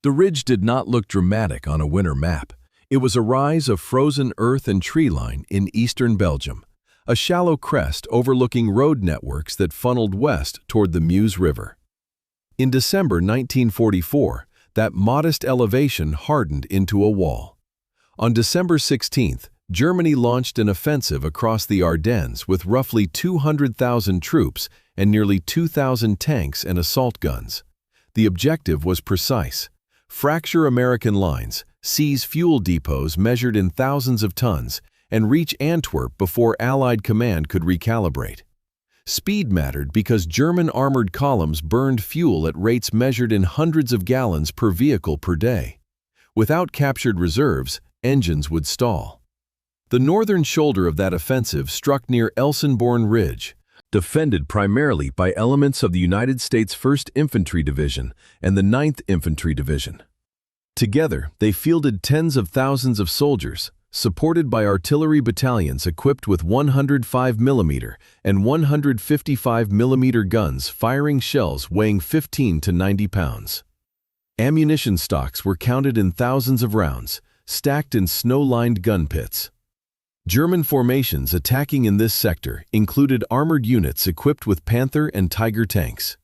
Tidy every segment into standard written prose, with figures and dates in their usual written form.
The ridge did not look dramatic on a winter map. It was a rise of frozen earth and tree line in eastern Belgium, a shallow crest overlooking road networks that funneled west toward the Meuse River. In December 1944, that modest elevation hardened into a wall. On December 16th, Germany launched an offensive across the Ardennes with roughly 200,000 troops and nearly 2,000 tanks and assault guns. The objective was precise: fracture American lines, seize fuel depots measured in thousands of tons, and reach Antwerp before Allied command could recalibrate. Speed mattered because German armored columns burned fuel at rates measured in hundreds of gallons per vehicle per day. Without captured reserves, engines would stall. The northern shoulder of that offensive struck near Elsenborn Ridge, defended primarily by elements of the United States 1st Infantry Division and the 9th Infantry Division. Together, they fielded tens of thousands of soldiers, supported by artillery battalions equipped with 105mm and 155mm guns firing shells weighing 15 to 90 pounds. Ammunition stocks were counted in thousands of rounds, stacked in snow-lined gun pits. German formations attacking in this sector included armored units equipped with Panther and Tiger tanks.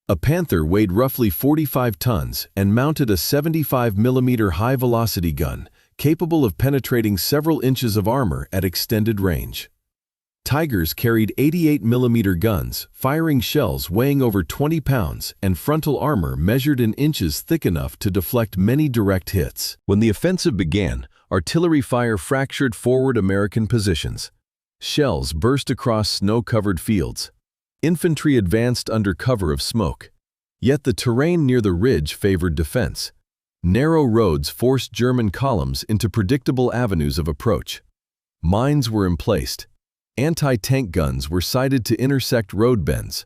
A Panther weighed roughly 45 tons and mounted a 75mm high-velocity gun, capable of penetrating several inches of armor at extended range. Tigers carried 88mm guns, firing shells weighing over 20 pounds and frontal armor measured in inches thick enough to deflect many direct hits. When the offensive began, artillery fire fractured forward American positions. Shells burst across snow-covered fields. Infantry advanced under cover of smoke. Yet the terrain near the ridge favored defense. Narrow roads forced German columns into predictable avenues of approach. Mines were emplaced. Anti-tank guns were sighted to intersect road bends.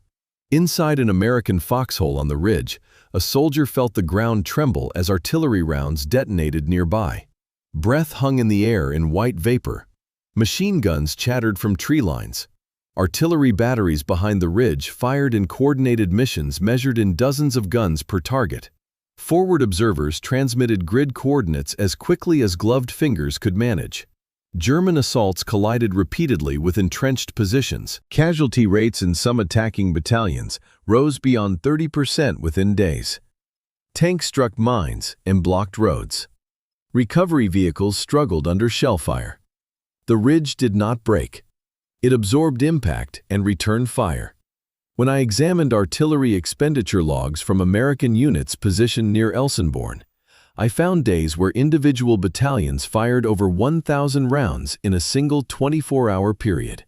Inside an American foxhole on the ridge, a soldier felt the ground tremble as artillery rounds detonated nearby. Breath hung in the air in white vapor. Machine guns chattered from tree lines. Artillery batteries behind the ridge fired in coordinated missions measured in dozens of guns per target. Forward observers transmitted grid coordinates as quickly as gloved fingers could manage. German assaults collided repeatedly with entrenched positions. Casualty rates in some attacking battalions rose beyond 30% within days. Tanks struck mines and blocked roads. Recovery vehicles struggled under shellfire. The ridge did not break. It absorbed impact and returned fire. When I examined artillery expenditure logs from American units positioned near Elsenborn, I found days where individual battalions fired over 1,000 rounds in a single 24-hour period.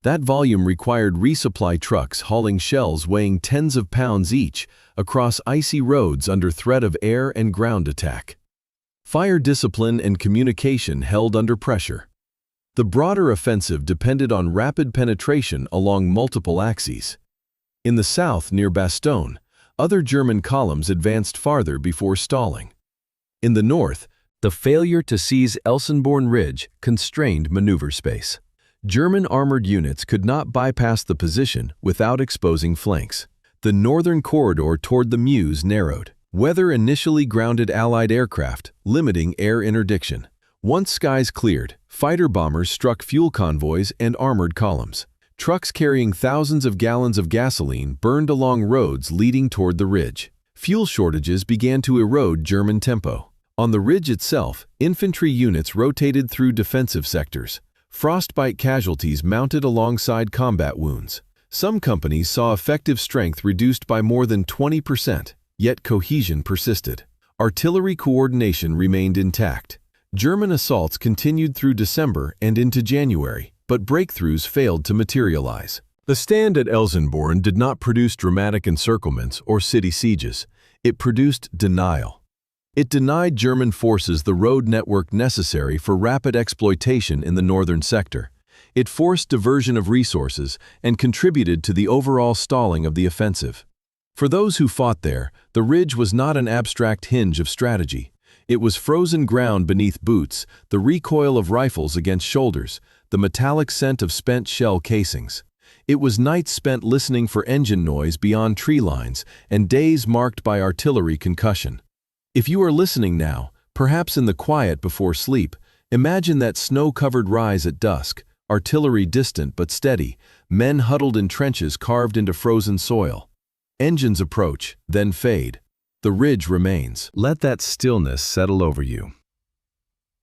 That volume required resupply trucks hauling shells weighing tens of pounds each across icy roads under threat of air and ground attack. Fire discipline and communication held under pressure. The broader offensive depended on rapid penetration along multiple axes. In the south near Bastogne, other German columns advanced farther before stalling. In the north, the failure to seize Elsenborn Ridge constrained maneuver space. German armored units could not bypass the position without exposing flanks. The northern corridor toward the Meuse narrowed. Weather initially grounded Allied aircraft, limiting air interdiction. Once skies cleared, fighter bombers struck fuel convoys and armored columns. Trucks carrying thousands of gallons of gasoline burned along roads leading toward the ridge. Fuel shortages began to erode German tempo. On the ridge itself, infantry units rotated through defensive sectors. Frostbite casualties mounted alongside combat wounds. Some companies saw effective strength reduced by more than 20%, yet cohesion persisted. Artillery coordination remained intact. German assaults continued through December and into January, but breakthroughs failed to materialize. The stand at Elsenborn did not produce dramatic encirclements or city sieges. It produced denial. It denied German forces the road network necessary for rapid exploitation in the northern sector. It forced diversion of resources and contributed to the overall stalling of the offensive. For those who fought there, the ridge was not an abstract hinge of strategy. It was frozen ground beneath boots, the recoil of rifles against shoulders, the metallic scent of spent shell casings. It was nights spent listening for engine noise beyond tree lines and days marked by artillery concussion. If you are listening now, perhaps in the quiet before sleep, imagine that snow-covered rise at dusk, artillery distant but steady, men huddled in trenches carved into frozen soil. Engines approach, then fade. The ridge remains. Let that stillness settle over you.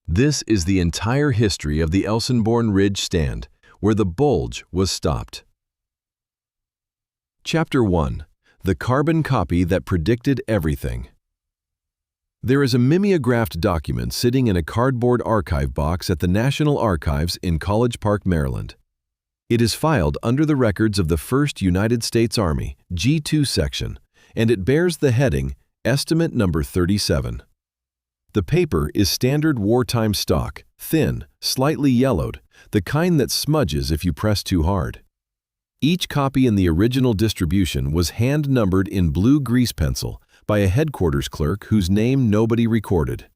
This is the entire history of the Elsenborn Ridge stand, where the Bulge was stopped. Chapter 1. The carbon copy that predicted everything. There is a mimeographed document sitting in a cardboard archive box at the National Archives in College Park, Maryland. It is filed under the records of the 1st United States Army, G2 section, and it bears the heading, Estimate Number 37. The paper is standard wartime stock, thin, slightly yellowed, the kind that smudges if you press too hard. Each copy in the original distribution was hand-numbered in blue grease pencil by a headquarters clerk whose name nobody recorded.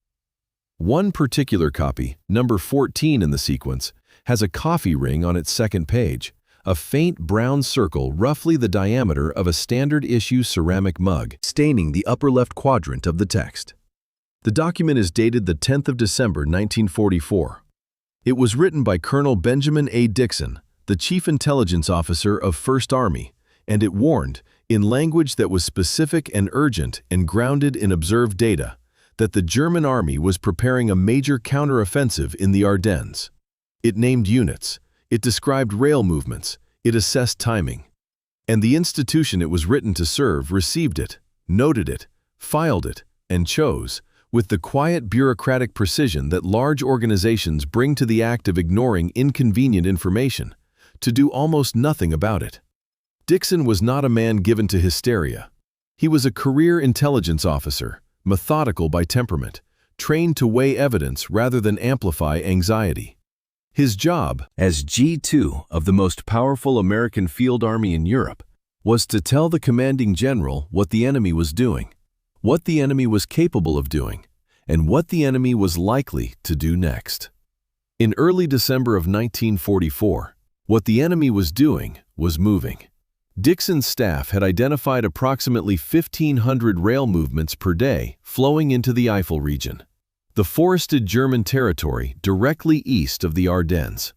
One particular copy, number 14 in the sequence, has a coffee ring on its second page, a faint brown circle roughly the diameter of a standard-issue ceramic mug, staining the upper left quadrant of the text. The document is dated the 10th of December, 1944. It was written by Colonel Benjamin A. Dixon, the Chief Intelligence Officer of 1st Army, and it warned, in language that was specific and urgent and grounded in observed data, that the German Army was preparing a major counteroffensive in the Ardennes. It named units, it described rail movements, it assessed timing. And the institution it was written to serve received it, noted it, filed it, and chose, with the quiet bureaucratic precision that large organizations bring to the act of ignoring inconvenient information, to do almost nothing about it. Dixon was not a man given to hysteria. He was a career intelligence officer, methodical by temperament, trained to weigh evidence rather than amplify anxiety. His job, as G2 of the most powerful American field army in Europe, was to tell the commanding general what the enemy was doing, what the enemy was capable of doing, and what the enemy was likely to do next. In early December of 1944, what the enemy was doing was moving. Dixon's staff had identified approximately 1,500 rail movements per day flowing into the Eifel region, the forested German territory directly east of the Ardennes.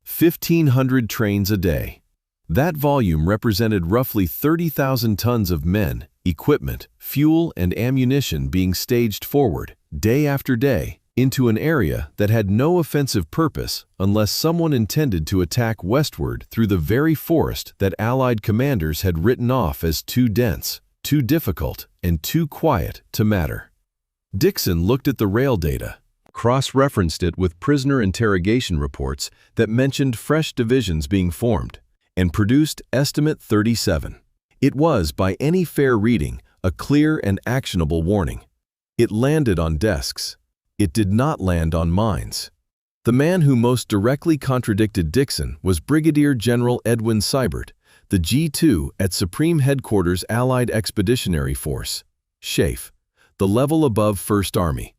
1,500 trains a day. That volume represented roughly 30,000 tons of men, equipment, fuel, and ammunition being staged forward, day after day, into an area that had no offensive purpose unless someone intended to attack westward through the very forest that Allied commanders had written off as too dense, too difficult, and too quiet to matter. Dixon looked at the rail data, cross-referenced it with prisoner interrogation reports that mentioned fresh divisions being formed, and produced Estimate 37. It was, by any fair reading, a clear and actionable warning. It landed on desks. It did not land on minds. The man who most directly contradicted Dixon was Brigadier General Edwin Seibert, the G2 at Supreme Headquarters Allied Expeditionary Force, SHAEF, the level above 1st Army.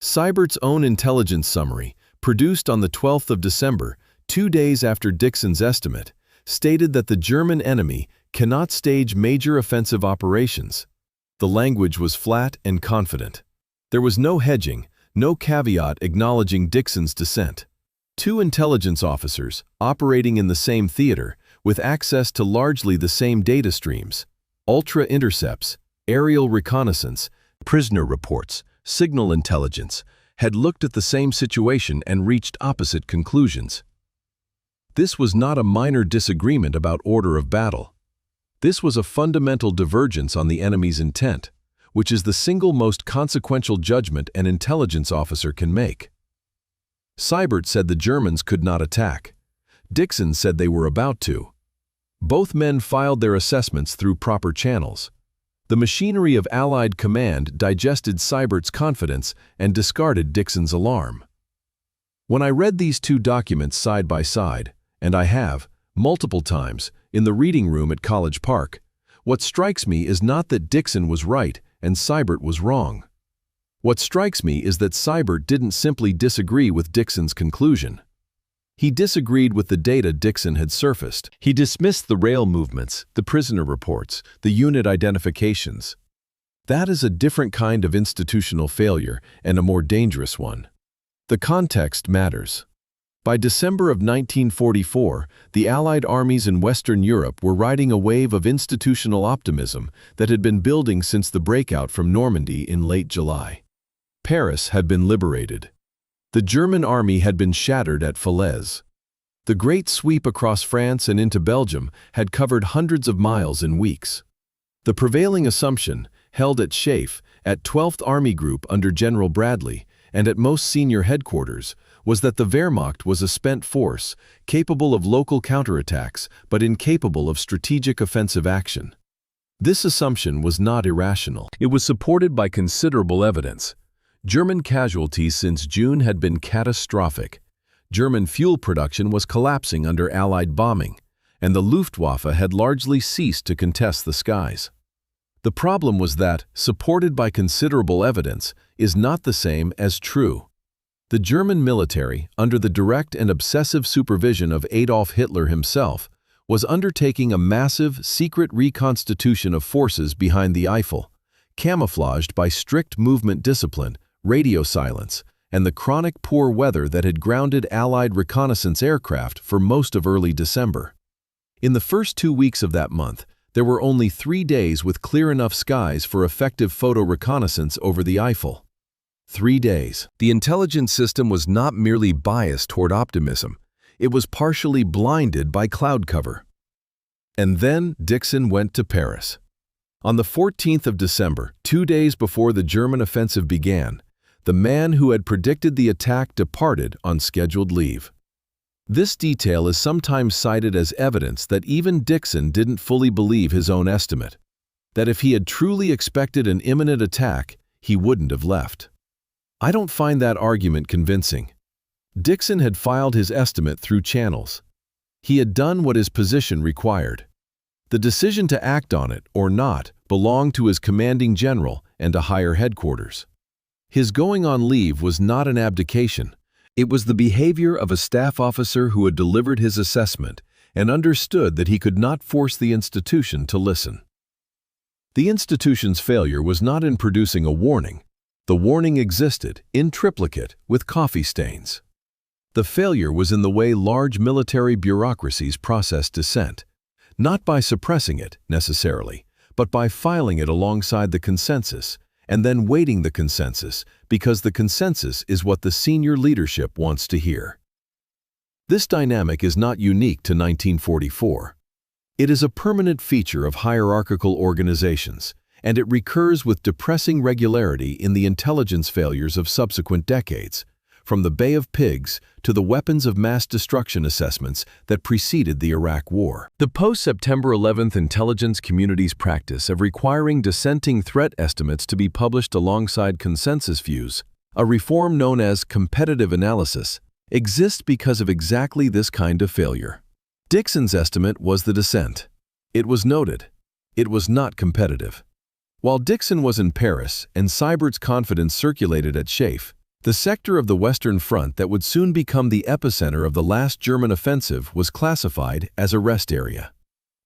Seibert's own intelligence summary, produced on the 12th of December, 2 days after Dixon's estimate, stated that the German enemy cannot stage major offensive operations. The language was flat and confident. There was no hedging, no caveat acknowledging Dixon's dissent. Two intelligence officers, operating in the same theater, with access to largely the same data streams, ultra-intercepts, aerial reconnaissance, prisoner reports, signal intelligence, had looked at the same situation and reached opposite conclusions. This was not a minor disagreement about order of battle. This was a fundamental divergence on the enemy's intent, which is the single most consequential judgment an intelligence officer can make. Seibert said the Germans could not attack. Dixon said they were about to. Both men filed their assessments through proper channels. The machinery of Allied command digested Seibert's confidence and discarded Dixon's alarm. When I read these two documents side by side, and I have, multiple times, in the reading room at College Park, what strikes me is not that Dixon was right and Seibert was wrong. What strikes me is that Seibert didn't simply disagree with Dixon's conclusion. He disagreed with the data Dixon had surfaced. He dismissed the rail movements, the prisoner reports, the unit identifications. That is a different kind of institutional failure and a more dangerous one. The context matters. By December of 1944, the Allied armies in Western Europe were riding a wave of institutional optimism that had been building since the breakout from Normandy in late July. Paris had been liberated. The German army had been shattered at Falaise. The great sweep across France and into Belgium had covered hundreds of miles in weeks. The prevailing assumption, held at Schaeff, at 12th Army Group under General Bradley, and at most senior headquarters, was that the Wehrmacht was a spent force, capable of local counterattacks but incapable of strategic offensive action. This assumption was not irrational. It was supported by considerable evidence. German casualties since June had been catastrophic. German fuel production was collapsing under Allied bombing, and the Luftwaffe had largely ceased to contest the skies. The problem was that, supported by considerable evidence, is not the same as true. The German military, under the direct and obsessive supervision of Adolf Hitler himself, was undertaking a massive, secret reconstitution of forces behind the Eifel, camouflaged by strict movement discipline, radio silence, and the chronic poor weather that had grounded Allied reconnaissance aircraft for most of early December. In the first 2 weeks of that month, there were only 3 days with clear enough skies for effective photo reconnaissance over the Eifel. 3 days. The intelligence system was not merely biased toward optimism, it was partially blinded by cloud cover. And then Dixon went to Paris. On the 14th of December, 2 days before the German offensive began, the man who had predicted the attack departed on scheduled leave. This detail is sometimes cited as evidence that even Dixon didn't fully believe his own estimate, that if he had truly expected an imminent attack, he wouldn't have left. I don't find that argument convincing. Dixon had filed his estimate through channels. He had done what his position required. The decision to act on it or not belonged to his commanding general and to higher headquarters. His going on leave was not an abdication. It was the behavior of a staff officer who had delivered his assessment and understood that he could not force the institution to listen. The institution's failure was not in producing a warning. The warning existed, in triplicate, with coffee stains. The failure was in the way large military bureaucracies processed dissent, not by suppressing it, necessarily, but by filing it alongside the consensus, and then weighting the consensus, because the consensus is what the senior leadership wants to hear. This dynamic is not unique to 1944. It is a permanent feature of hierarchical organizations, and it recurs with depressing regularity in the intelligence failures of subsequent decades, from the Bay of Pigs to the weapons of mass destruction assessments that preceded the Iraq War. The post-September 11th intelligence community's practice of requiring dissenting threat estimates to be published alongside consensus views, a reform known as competitive analysis, exists because of exactly this kind of failure. Dixon's estimate was the dissent. It was noted. It was not competitive. While Dixon was in Paris and Seibert's confidence circulated at Schaeff, the sector of the Western Front that would soon become the epicenter of the last German offensive was classified as a rest area.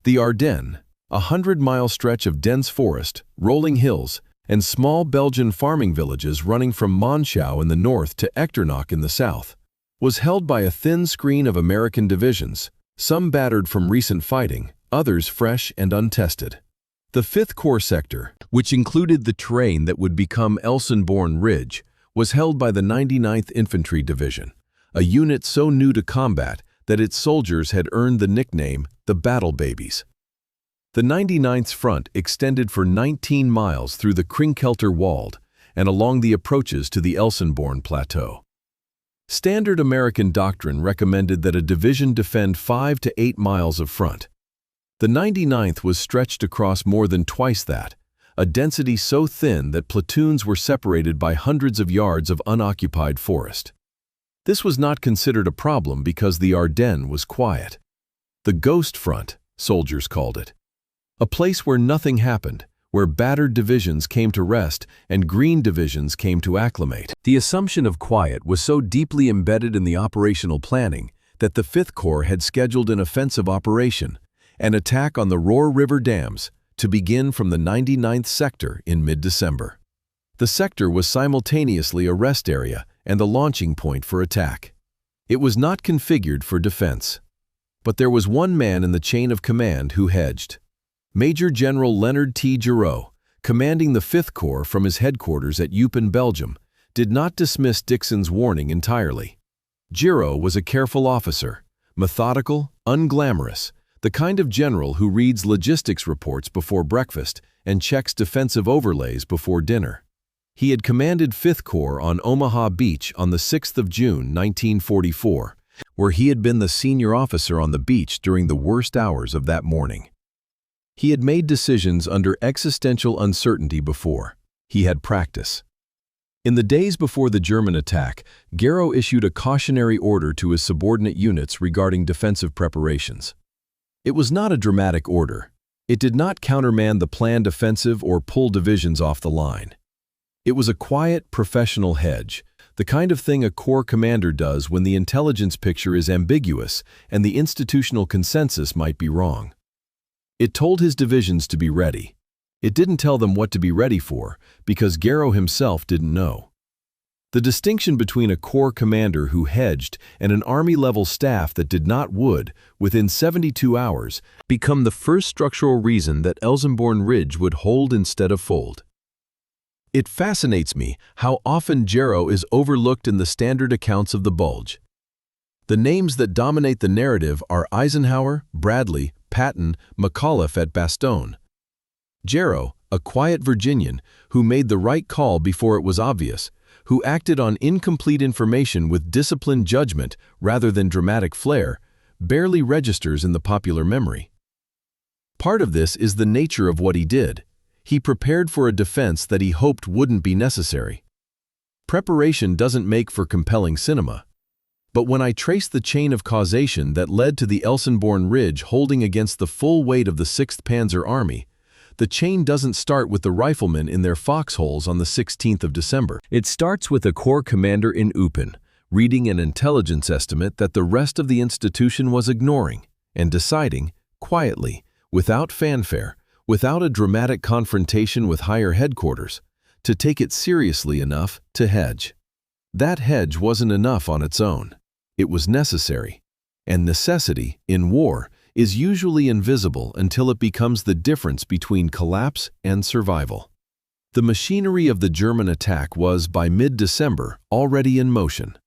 The Ardennes, a 100-mile stretch of dense forest, rolling hills, and small Belgian farming villages running from Monschau in the north to Echternach in the south, was held by a thin screen of American divisions, some battered from recent fighting, others fresh and untested. The 5th Corps sector, which included the terrain that would become Elsenborn Ridge, was held by the 99th Infantry Division, a unit so new to combat that its soldiers had earned the nickname the Battle Babies. The 99th's front extended for 19 miles through the Krinkelter Wald and along the approaches to the Elsenborn Plateau. Standard American doctrine recommended that a division defend 5 to 8 miles of front. The 99th was stretched across more than twice that, a density so thin that platoons were separated by hundreds of yards of unoccupied forest. This was not considered a problem because the Ardennes was quiet. The ghost front, soldiers called it. A place where nothing happened, where battered divisions came to rest and green divisions came to acclimate. The assumption of quiet was so deeply embedded in the operational planning that the 5th Corps had scheduled an offensive operation, an attack on the Rohr River dams, to begin from the 99th sector in mid-December. The sector was simultaneously a rest area and the launching point for attack. It was not configured for defense. But there was one man in the chain of command who hedged. Major General Leonard T. Giraud, commanding the 5th Corps from his headquarters at Eupen, Belgium, did not dismiss Dixon's warning entirely. Giraud was a careful officer, methodical, unglamorous, the kind of general who reads logistics reports before breakfast and checks defensive overlays before dinner. He had commanded 5th Corps on Omaha Beach on the 6th of June, 1944, where he had been the senior officer on the beach during the worst hours of that morning. He had made decisions under existential uncertainty before. He had practice. In the days before the German attack, Giraud issued a cautionary order to his subordinate units regarding defensive preparations. It was not a dramatic order. It did not countermand the planned offensive or pull divisions off the line. It was a quiet, professional hedge, the kind of thing a corps commander does when the intelligence picture is ambiguous and the institutional consensus might be wrong. It told his divisions to be ready. It didn't tell them what to be ready for, because Giraud himself didn't know. The distinction between a corps commander who hedged and an army-level staff that did not would, within 72 hours, become the first structural reason that Elsenborn Ridge would hold instead of fold. It fascinates me how often Giraud is overlooked in the standard accounts of the Bulge. The names that dominate the narrative are Eisenhower, Bradley, Patton, McAuliffe at Bastogne. Giraud, a quiet Virginian who made the right call before it was obvious, who acted on incomplete information with disciplined judgment rather than dramatic flair, barely registers in the popular memory. Part of this is the nature of what he did. He prepared for a defense that he hoped wouldn't be necessary. Preparation doesn't make for compelling cinema. But when I trace the chain of causation that led to the Elsenborn Ridge holding against the full weight of the 6th Panzer Army, the chain doesn't start with the riflemen in their foxholes on the 16th of December. It starts with a corps commander in Eupen, reading an intelligence estimate that the rest of the institution was ignoring, and deciding, quietly, without fanfare, without a dramatic confrontation with higher headquarters, to take it seriously enough to hedge. That hedge wasn't enough on its own. It was necessary. And necessity, in war, is usually invisible until it becomes the difference between collapse and survival. The machinery of the German attack was, by mid-December, already in motion.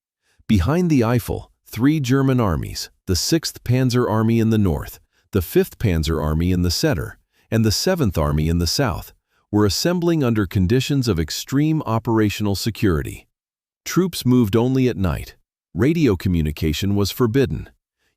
Behind the Eifel, 3 German armies, the 6th Panzer Army in the north, the 5th Panzer Army in the center, and the 7th Army in the south, were assembling under conditions of extreme operational security. Troops moved only at night. Radio communication was forbidden.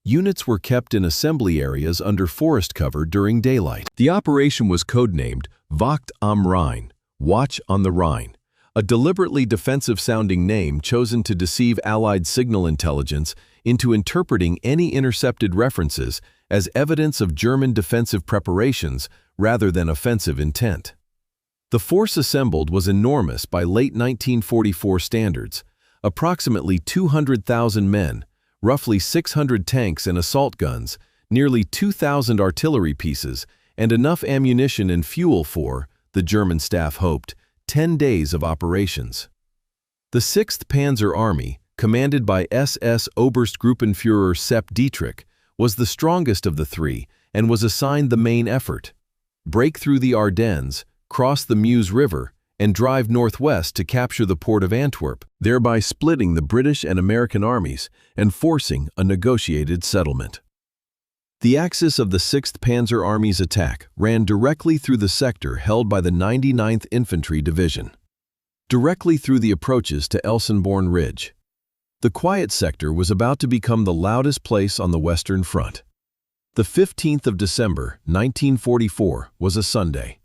Units were kept in assembly areas under forest cover during daylight. The operation was codenamed Wacht am Rhein, Watch on the Rhine, a deliberately defensive-sounding name chosen to deceive Allied signal intelligence into interpreting any intercepted references as evidence of German defensive preparations rather than offensive intent. The force assembled was enormous by late 1944 standards, approximately 200,000 men, roughly 600 tanks and assault guns, nearly 2,000 artillery pieces, and enough ammunition and fuel for, the German staff hoped, 10 days of operations. The 6th Panzer Army, commanded by SS Oberstgruppenführer Sepp Dietrich, was the strongest of the three and was assigned the main effort: break through the Ardennes, cross the Meuse River, and drive northwest to capture the port of Antwerp, thereby splitting the British and American armies and forcing a negotiated settlement. The axis of the 6th Panzer Army's attack ran directly through the sector held by the 99th Infantry Division, directly through the approaches to Elsenborn Ridge. The quiet sector was about to become the loudest place on the Western Front. The 15th of December, 1944, was a Sunday.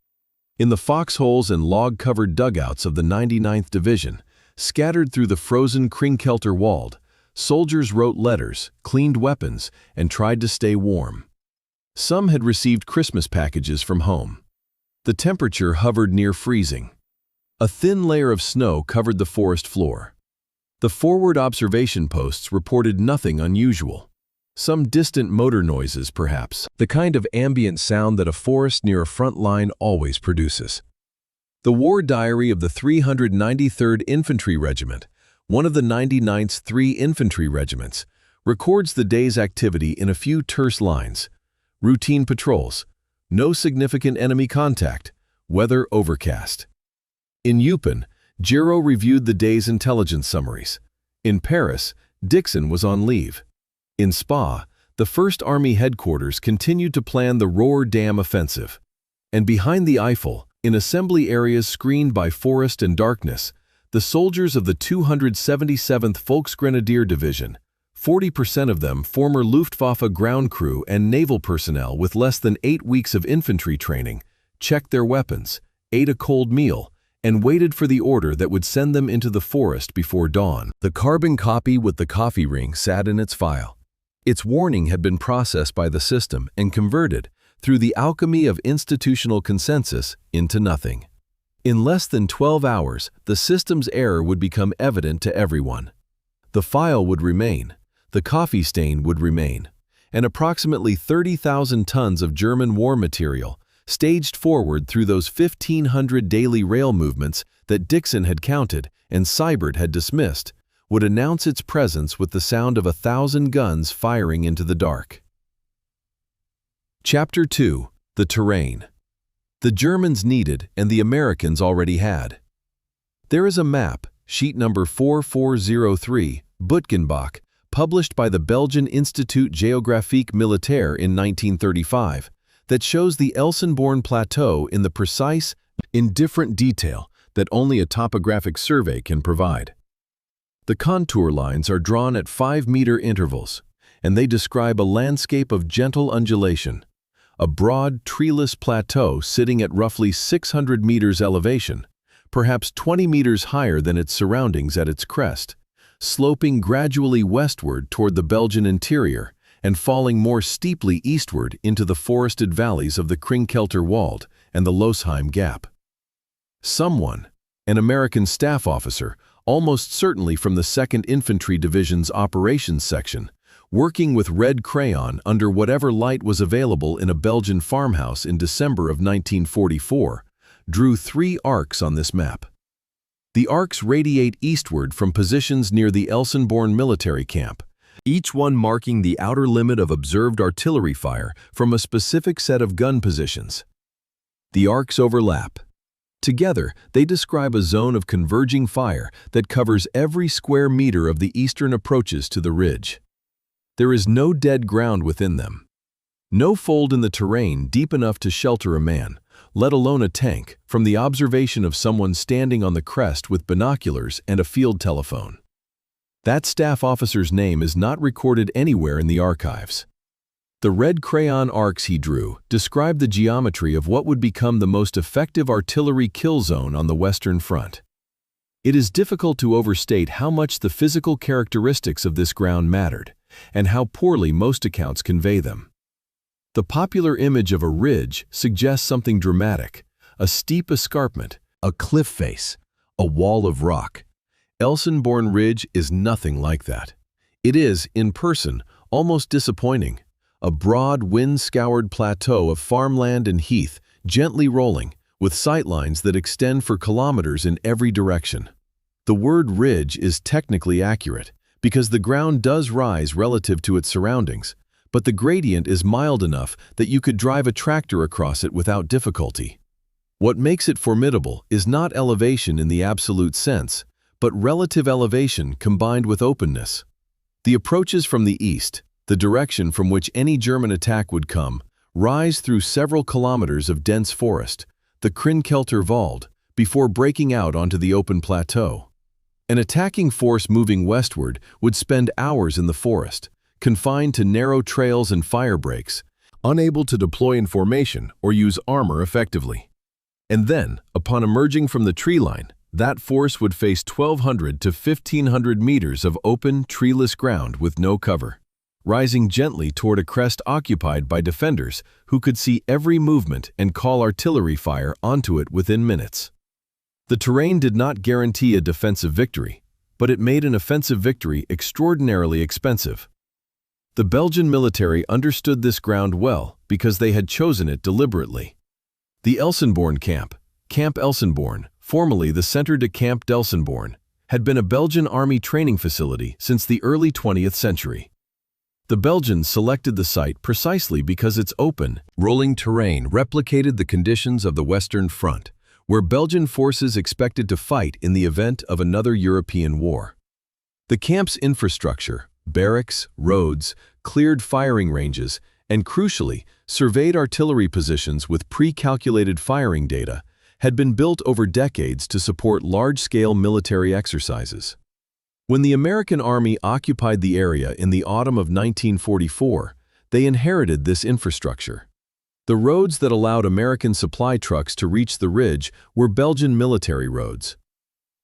In the foxholes and log-covered dugouts of the 99th Division, scattered through the frozen Krinkelter Wald, soldiers wrote letters, cleaned weapons, and tried to stay warm. Some had received Christmas packages from home. The temperature hovered near freezing. A thin layer of snow covered the forest floor. The forward observation posts reported nothing unusual. Some distant motor noises, perhaps, the kind of ambient sound that a forest near a front line always produces. The War Diary of the 393rd Infantry Regiment, one of the 99th's 3 infantry regiments, records the day's activity in a few terse lines. Routine patrols. No significant enemy contact. Weather overcast. In Eupen, Giro reviewed the day's intelligence summaries. In Paris, Dixon was on leave. In Spa, the 1st Army headquarters continued to plan the Roer Dam offensive. And behind the Eifel, in assembly areas screened by forest and darkness, the soldiers of the 277th Volksgrenadier Division, 40% of them former Luftwaffe ground crew and naval personnel with less than 8 weeks of infantry training, checked their weapons, ate a cold meal, and waited for the order that would send them into the forest before dawn. The carbon copy with the coffee ring sat in its file. Its warning had been processed by the system and converted, through the alchemy of institutional consensus, into nothing. In less than 12 hours, the system's error would become evident to everyone. The file would remain, the coffee stain would remain, and approximately 30,000 tons of German war material, staged forward through those 1,500 daily rail movements that Dixon had counted and Seibert had dismissed, would announce its presence with the sound of 1,000 guns firing into the dark. Chapter 2. The Terrain. The Germans needed and the Americans already had. There is a map, sheet number 4403, Butgenbach, published by the Belgian Institut Géographique Militaire in 1935, that shows the Elsenborn Plateau in the precise, indifferent detail that only a topographic survey can provide. The contour lines are drawn at 5-meter intervals, and they describe a landscape of gentle undulation, a broad, treeless plateau sitting at roughly 600 meters elevation, perhaps 20 meters higher than its surroundings at its crest, sloping gradually westward toward the Belgian interior and falling more steeply eastward into the forested valleys of the Krinkelter Wald and the Losheim Gap. Someone, an American staff officer, almost certainly from the 2nd Infantry Division's operations section, working with red crayon under whatever light was available in a Belgian farmhouse in December of 1944, drew 3 arcs on this map. The arcs radiate eastward from positions near the Elsenborn military camp, each one marking the outer limit of observed artillery fire from a specific set of gun positions. The arcs overlap. Together, they describe a zone of converging fire that covers every square meter of the eastern approaches to the ridge. There is no dead ground within them. No fold in the terrain deep enough to shelter a man, let alone a tank, from the observation of someone standing on the crest with binoculars and a field telephone. That staff officer's name is not recorded anywhere in the archives. The red crayon arcs he drew describe the geometry of what would become the most effective artillery kill zone on the Western Front. It is difficult to overstate how much the physical characteristics of this ground mattered, and how poorly most accounts convey them. The popular image of a ridge suggests something dramatic, a steep escarpment, a cliff face, a wall of rock. Elsenborn Ridge is nothing like that. It is, in person, almost disappointing. A broad, wind-scoured plateau of farmland and heath, gently rolling, with sightlines that extend for kilometers in every direction. The word ridge is technically accurate, because the ground does rise relative to its surroundings, but the gradient is mild enough that you could drive a tractor across it without difficulty. What makes it formidable is not elevation in the absolute sense, but relative elevation combined with openness. The approaches from the east, the direction from which any German attack would come, rise through several kilometers of dense forest, the Krinkelter Wald, before breaking out onto the open plateau. An attacking force moving westward would spend hours in the forest, confined to narrow trails and fire breaks, unable to deploy in formation or use armor effectively. And then, upon emerging from the tree line, that force would face 1,200 to 1,500 meters of open, treeless ground with no cover, rising gently toward a crest occupied by defenders who could see every movement and call artillery fire onto it within minutes. The terrain did not guarantee a defensive victory, but it made an offensive victory extraordinarily expensive. The Belgian military understood this ground well because they had chosen it deliberately. The Elsenborn Camp, Camp Elsenborn, formerly the Centre de Camp d'Elsenborn, had been a Belgian army training facility since the early 20th century. The Belgians selected the site precisely because its open, rolling terrain replicated the conditions of the Western Front, where Belgian forces expected to fight in the event of another European war. The camp's infrastructure, barracks, roads, cleared firing ranges, and crucially, surveyed artillery positions with pre-calculated firing data, had been built over decades to support large-scale military exercises. When the American Army occupied the area in the autumn of 1944, they inherited this infrastructure. The roads that allowed American supply trucks to reach the ridge were Belgian military roads.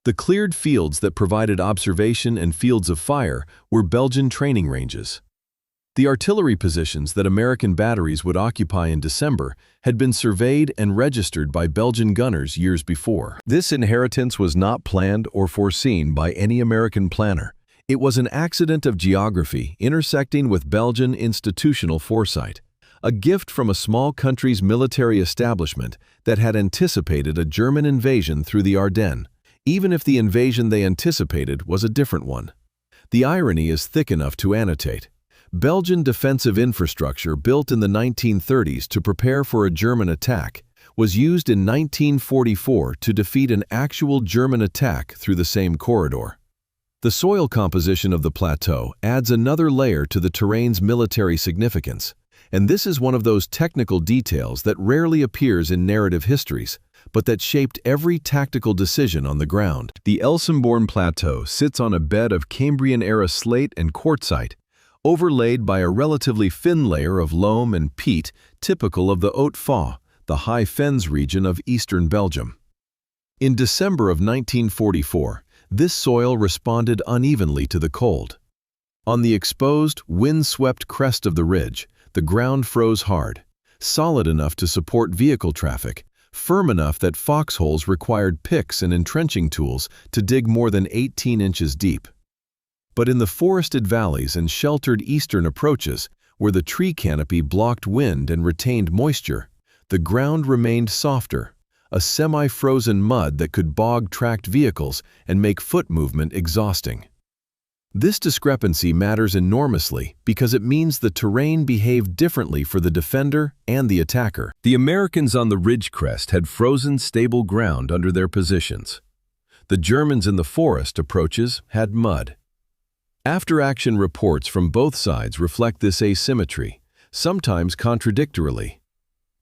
The cleared fields that provided observation and fields of fire were Belgian training ranges. The artillery positions that American batteries would occupy in December had been surveyed and registered by Belgian gunners years before. This inheritance was not planned or foreseen by any American planner. It was an accident of geography intersecting with Belgian institutional foresight, a gift from a small country's military establishment that had anticipated a German invasion through the Ardennes, even if the invasion they anticipated was a different one. The irony is thick enough to annotate. Belgian defensive infrastructure built in the 1930s to prepare for a German attack was used in 1944 to defeat an actual German attack through the same corridor. The soil composition of the plateau adds another layer to the terrain's military significance, and this is one of those technical details that rarely appears in narrative histories, but that shaped every tactical decision on the ground. The Elsenborn Plateau sits on a bed of Cambrian-era slate and quartzite, overlaid by a relatively thin layer of loam and peat typical of the Haute-Faure, the high fens region of eastern Belgium. In December of 1944, this soil responded unevenly to the cold. On the exposed, wind-swept crest of the ridge, the ground froze hard, solid enough to support vehicle traffic, firm enough that foxholes required picks and entrenching tools to dig more than 18 inches deep. But in the forested valleys and sheltered eastern approaches, where the tree canopy blocked wind and retained moisture, the ground remained softer, a semi-frozen mud that could bog tracked vehicles and make foot movement exhausting. This discrepancy matters enormously because it means the terrain behaved differently for the defender and the attacker. The Americans on the ridge crest had frozen stable ground under their positions. The Germans in the forest approaches had mud. After-action reports from both sides reflect this asymmetry, sometimes contradictorily.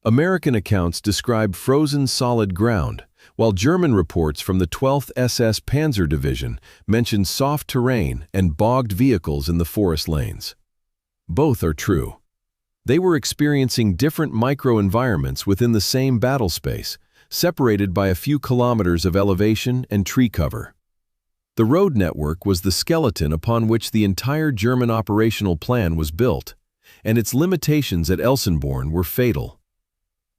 American accounts describe frozen solid ground, while German reports from the 12th SS Panzer Division mention soft terrain and bogged vehicles in the forest lanes. Both are true. They were experiencing different micro-environments within the same battle space, separated by a few kilometers of elevation and tree cover. The road network was the skeleton upon which the entire German operational plan was built, and its limitations at Elsenborn were fatal.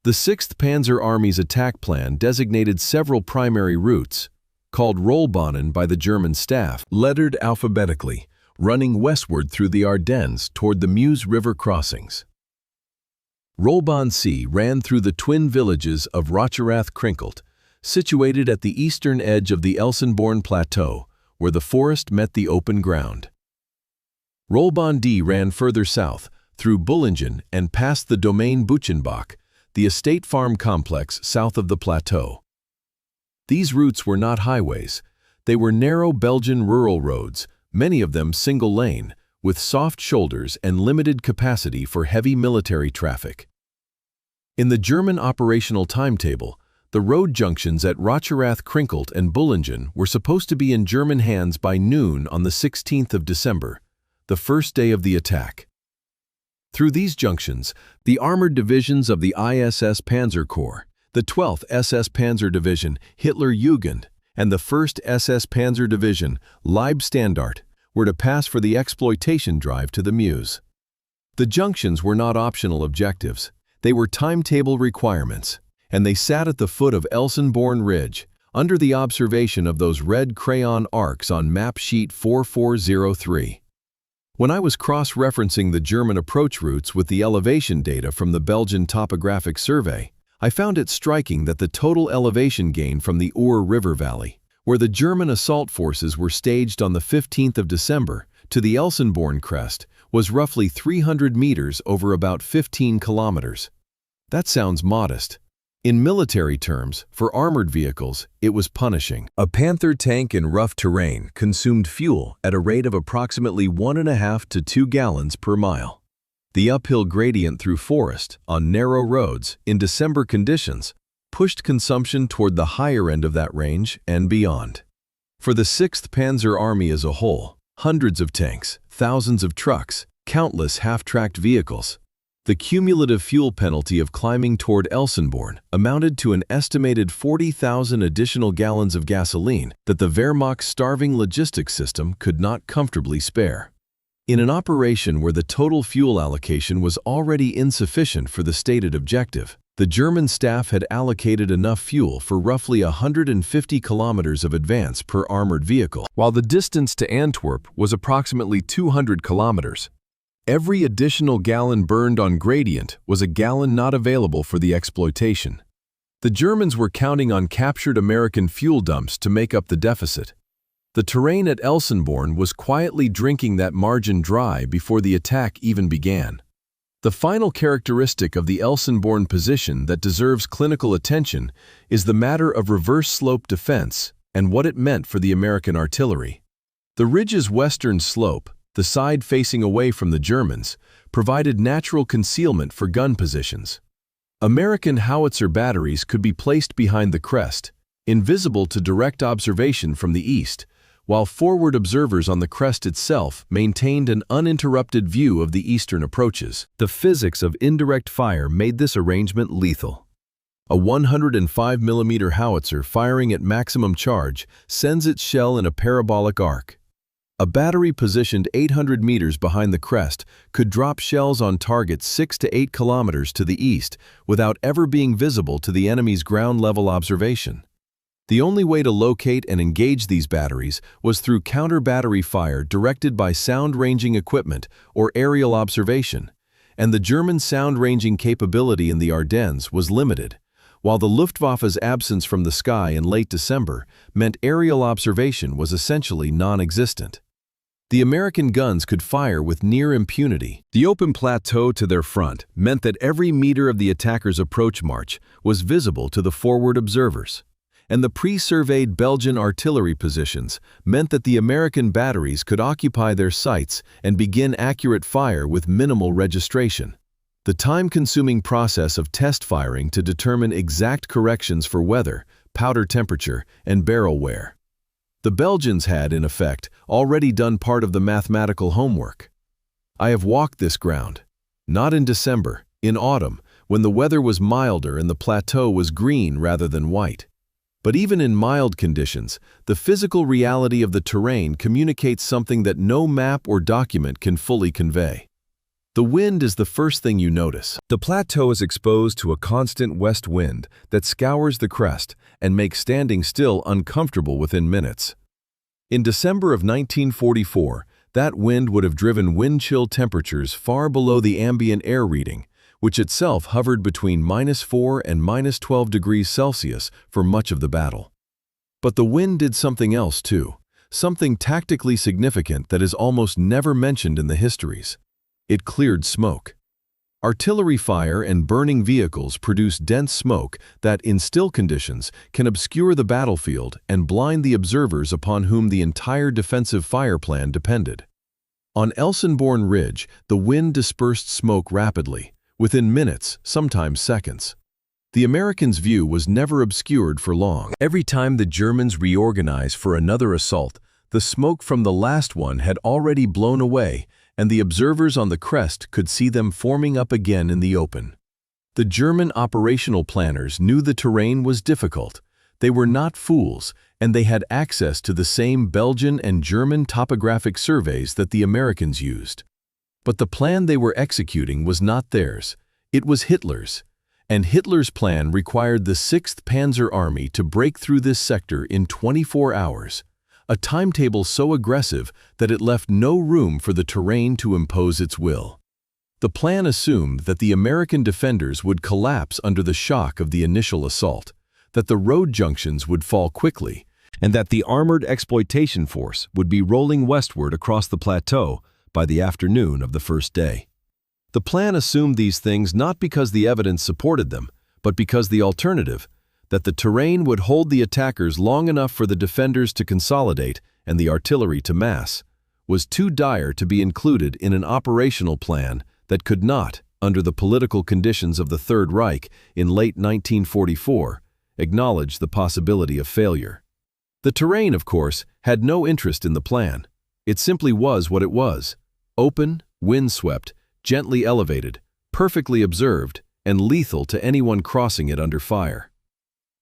The 6th Panzer Army's attack plan designated several primary routes, called Rollbahnen by the German staff, lettered alphabetically, running westward through the Ardennes toward the Meuse River crossings. Rollbahn C ran through the twin villages of Krinkelter, situated at the eastern edge of the Elsenborn Plateau, where the forest met the open ground. Rollbahn D ran further south, through Bulge and past the Domaine Buchenbach, the estate farm complex south of the plateau. These routes were not highways. They were narrow Belgian rural roads, many of them single-lane, with soft shoulders and limited capacity for heavy military traffic. In the German operational timetable, the road junctions at Krinkelter and Bulge were supposed to be in German hands by noon on the 16th of December, the first day of the attack. Through these junctions, the armored divisions of the ISS Panzer Corps, the 12th SS Panzer Division Hitlerjugend, and the 1st SS Panzer Division Leibstandart were to pass for the exploitation drive to the Meuse. The junctions were not optional objectives, they were timetable requirements, and they sat at the foot of Elsenborn Ridge, under the observation of those red crayon arcs on map sheet 4403. When I was cross-referencing the German approach routes with the elevation data from the Belgian topographic survey, I found it striking that the total elevation gain from the Our River Valley, where the German assault forces were staged on the 15th of December, to the Elsenborn crest, was roughly 300 meters over about 15 kilometers. That sounds modest. In military terms, for armored vehicles, it was punishing. A Panther tank in rough terrain consumed fuel at a rate of approximately 1.5 to 2 gallons per mile. The uphill gradient through forest, on narrow roads, in December conditions, pushed consumption toward the higher end of that range and beyond. For the 6th Panzer Army as a whole, hundreds of tanks, thousands of trucks, countless half-tracked vehicles, the cumulative fuel penalty of climbing toward Elsenborn amounted to an estimated 40,000 additional gallons of gasoline that the Wehrmacht's starving logistics system could not comfortably spare. In an operation where the total fuel allocation was already insufficient for the stated objective, the German staff had allocated enough fuel for roughly 150 kilometers of advance per armored vehicle, while the distance to Antwerp was approximately 200 kilometers. Every additional gallon burned on gradient was a gallon not available for the exploitation. The Germans were counting on captured American fuel dumps to make up the deficit. The terrain at Elsenborn was quietly drinking that margin dry before the attack even began. The final characteristic of the Elsenborn position that deserves clinical attention is the matter of reverse slope defense and what it meant for the American artillery. The ridge's western slope, the side facing away from the Germans, provided natural concealment for gun positions. American howitzer batteries could be placed behind the crest, invisible to direct observation from the east, while forward observers on the crest itself maintained an uninterrupted view of the eastern approaches. The physics of indirect fire made this arrangement lethal. A 105mm howitzer firing at maximum charge sends its shell in a parabolic arc. A battery positioned 800 meters behind the crest could drop shells on targets 6 to 8 kilometers to the east without ever being visible to the enemy's ground-level observation. The only way to locate and engage these batteries was through counter-battery fire directed by sound-ranging equipment or aerial observation, and the German sound-ranging capability in the Ardennes was limited, while the Luftwaffe's absence from the sky in late December meant aerial observation was essentially non-existent. The American guns could fire with near impunity. The open plateau to their front meant that every meter of the attackers' approach march was visible to the forward observers, and the pre-surveyed Belgian artillery positions meant that the American batteries could occupy their sights and begin accurate fire with minimal registration. The time-consuming process of test firing to determine exact corrections for weather, powder temperature, and barrel wear. The Belgians had, in effect, already done part of the mathematical homework. I have walked this ground, not in December, in autumn, when the weather was milder and the plateau was green rather than white. But even in mild conditions, the physical reality of the terrain communicates something that no map or document can fully convey. The wind is the first thing you notice. The plateau is exposed to a constant west wind that scours the crest and makes standing still uncomfortable within minutes. In December of 1944, that wind would have driven wind chill temperatures far below the ambient air reading, which itself hovered between -4 and -12 degrees Celsius for much of the battle. But the wind did something else too, something tactically significant that is almost never mentioned in the histories. It cleared smoke. Artillery fire and burning vehicles produce dense smoke that, in still conditions, can obscure the battlefield and blind the observers upon whom the entire defensive fire plan depended. On Elsenborn Ridge, the wind dispersed smoke rapidly, within minutes, sometimes seconds. The Americans' view was never obscured for long. Every time the Germans reorganized for another assault, the smoke from the last one had already blown away, and the observers on the crest could see them forming up again in the open. The German operational planners knew the terrain was difficult. They were not fools, and they had access to the same Belgian and German topographic surveys that the Americans used. But the plan they were executing was not theirs. It was Hitler's. And Hitler's plan required the 6th Panzer Army to break through this sector in 24 hours, a timetable so aggressive that it left no room for the terrain to impose its will. The plan assumed that the American defenders would collapse under the shock of the initial assault, that the road junctions would fall quickly, and that the armored exploitation force would be rolling westward across the plateau by the afternoon of the first day. The plan assumed these things not because the evidence supported them, but because the alternative, that the terrain would hold the attackers long enough for the defenders to consolidate and the artillery to mass, was too dire to be included in an operational plan that could not, under the political conditions of the Third Reich in late 1944, acknowledge the possibility of failure. The terrain, of course, had no interest in the plan. It simply was what it was: open, windswept, gently elevated, perfectly observed, and lethal to anyone crossing it under fire.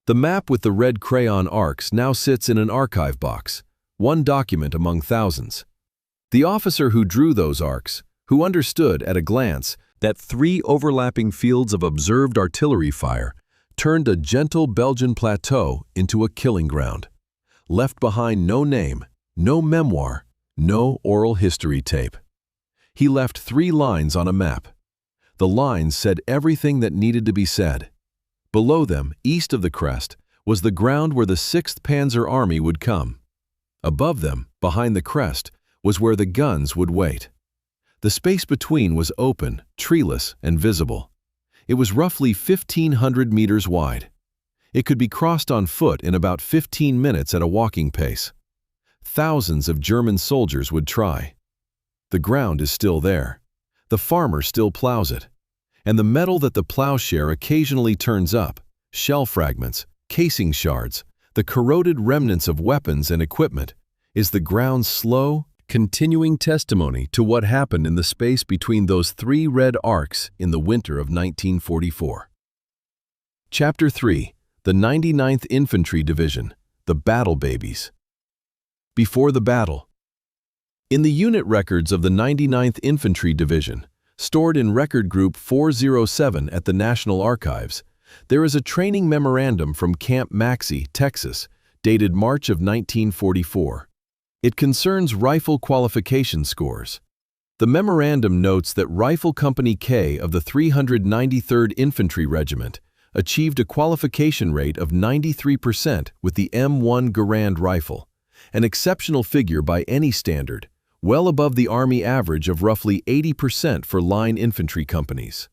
The map with the red crayon arcs now sits in an archive box, one document among thousands. The officer who drew those arcs, who understood at a glance that 3 overlapping fields of observed artillery fire turned a gentle Belgian plateau into a killing ground, left behind no name, no memoir, no oral history tape. He left 3 lines on a map. The lines said everything that needed to be said. Below them, east of the crest, was the ground where the 6th Panzer Army would come. Above them, behind the crest, was where the guns would wait. The space between was open, treeless, and visible. It was roughly 1,500 meters wide. It could be crossed on foot in about 15 minutes at a walking pace. Thousands of German soldiers would try. The ground is still there. The farmer still plows it. And the metal that the plowshare occasionally turns up, shell fragments, casing shards, the corroded remnants of weapons and equipment, is the ground's slow, continuing testimony to what happened in the space between those 3 red arcs in the winter of 1944. Chapter 3. The 99th Infantry Division, the Battle Babies. Before the battle. In the unit records of the 99th Infantry Division, stored in Record Group 407 at the National Archives, there is a training memorandum from Camp Maxey, Texas, dated March of 1944. It concerns rifle qualification scores. The memorandum notes that Rifle Company K of the 393rd Infantry Regiment achieved a qualification rate of 93% with the M1 Garand rifle, an exceptional figure by any standard, well above the Army average of roughly 80% for line infantry companies.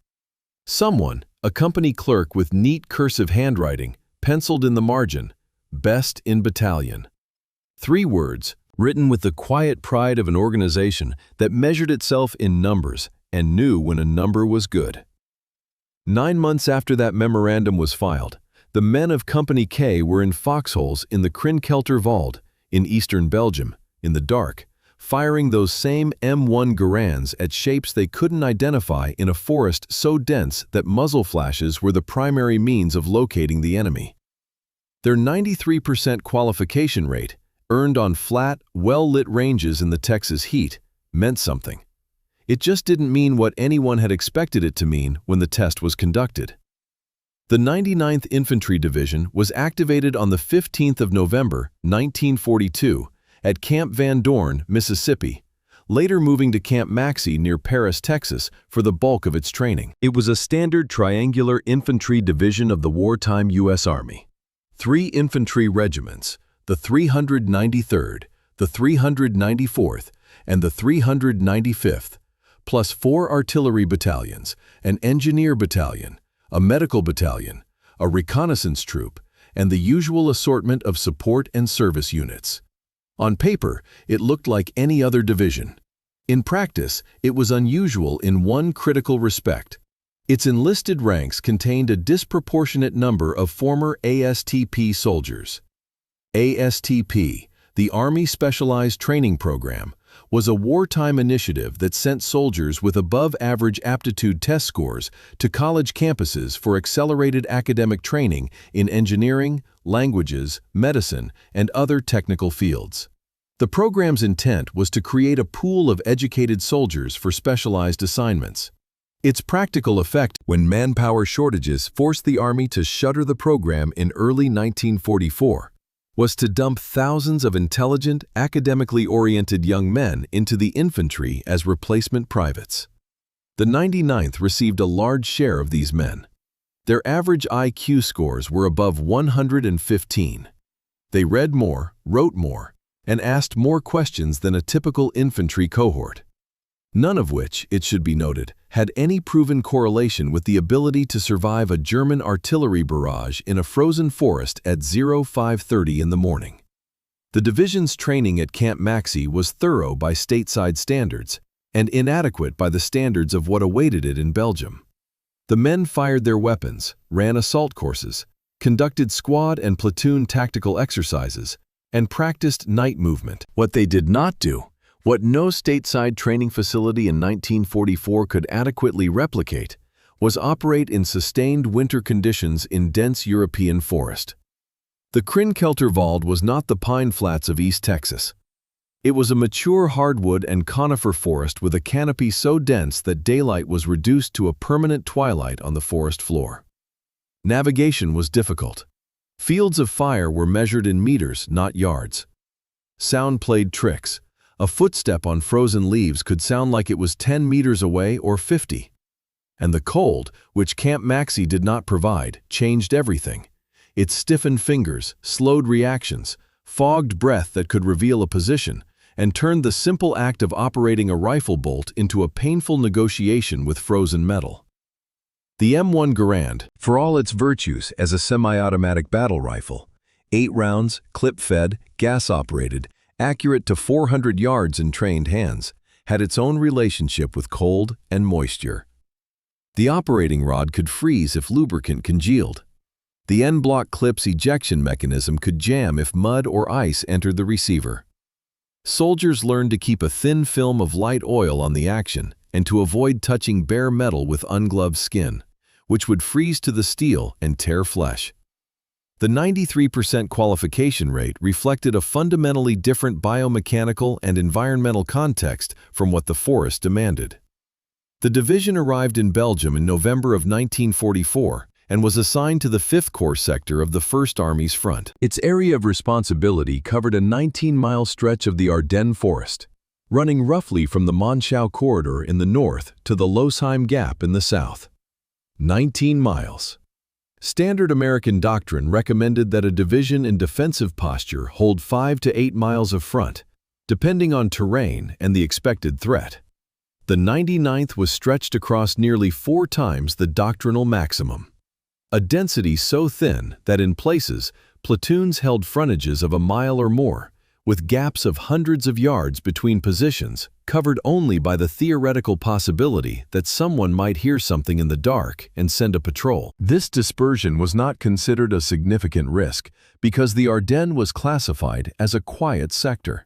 Someone, a company clerk with neat cursive handwriting, penciled in the margin, "Best in Battalion." 3 words, written with the quiet pride of an organization that measured itself in numbers and knew when a number was good. 9 months after that memorandum was filed, the men of Company K were in foxholes in the Krinkelter Wald, in eastern Belgium, in the dark, firing those same M1 Garands at shapes they couldn't identify in a forest so dense that muzzle flashes were the primary means of locating the enemy. Their 93% qualification rate, earned on flat, well-lit ranges in the Texas heat, meant something. It just didn't mean what anyone had expected it to mean when the test was conducted. The 99th Infantry Division was activated on the 15th of November, 1942, at Camp Van Dorn, Mississippi, later moving to Camp Maxey near Paris, Texas, for the bulk of its training. It was a standard triangular infantry division of the wartime U.S. Army. 3 infantry regiments, the 393rd, the 394th, and the 395th, plus 4 artillery battalions, an engineer battalion, a medical battalion, a reconnaissance troop, and the usual assortment of support and service units. On paper, it looked like any other division. In practice, it was unusual in one critical respect. Its enlisted ranks contained a disproportionate number of former ASTP soldiers. ASTP, the Army Specialized Training Program, was a wartime initiative that sent soldiers with above-average aptitude test scores to college campuses for accelerated academic training in engineering, languages, medicine, and other technical fields. The program's intent was to create a pool of educated soldiers for specialized assignments. Its practical effect when manpower shortages forced the Army to shutter the program in early 1944 was to dump thousands of intelligent, academically oriented young men into the infantry as replacement privates. The 99th received a large share of these men. Their average IQ scores were above 115. They read more, wrote more, and asked more questions than a typical infantry cohort. None of which, it should be noted, had any proven correlation with the ability to survive a German artillery barrage in a frozen forest at 05:30 in the morning. The division's training at Camp Maxi was thorough by stateside standards, and inadequate by the standards of what awaited it in Belgium. The men fired their weapons, ran assault courses, conducted squad and platoon tactical exercises, and practiced night movement. What they did not do, what no stateside training facility in 1944 could adequately replicate, was operate in sustained winter conditions in dense European forest. The Krinkelter Wald was not the pine flats of East Texas. It was a mature hardwood and conifer forest with a canopy so dense that daylight was reduced to a permanent twilight on the forest floor. Navigation was difficult. Fields of fire were measured in meters, not yards. Sound played tricks. A footstep on frozen leaves could sound like it was 10 meters away or 50. And the cold, which Camp Maxi did not provide, changed everything. It stiffened fingers, slowed reactions, fogged breath that could reveal a position, and turned the simple act of operating a rifle bolt into a painful negotiation with frozen metal. The M1 Garand, for all its virtues as a semi-automatic battle rifle, 8 rounds, clip-fed, gas-operated, accurate to 400 yards in trained hands, had its own relationship with cold and moisture. The operating rod could freeze if lubricant congealed. The N-block clip's ejection mechanism could jam if mud or ice entered the receiver. Soldiers learned to keep a thin film of light oil on the action and to avoid touching bare metal with ungloved skin, which would freeze to the steel and tear flesh. The 93% qualification rate reflected a fundamentally different biomechanical and environmental context from what the forest demanded. The division arrived in Belgium in November of 1944 and was assigned to the 5th Corps sector of the 1st Army's front. Its area of responsibility covered a 19-mile stretch of the Ardennes forest, running roughly from the Monschau corridor in the north to the Losheim Gap in the south. 19 miles. Standard American doctrine recommended that a division in defensive posture hold 5 to 8 miles of front, depending on terrain and the expected threat. The 99th was stretched across nearly 4 times the doctrinal maximum. A density so thin that in places, platoons held frontages of a mile or more, with gaps of hundreds of yards between positions, covered only by the theoretical possibility that someone might hear something in the dark and send a patrol. This dispersion was not considered a significant risk because the Ardennes was classified as a quiet sector,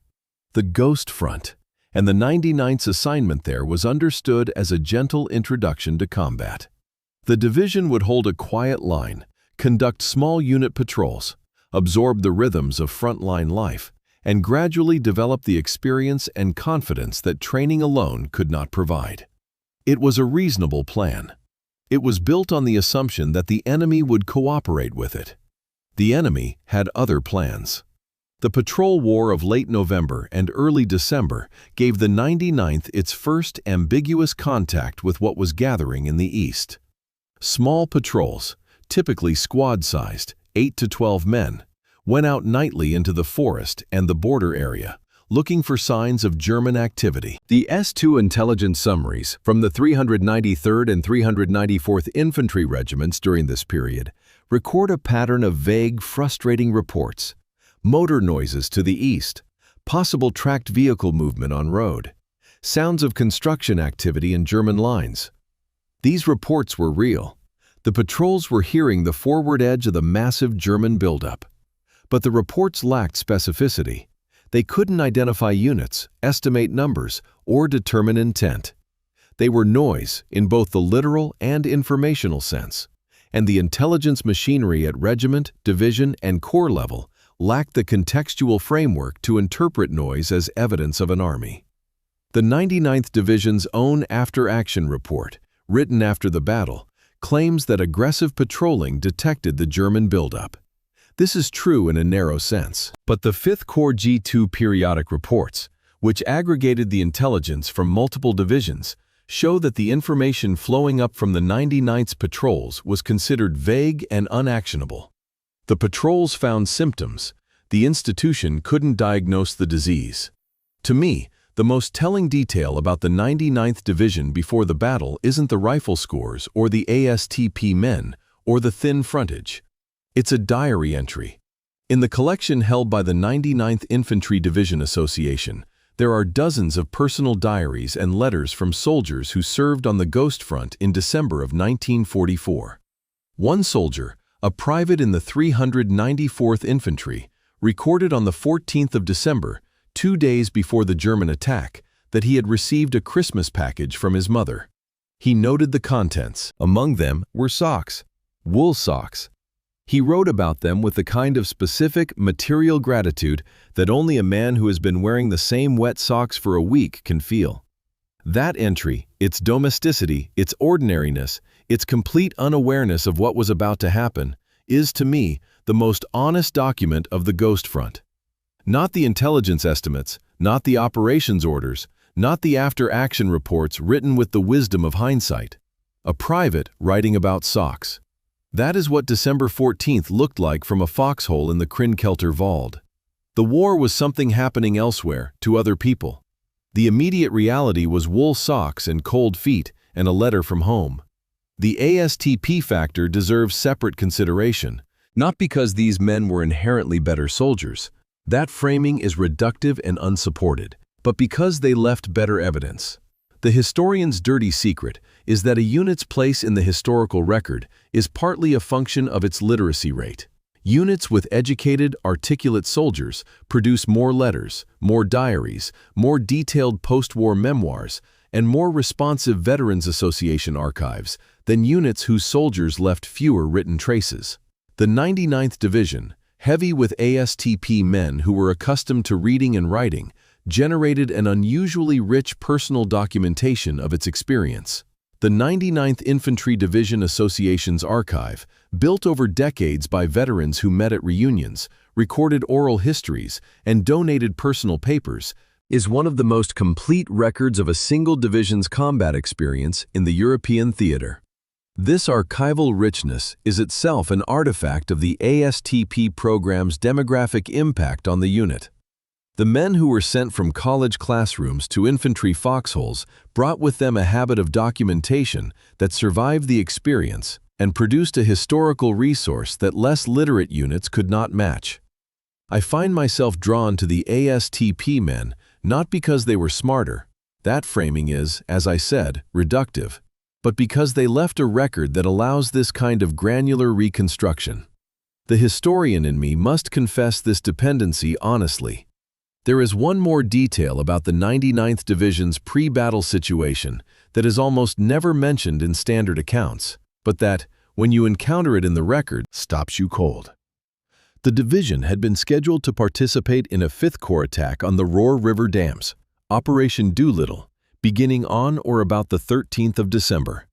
the ghost front, and the 99th's assignment there was understood as a gentle introduction to combat. The division would hold a quiet line, conduct small unit patrols, absorb the rhythms of frontline life, and gradually develop the experience and confidence that training alone could not provide. It was a reasonable plan. It was built on the assumption that the enemy would cooperate with it. The enemy had other plans. The patrol war of late November and early December gave the 99th its first ambiguous contact with what was gathering in the east. Small patrols, typically squad-sized, 8 to 12 men, went out nightly into the forest and the border area, looking for signs of German activity. The S2 intelligence summaries from the 393rd and 394th Infantry regiments during this period record a pattern of vague, frustrating reports: motor noises to the east, possible tracked vehicle movement on road, sounds of construction activity in German lines. These reports were real. The patrols were hearing the forward edge of the massive German buildup. But the reports lacked specificity. They couldn't identify units, estimate numbers, or determine intent. They were noise in both the literal and informational sense, and the intelligence machinery at regiment, division, and corps level lacked the contextual framework to interpret noise as evidence of an army. The 99th Division's own after-action report, written after the battle, claims that aggressive patrolling detected the German buildup. This is true in a narrow sense. But the 5th Corps G2 periodic reports, which aggregated the intelligence from multiple divisions, show that the information flowing up from the 99th's patrols was considered vague and unactionable. The patrols found symptoms. The institution couldn't diagnose the disease. To me, the most telling detail about the 99th Division before the battle isn't the rifle scores or the ASTP men or the thin frontage. It's a diary entry. In the collection held by the 99th Infantry Division Association, there are dozens of personal diaries and letters from soldiers who served on the Ghost Front in December of 1944. One soldier, a private in the 394th Infantry, recorded on the 14th of December, 2 days before the German attack, that he had received a Christmas package from his mother. He noted the contents. Among them were socks, wool socks. He wrote about them with the kind of specific, material gratitude that only a man who has been wearing the same wet socks for a week can feel. That entry, its domesticity, its ordinariness, its complete unawareness of what was about to happen, is, to me, the most honest document of the Ghost Front. Not the intelligence estimates, not the operations orders, not the after-action reports written with the wisdom of hindsight. A private writing about socks. That is what December 14th looked like from a foxhole in the Krinkelter Wald. The war was something happening elsewhere, to other people. The immediate reality was wool socks and cold feet and a letter from home. The ASTP factor deserves separate consideration, not because these men were inherently better soldiers. That framing is reductive and unsupported, but because they left better evidence. The historian's dirty secret is that a unit's place in the historical record is partly a function of its literacy rate. Units with educated, articulate soldiers produce more letters, more diaries, more detailed post-war memoirs, and more responsive Veterans Association archives than units whose soldiers left fewer written traces. The 99th Division, heavy with ASTP men who were accustomed to reading and writing, generated an unusually rich personal documentation of its experience. The 99th Infantry Division Association's archive, built over decades by veterans who met at reunions, recorded oral histories, and donated personal papers, is one of the most complete records of a single division's combat experience in the European theater. This archival richness is itself an artifact of the ASTP program's demographic impact on the unit. The men who were sent from college classrooms to infantry foxholes brought with them a habit of documentation that survived the experience and produced a historical resource that less literate units could not match. I find myself drawn to the ASTP men not because they were smarter, that framing is, as I said, reductive, but because they left a record that allows this kind of granular reconstruction. The historian in me must confess this dependency honestly. There is one more detail about the 99th Division's pre-battle situation that is almost never mentioned in standard accounts, but that, when you encounter it in the record, stops you cold. The division had been scheduled to participate in a 5th Corps attack on the Roar River dams, Operation Doolittle, beginning on or about the 13th of December.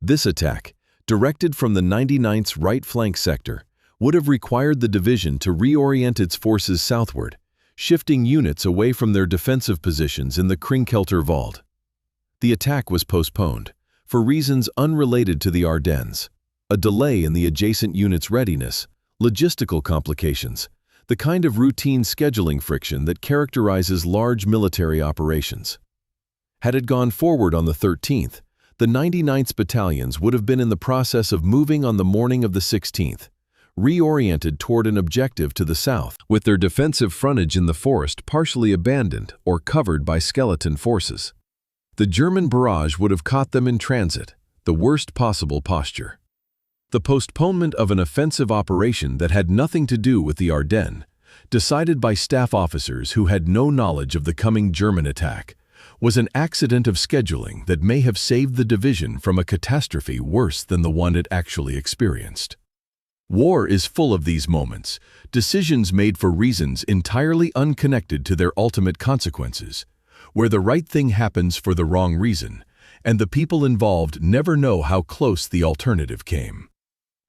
This attack, directed from the 99th's right flank sector, would have required the division to reorient its forces southward, shifting units away from their defensive positions in the Krinkelter Wald. The attack was postponed, for reasons unrelated to the Ardennes, a delay in the adjacent unit's readiness, logistical complications, the kind of routine scheduling friction that characterizes large military operations. Had it gone forward on the 13th, the 99th battalions would have been in the process of moving on the morning of the 16th, reoriented toward an objective to the south, with their defensive frontage in the forest partially abandoned or covered by skeleton forces. The German barrage would have caught them in transit, the worst possible posture. The postponement of an offensive operation that had nothing to do with the Ardennes, decided by staff officers who had no knowledge of the coming German attack, was an accident of scheduling that may have saved the division from a catastrophe worse than the one it actually experienced. War is full of these moments, decisions made for reasons entirely unconnected to their ultimate consequences, where the right thing happens for the wrong reason, and the people involved never know how close the alternative came.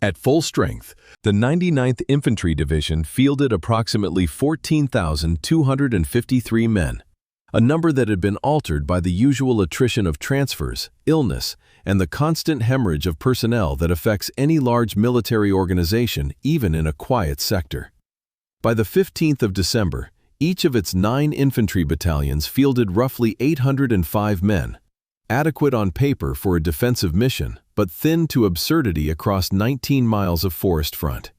At full strength, the 99th Infantry Division fielded approximately 14,253 men, a number that had been altered by the usual attrition of transfers, illness, and the constant hemorrhage of personnel that affects any large military organization, even in a quiet sector. By the 15th of December, each of its 9 infantry battalions fielded roughly 805 men, adequate on paper for a defensive mission, but thin to absurdity across 19 miles of forest front.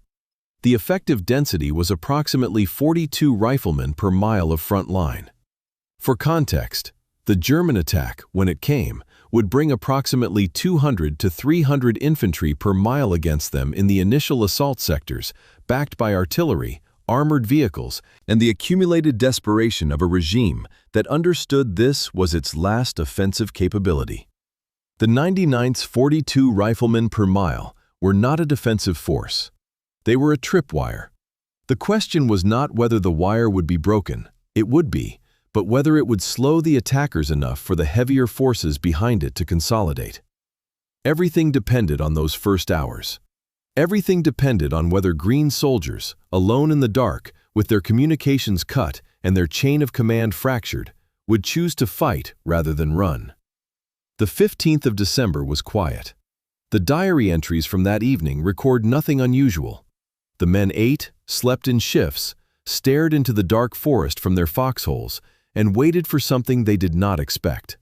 The effective density was approximately 42 riflemen per mile of front line. For context, the German attack, when it came, would bring approximately 200 to 300 infantry per mile against them in the initial assault sectors, backed by artillery, armored vehicles, and the accumulated desperation of a regime that understood this was its last offensive capability. The 99th's 42 riflemen per mile were not a defensive force. They were a tripwire. The question was not whether the wire would be broken. It would be, but whether it would slow the attackers enough for the heavier forces behind it to consolidate. Everything depended on those first hours. Everything depended on whether green soldiers, alone in the dark, with their communications cut and their chain of command fractured, would choose to fight rather than run. The 15th of December was quiet. The diary entries from that evening record nothing unusual. The men ate, slept in shifts, stared into the dark forest from their foxholes, and waited for something they did not expect.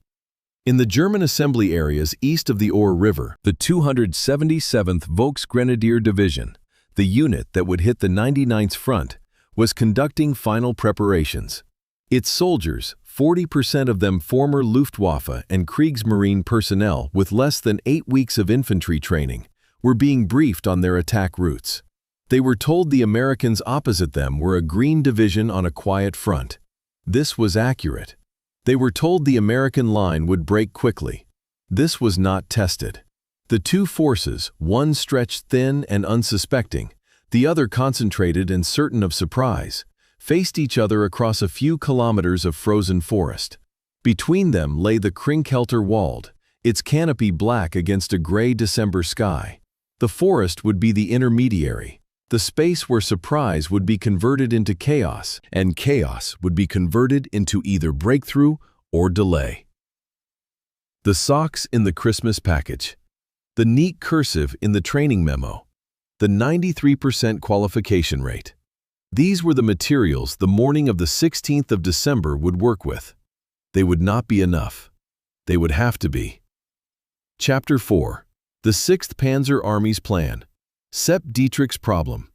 In the German assembly areas east of the Our River, the 277th Volksgrenadier Division, the unit that would hit the 99th front, was conducting final preparations. Its soldiers, 40% of them former Luftwaffe and Kriegsmarine personnel with less than 8 weeks of infantry training, were being briefed on their attack routes. They were told the Americans opposite them were a green division on a quiet front. This was accurate. They were told the American line would break quickly. This was not tested. The two forces, one stretched thin and unsuspecting, the other concentrated and certain of surprise, faced each other across a few kilometers of frozen forest. Between them lay the Krinkelter Wald, its canopy black against a gray December sky. The forest would be the intermediary, the space where surprise would be converted into chaos, and chaos would be converted into either breakthrough or delay. The socks in the Christmas package, the neat cursive in the training memo, the 93% qualification rate. These were the materials the morning of the 16th of December would work with. They would not be enough. They would have to be. Chapter 4. The 6th Panzer Army's Plan. Sepp Dietrich's Problem.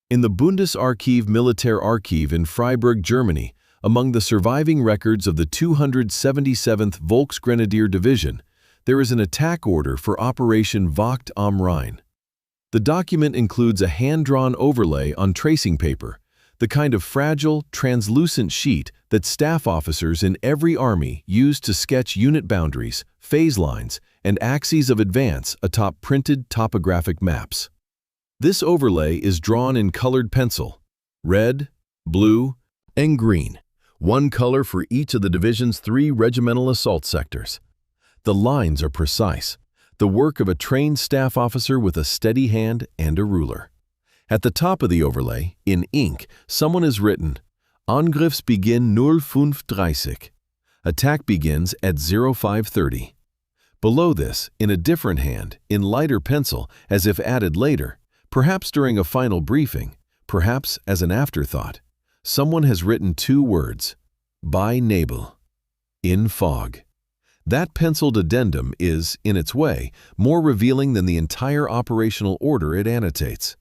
In the Bundesarchiv Militärarchiv in Freiburg, Germany, among the surviving records of the 277th Volksgrenadier Division, there is an attack order for Operation Wacht am Rhein. The document includes a hand-drawn overlay on tracing paper, the kind of fragile, translucent sheet that staff officers in every army use to sketch unit boundaries, phase lines, and axes of advance atop printed topographic maps. This overlay is drawn in colored pencil, red, blue, and green, one color for each of the division's 3 regimental assault sectors. The lines are precise, the work of a trained staff officer with a steady hand and a ruler. At the top of the overlay, in ink, someone has written, Angriffsbeginn 05:30. Attack begins at 05:30. Below this, in a different hand, in lighter pencil, as if added later, perhaps during a final briefing, perhaps as an afterthought, someone has written 2 words, by Nebel, in fog. That penciled addendum is, in its way, more revealing than the entire operational order it annotates.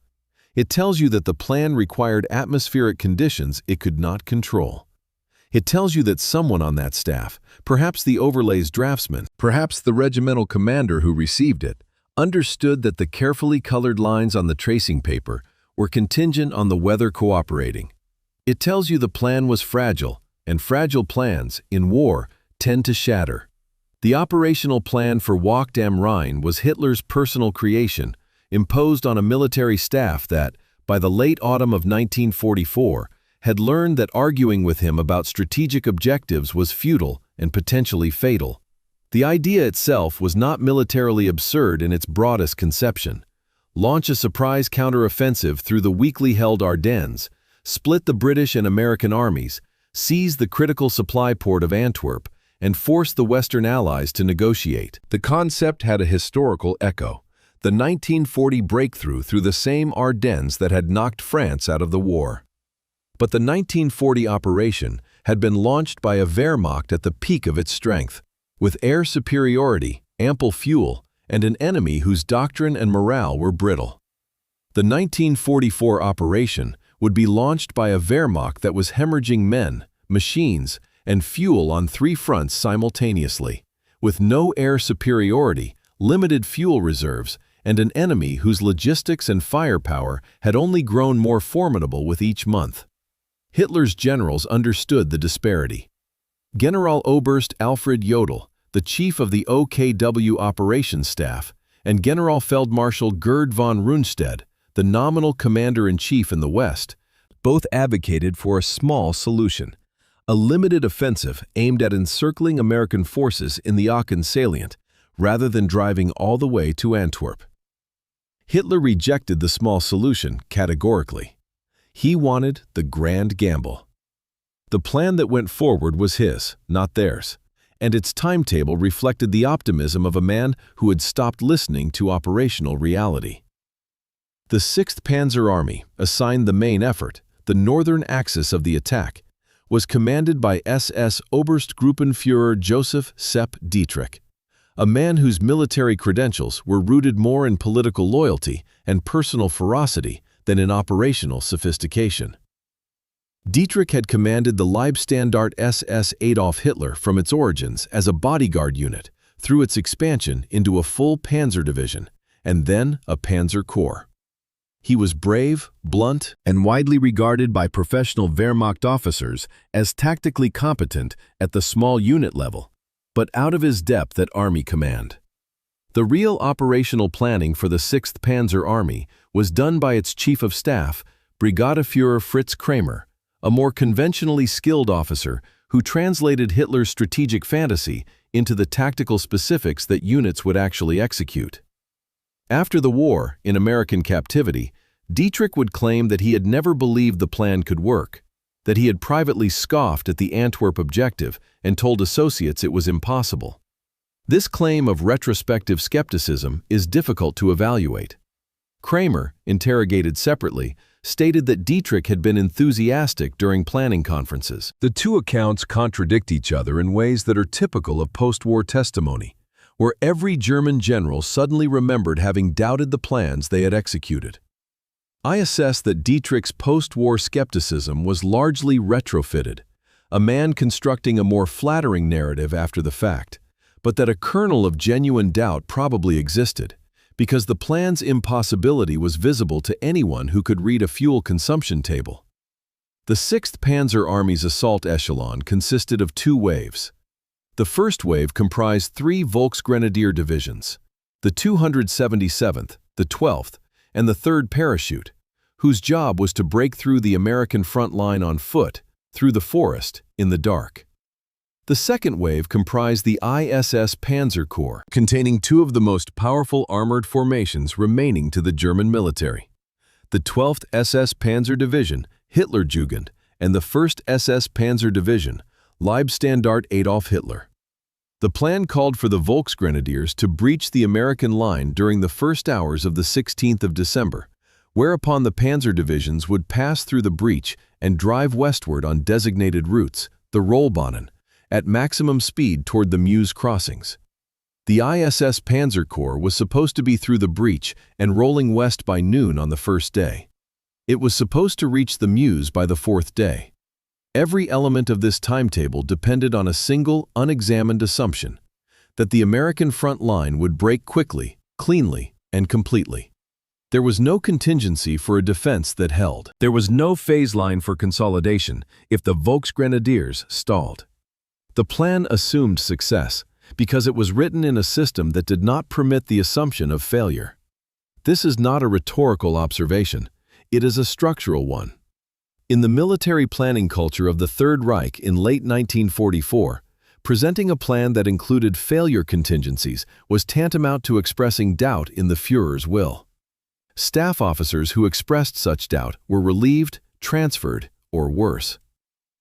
It tells you that the plan required atmospheric conditions it could not control. It tells you that someone on that staff, perhaps the overlay's draftsman, perhaps the regimental commander who received it, understood that the carefully colored lines on the tracing paper were contingent on the weather cooperating. It tells you the plan was fragile, and fragile plans, in war, tend to shatter. The operational plan for Wacht am Rhein was Hitler's personal creation, imposed on a military staff that, by the late autumn of 1944, had learned that arguing with him about strategic objectives was futile and potentially fatal. The idea itself was not militarily absurd in its broadest conception. launch a surprise counter-offensive through the weakly held Ardennes, split the British and American armies, seize the critical supply port of Antwerp, and force the Western Allies to negotiate. The concept had a historical echo, the 1940 breakthrough through the same Ardennes that had knocked France out of the war. But the 1940 operation had been launched by a Wehrmacht at the peak of its strength, with air superiority, ample fuel, and an enemy whose doctrine and morale were brittle. The 1944 operation would be launched by a Wehrmacht that was hemorrhaging men, machines, and fuel on 3 fronts simultaneously, with no air superiority, limited fuel reserves, and an enemy whose logistics and firepower had only grown more formidable with each month. Hitler's generals understood the disparity. Generaloberst Alfred Jodl, the chief of the OKW operations staff, and Generalfeldmarschall Gerd von Rundstedt, the nominal commander-in-chief in the West, both advocated for a small solution, a limited offensive aimed at encircling American forces in the Aachen salient, rather than driving all the way to Antwerp. Hitler rejected the small solution categorically. He wanted the grand gamble. The plan that went forward was his, not theirs, and its timetable reflected the optimism of a man who had stopped listening to operational reality. The 6th Panzer Army, assigned the main effort, the northern axis of the attack, was commanded by SS Oberstgruppenführer Joseph Sepp Dietrich, a man whose military credentials were rooted more in political loyalty and personal ferocity than in operational sophistication. Dietrich had commanded the Leibstandart SS Adolf Hitler from its origins as a bodyguard unit through its expansion into a full panzer division and then a panzer corps. He was brave, blunt, and widely regarded by professional Wehrmacht officers as tactically competent at the small unit level, but out of his depth at army command. The real operational planning for the 6th Panzer Army was done by its chief of staff, Brigadeführer Fritz Kramer, a more conventionally skilled officer who translated Hitler's strategic fantasy into the tactical specifics that units would actually execute. After the war, in American captivity, Dietrich would claim that he had never believed the plan could work, that he had privately scoffed at the Antwerp objective and told associates it was impossible. This claim of retrospective skepticism is difficult to evaluate. Kramer, interrogated separately, stated that Dietrich had been enthusiastic during planning conferences. The two accounts contradict each other in ways that are typical of post-war testimony, where every German general suddenly remembered having doubted the plans they had executed. I assess that Dietrich's post-war skepticism was largely retrofitted, a man constructing a more flattering narrative after the fact, but that a kernel of genuine doubt probably existed, because the plan's impossibility was visible to anyone who could read a fuel consumption table. The 6th Panzer Army's assault echelon consisted of 2 waves. The first wave comprised 3 Volksgrenadier divisions, the 277th, the 12th, and the 3rd Parachute, whose job was to break through the American front line on foot, through the forest, in the dark. The second wave comprised the ISS Panzer Corps, containing 2 of the most powerful armored formations remaining to the German military, the 12th SS Panzer Division, Hitlerjugend, and the 1st SS Panzer Division, Leibstandart Adolf Hitler. The plan called for the Volksgrenadiers to breach the American line during the first hours of the 16th of December, whereupon the panzer divisions would pass through the breach and drive westward on designated routes, the Rollbahnen, at maximum speed toward the Meuse crossings. The ISS Panzer Corps was supposed to be through the breach and rolling west by noon on the first day. It was supposed to reach the Meuse by the 4th day. Every element of this timetable depended on a single, unexamined assumption, that the American front line would break quickly, cleanly, and completely. There was no contingency for a defense that held. There was no phase line for consolidation if the Volksgrenadiers stalled. The plan assumed success because it was written in a system that did not permit the assumption of failure. This is not a rhetorical observation, it is a structural one. In the military planning culture of the Third Reich in late 1944, presenting a plan that included failure contingencies was tantamount to expressing doubt in the Führer's will. Staff officers who expressed such doubt were relieved, transferred, or worse.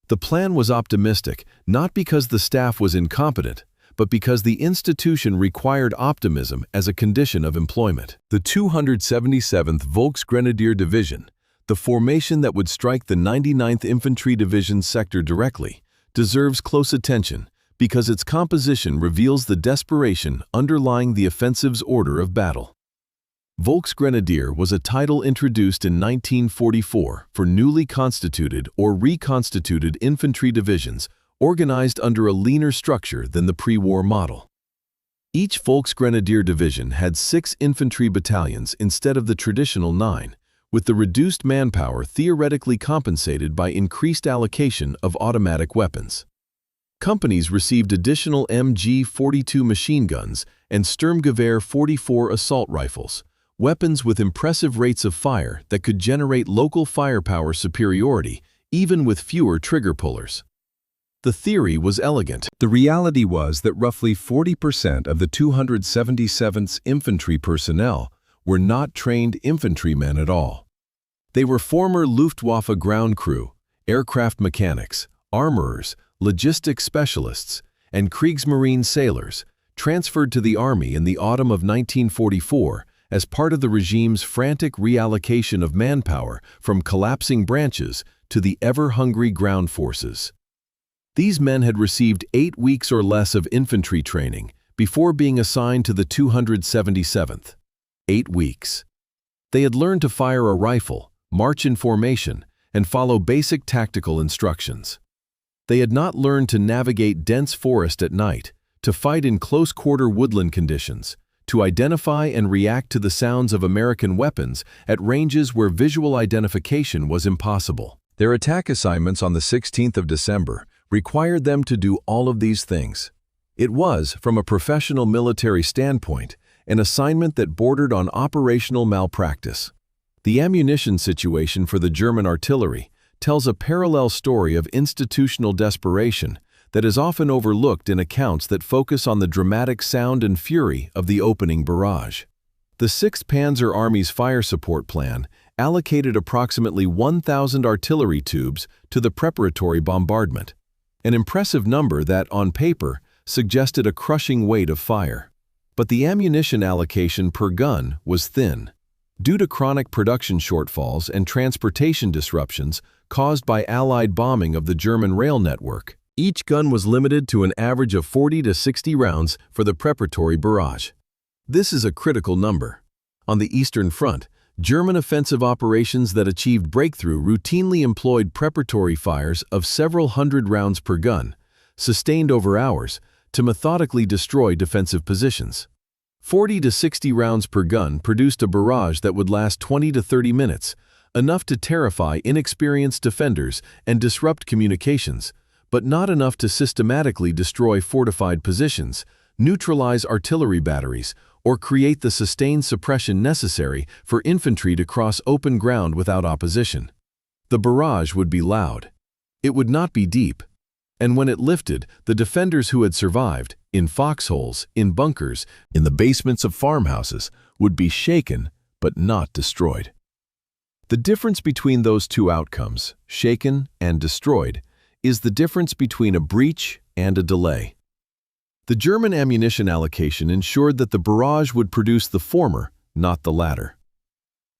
The plan was optimistic, not because the staff was incompetent, but because the institution required optimism as a condition of employment. The 277th Volksgrenadier Division, the formation that would strike the 99th Infantry Division's sector directly, deserves close attention because its composition reveals the desperation underlying the offensive's order of battle. Volksgrenadier was a title introduced in 1944 for newly constituted or reconstituted infantry divisions organized under a leaner structure than the pre-war model. Each Volksgrenadier division had 6 infantry battalions instead of the traditional 9, with the reduced manpower theoretically compensated by increased allocation of automatic weapons. Companies received additional MG-42 machine guns and Sturmgewehr 44 assault rifles, weapons with impressive rates of fire that could generate local firepower superiority even with fewer trigger pullers. The theory was elegant. The reality was that roughly 40% of the 277th's infantry personnel were not trained infantrymen at all. They were former Luftwaffe ground crew, aircraft mechanics, armorers, logistics specialists, and Kriegsmarine sailors, transferred to the Army in the autumn of 1944 as part of the regime's frantic reallocation of manpower from collapsing branches to the ever-hungry ground forces. These men had received 8 weeks or less of infantry training before being assigned to the 277th. 8 weeks. They had learned to fire a rifle, march in formation, and follow basic tactical instructions. They had not learned to navigate dense forest at night, to fight in close-quarter woodland conditions, to identify and react to the sounds of American weapons at ranges where visual identification was impossible. Their attack assignments on the 16th of December required them to do all of these things. It was, from a professional military standpoint, an assignment that bordered on operational malpractice. The ammunition situation for the German artillery tells a parallel story of institutional desperation that is often overlooked in accounts that focus on the dramatic sound and fury of the opening barrage. The 6th Panzer Army's fire support plan allocated approximately 1,000 artillery tubes to the preparatory bombardment, an impressive number that, on paper, suggested a crushing weight of fire. But the ammunition allocation per gun was thin. Due to chronic production shortfalls and transportation disruptions caused by Allied bombing of the German rail network, each gun was limited to an average of 40 to 60 rounds for the preparatory barrage. This is a critical number. On the Eastern Front, German offensive operations that achieved breakthrough routinely employed preparatory fires of several hundred rounds per gun, sustained over hours, to methodically destroy defensive positions. 40 to 60 rounds per gun produced a barrage that would last 20 to 30 minutes, enough to terrify inexperienced defenders and disrupt communications, but not enough to systematically destroy fortified positions, neutralize artillery batteries, or create the sustained suppression necessary for infantry to cross open ground without opposition. The barrage would be loud. It would not be deep. And when it lifted, the defenders who had survived, in foxholes, in bunkers, in the basements of farmhouses, would be shaken but not destroyed. The difference between those two outcomes, shaken and destroyed, is the difference between a breach and a delay. The German ammunition allocation ensured that the barrage would produce the former, not the latter.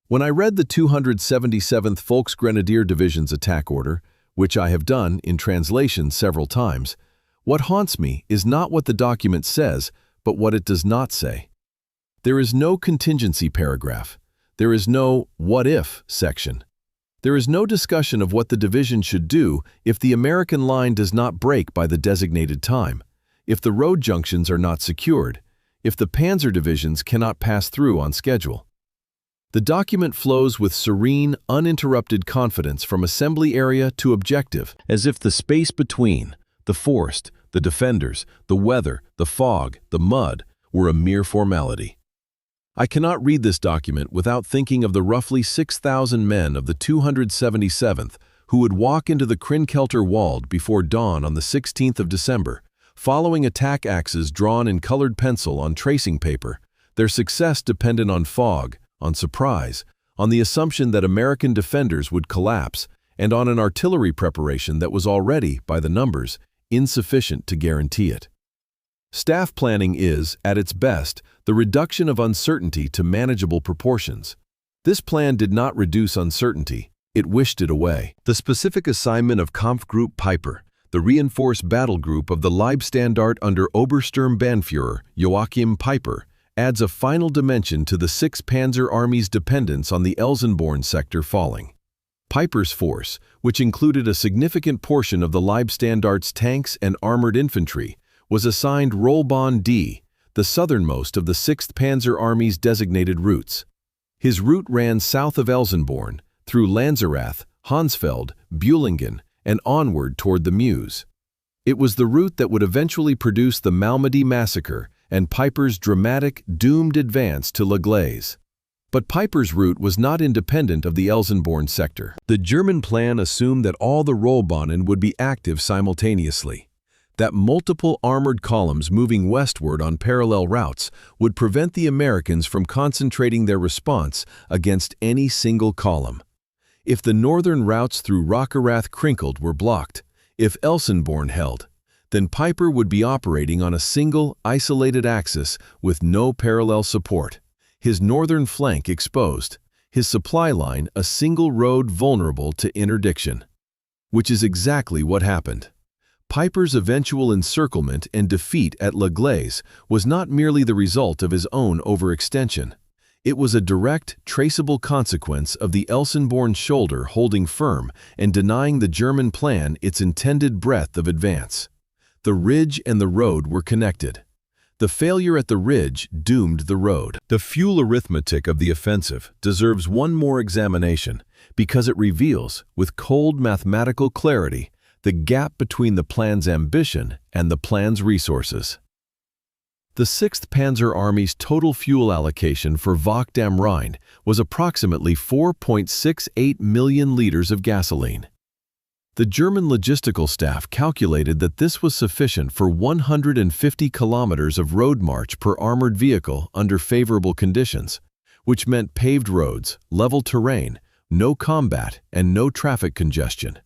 When I read the 277th Volksgrenadier Division's attack order, which I have done in translation several times, what haunts me is not what the document says, but what it does not say. There is no contingency paragraph. There is no "what if" section. There is no discussion of what the division should do if the American line does not break by the designated time, if the road junctions are not secured, if the panzer divisions cannot pass through on schedule. The document flows with serene, uninterrupted confidence from assembly area to objective, as if the space between, the forced, the defenders, the weather, the fog, the mud, were a mere formality. I cannot read this document without thinking of the roughly 6,000 men of the 277th who would walk into the Krinkelter Wald before dawn on the 16th of December, following attack axes drawn in colored pencil on tracing paper, their success dependent on fog, on surprise, on the assumption that American defenders would collapse, and on an artillery preparation that was already, by the numbers, insufficient to guarantee it. Staff planning is, at its best, the reduction of uncertainty to manageable proportions. This plan did not reduce uncertainty, it wished it away. The specific assignment of Kampfgruppe Piper, the reinforced battle group of the Leibstandarte under Obersturmbannführer Joachim Piper, adds a final dimension to the 6th Panzer Army's dependence on the Elsenborn sector falling. Piper's force, which included a significant portion of the Leibstandarte's tanks and armored infantry, was assigned Rollbahn D, the southernmost of the 6th Panzer Army's designated routes. His route ran south of Elsenborn, through Lanzerath, Hansfeld, Bühlingen, and onward toward the Meuse. It was the route that would eventually produce the Malmedy massacre and Piper's dramatic, doomed advance to La Glaise. But Piper's route was not independent of the Elsenborn sector. The German plan assumed that all the Rollbahnen would be active simultaneously, that multiple armored columns moving westward on parallel routes would prevent the Americans from concentrating their response against any single column. If the northern routes through Rockerath-Krinkelter were blocked, if Elsenborn held, then Piper would be operating on a single, isolated axis with no parallel support, his northern flank exposed, his supply line a single road vulnerable to interdiction. Which is exactly what happened. Piper's eventual encirclement and defeat at La Glaise was not merely the result of his own overextension. It was a direct, traceable consequence of the Elsenborn shoulder holding firm and denying the German plan its intended breadth of advance. The ridge and the road were connected. The failure at the ridge doomed the road. The fuel arithmetic of the offensive deserves one more examination because it reveals, with cold mathematical clarity, the gap between the plan's ambition and the plan's resources. The 6th Panzer Army's total fuel allocation for Wacht am Rhein was approximately 4.68 million liters of gasoline. The German logistical staff calculated that this was sufficient for 150 kilometers of road march per armored vehicle under favorable conditions, which meant paved roads, level terrain, no combat, and no traffic congestion.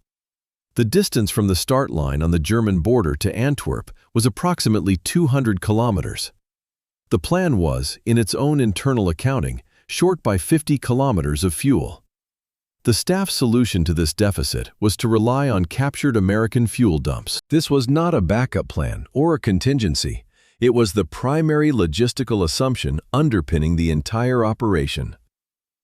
The distance from the start line on the German border to Antwerp was approximately 200 kilometers. The plan was, in its own internal accounting, short by 50 kilometers of fuel. The staff's solution to this deficit was to rely on captured American fuel dumps. This was not a backup plan or a contingency. It was the primary logistical assumption underpinning the entire operation.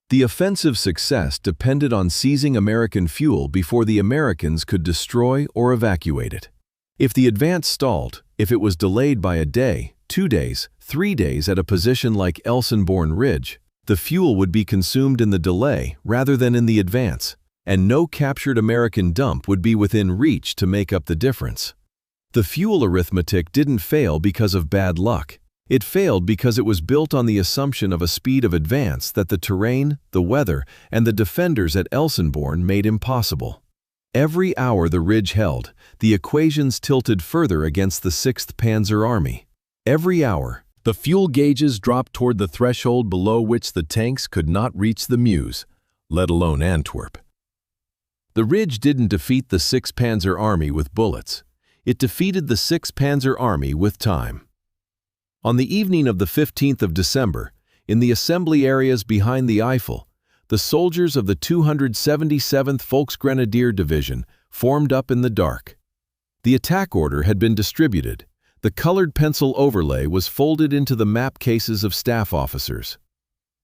The offensive's success depended on seizing American fuel before the Americans could destroy or evacuate it. If the advance stalled, if it was delayed by a day, 2 days, 3 days at a position like Elsenborn Ridge, the fuel would be consumed in the delay rather than in the advance, and no captured American dump would be within reach to make up the difference. The fuel arithmetic didn't fail because of bad luck. It failed because it was built on the assumption of a speed of advance that the terrain, the weather, and the defenders at Elsenborn made impossible. Every hour the ridge held, the equations tilted further against the 6th Panzer Army. Every hour, the fuel gauges dropped toward the threshold below which the tanks could not reach the Meuse, let alone Antwerp. The ridge didn't defeat the 6th Panzer Army with bullets. It defeated the 6th Panzer Army with time. On the evening of the 15th of December, in the assembly areas behind the Eifel, the soldiers of the 277th Volksgrenadier Division formed up in the dark. The attack order had been distributed. The colored pencil overlay was folded into the map cases of staff officers.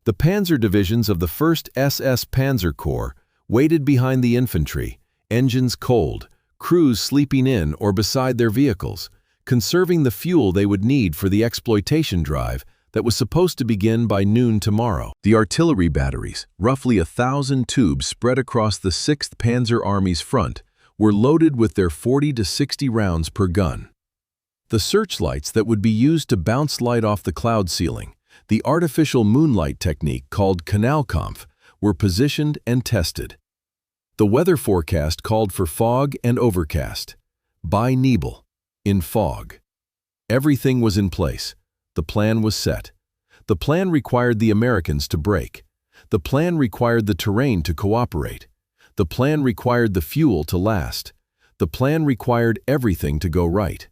The panzer divisions of the 1st SS Panzer Corps waited behind the infantry, engines cold, crews sleeping in or beside their vehicles, conserving the fuel they would need for the exploitation drive that was supposed to begin by noon tomorrow. The artillery batteries, roughly 1,000 tubes spread across the 6th Panzer Army's front, were loaded with their 40 to 60 rounds per gun. The searchlights that would be used to bounce light off the cloud ceiling, the artificial moonlight technique called Kanalkampf, were positioned and tested. The weather forecast called for fog and overcast. By Nebel, in fog. Everything was in place. The plan was set. The plan required the Americans to break. The plan required the terrain to cooperate. The plan required the fuel to last. The plan required everything to go right.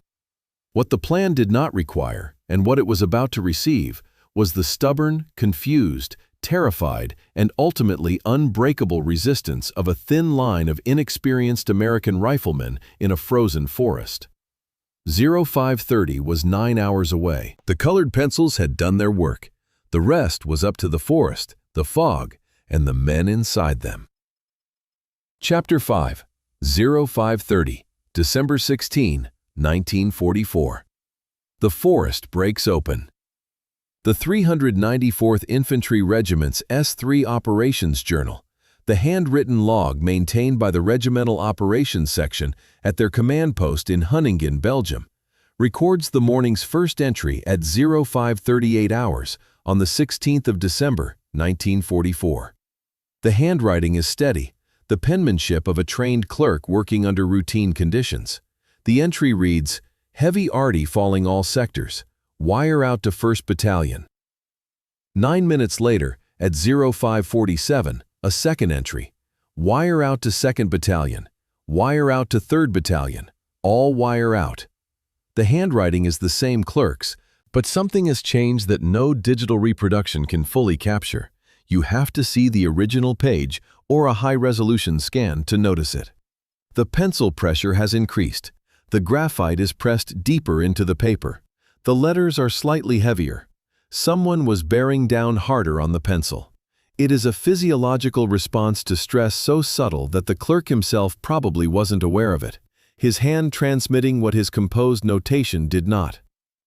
What the plan did not require, and what it was about to receive, was the stubborn, confused, terrified, and ultimately unbreakable resistance of a thin line of inexperienced American riflemen in a frozen forest. 0530 was 9 hours away. The colored pencils had done their work. The rest was up to the forest, the fog, and the men inside them. Chapter 5, 0530, December 16, 1944. The forest breaks open. The 394th Infantry Regiment's S3 Operations Journal, the handwritten log maintained by the Regimental Operations Section at their command post in Hunningen, Belgium, records the morning's first entry at 0538 hours on the 16th of December, 1944. The handwriting is steady, the penmanship of a trained clerk working under routine conditions. The entry reads, "Heavy arty falling all sectors. Wire out to 1st Battalion." 9 minutes later, at 0547, a second entry. "Wire out to 2nd Battalion. Wire out to 3rd Battalion. All wire out." The handwriting is the same clerk's, but something has changed that no digital reproduction can fully capture. You have to see the original page or a high-resolution scan to notice it. The pencil pressure has increased. The graphite is pressed deeper into the paper. The letters are slightly heavier. Someone was bearing down harder on the pencil. It is a physiological response to stress so subtle that the clerk himself probably wasn't aware of it, his hand transmitting what his composed notation did not.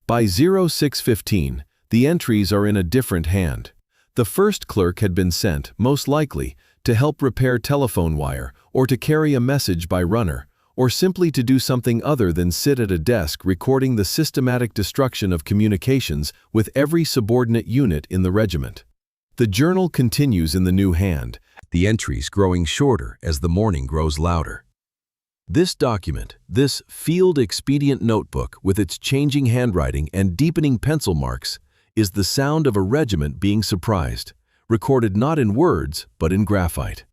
By 0615, the entries are in a different hand. The first clerk had been sent, most likely, to help repair telephone wire or to carry a message by runner, or simply to do something other than sit at a desk recording the systematic destruction of communications with every subordinate unit in the regiment. The journal continues in the new hand, the entries growing shorter as the morning grows louder. This document, this field expedient notebook with its changing handwriting and deepening pencil marks, is the sound of a regiment being surprised, recorded not in words but in graphite.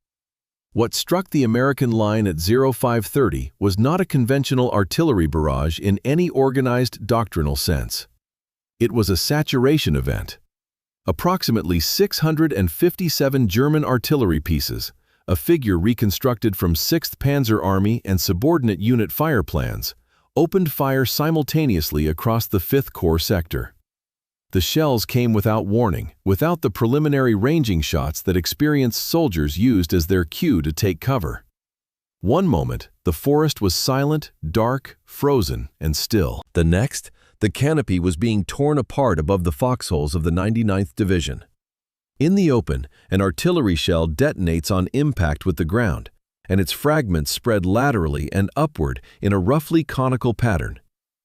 What struck the American line at 0530 was not a conventional artillery barrage in any organized doctrinal sense. It was a saturation event. Approximately 657 German artillery pieces, a figure reconstructed from 6th Panzer Army and subordinate unit fire plans, opened fire simultaneously across the 5th Corps sector. The shells came without warning, without the preliminary ranging shots that experienced soldiers used as their cue to take cover. One moment, the forest was silent, dark, frozen, and still. The next, the canopy was being torn apart above the foxholes of the 99th Division. In the open, an artillery shell detonates on impact with the ground, and its fragments spread laterally and upward in a roughly conical pattern.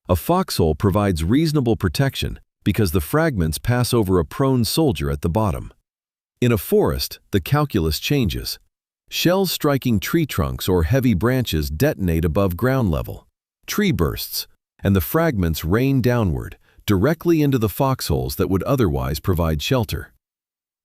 A foxhole provides reasonable protection because the fragments pass over a prone soldier at the bottom. In a forest, the calculus changes. Shells striking tree trunks or heavy branches detonate above ground level. Tree bursts, and the fragments rain downward, directly into the foxholes that would otherwise provide shelter.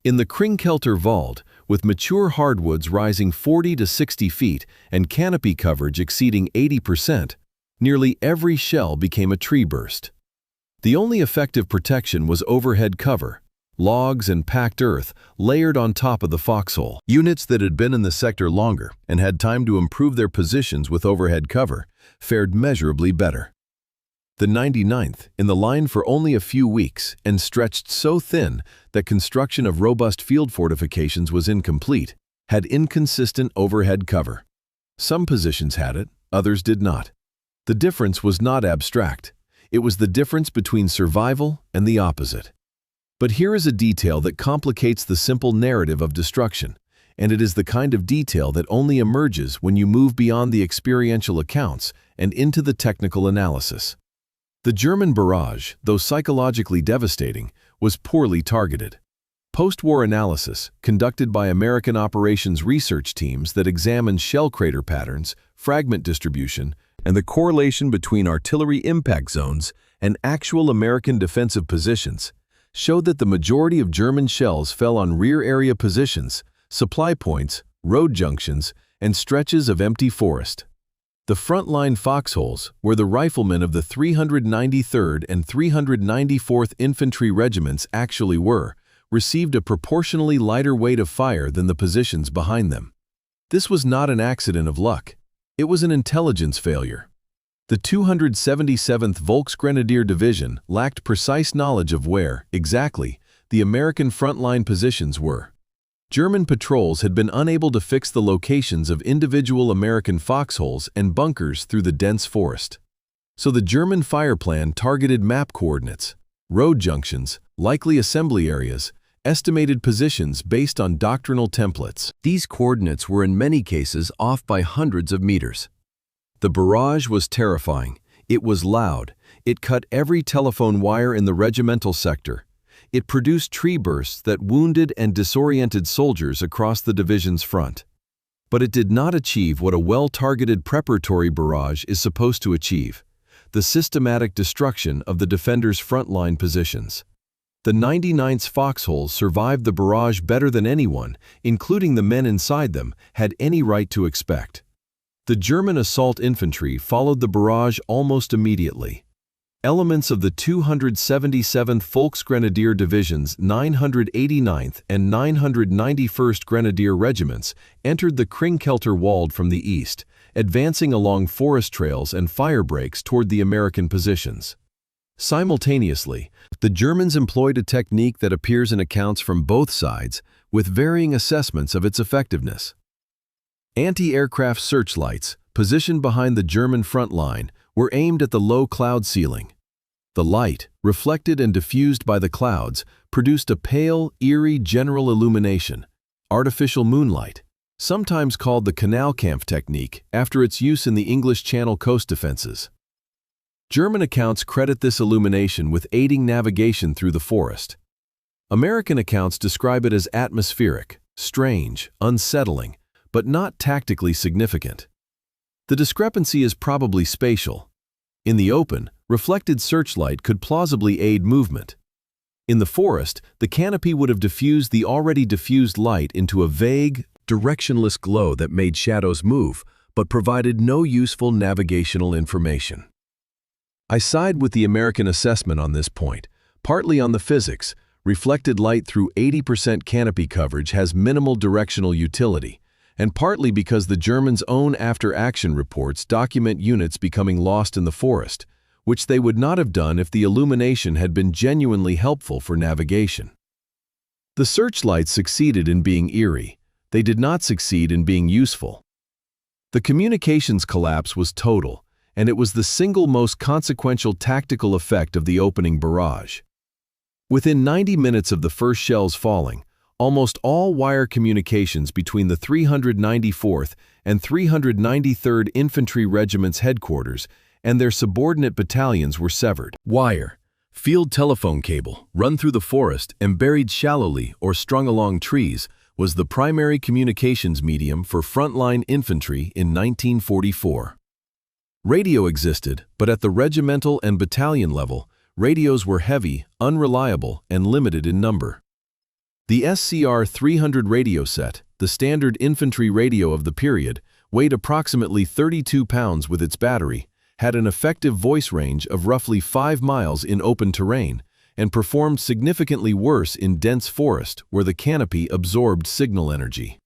In the Krinkelter Wald, with mature hardwoods rising 40 to 60 feet and canopy coverage exceeding 80%, nearly every shell became a tree burst. The only effective protection was overhead cover, logs and packed earth layered on top of the foxhole. Units that had been in the sector longer and had time to improve their positions with overhead cover fared measurably better. The 99th, in the line for only a few weeks and stretched so thin that construction of robust field fortifications was incomplete, had inconsistent overhead cover. Some positions had it, others did not. The difference was not abstract. It was the difference between survival and the opposite. But here is a detail that complicates the simple narrative of destruction, and it is the kind of detail that only emerges when you move beyond the experiential accounts and into the technical analysis. The German barrage, though psychologically devastating, was poorly targeted. Post-war analysis, conducted by American operations research teams that examined shell crater patterns, fragment distribution, and the correlation between artillery impact zones and actual American defensive positions, showed that the majority of German shells fell on rear area positions, supply points, road junctions, and stretches of empty forest. The front-line foxholes, where the riflemen of the 393rd and 394th Infantry regiments actually were, received a proportionally lighter weight of fire than the positions behind them. This was not an accident of luck. It was an intelligence failure. The 277th Volksgrenadier Division lacked precise knowledge of where, exactly, the American frontline positions were. German patrols had been unable to fix the locations of individual American foxholes and bunkers through the dense forest. So the German fire plan targeted map coordinates, road junctions, likely assembly areas, estimated positions based on doctrinal templates. These coordinates were in many cases off by hundreds of meters. The barrage was terrifying. It was loud. It cut every telephone wire in the regimental sector. It produced tree bursts that wounded and disoriented soldiers across the division's front. But it did not achieve what a well-targeted preparatory barrage is supposed to achieve: the systematic destruction of the defenders' frontline positions. The 99th foxholes survived the barrage better than anyone, including the men inside them, had any right to expect. The German assault infantry followed the barrage almost immediately. Elements of the 277th Volksgrenadier Division's 989th and 991st Grenadier Regiments entered the Krinkelter Wald from the east, advancing along forest trails and fire breaks toward the American positions. Simultaneously, the Germans employed a technique that appears in accounts from both sides, with varying assessments of its effectiveness. Anti-aircraft searchlights, positioned behind the German front line, were aimed at the low cloud ceiling. The light, reflected and diffused by the clouds, produced a pale, eerie general illumination, artificial moonlight, sometimes called the Kanalkampf technique after its use in the English Channel coast defenses. German accounts credit this illumination with aiding navigation through the forest. American accounts describe it as atmospheric, strange, unsettling, but not tactically significant. The discrepancy is probably spatial. In the open, reflected searchlight could plausibly aid movement. In the forest, the canopy would have diffused the already diffused light into a vague, directionless glow that made shadows move, but provided no useful navigational information. I side with the American assessment on this point, partly on the physics. Reflected light through 80% canopy coverage has minimal directional utility, and partly because the Germans' own after-action reports document units becoming lost in the forest, which they would not have done if the illumination had been genuinely helpful for navigation. The searchlights succeeded in being eerie. They did not succeed in being useful. The communications collapse was total, and it was the single most consequential tactical effect of the opening barrage. Within 90 minutes of the first shells falling, almost all wire communications between the 394th and 393rd Infantry Regiment's headquarters and their subordinate battalions were severed. Wire, field telephone cable, run through the forest and buried shallowly or strung along trees, was the primary communications medium for frontline infantry in 1944. Radio existed, but at the regimental and battalion level, radios were heavy, unreliable, and limited in number. The SCR 300 radio set, the standard infantry radio of the period, weighed approximately 32 pounds with its battery, had an effective voice range of roughly 5 miles in open terrain, and performed significantly worse in dense forest where the canopy absorbed signal energy.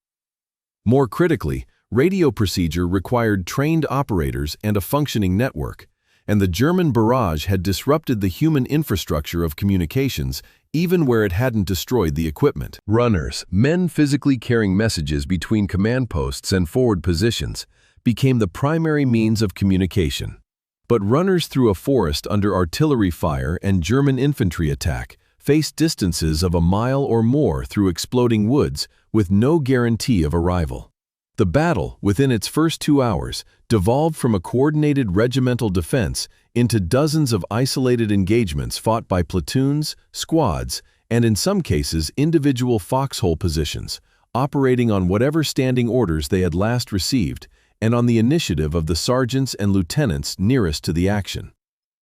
More critically, radio procedure required trained operators and a functioning network, and the German barrage had disrupted the human infrastructure of communications even where it hadn't destroyed the equipment. Runners, men physically carrying messages between command posts and forward positions, became the primary means of communication. But runners through a forest under artillery fire and German infantry attack faced distances of a mile or more through exploding woods with no guarantee of arrival. The battle, within its first 2 hours, devolved from a coordinated regimental defense into dozens of isolated engagements fought by platoons, squads, and in some cases individual foxhole positions, operating on whatever standing orders they had last received and on the initiative of the sergeants and lieutenants nearest to the action.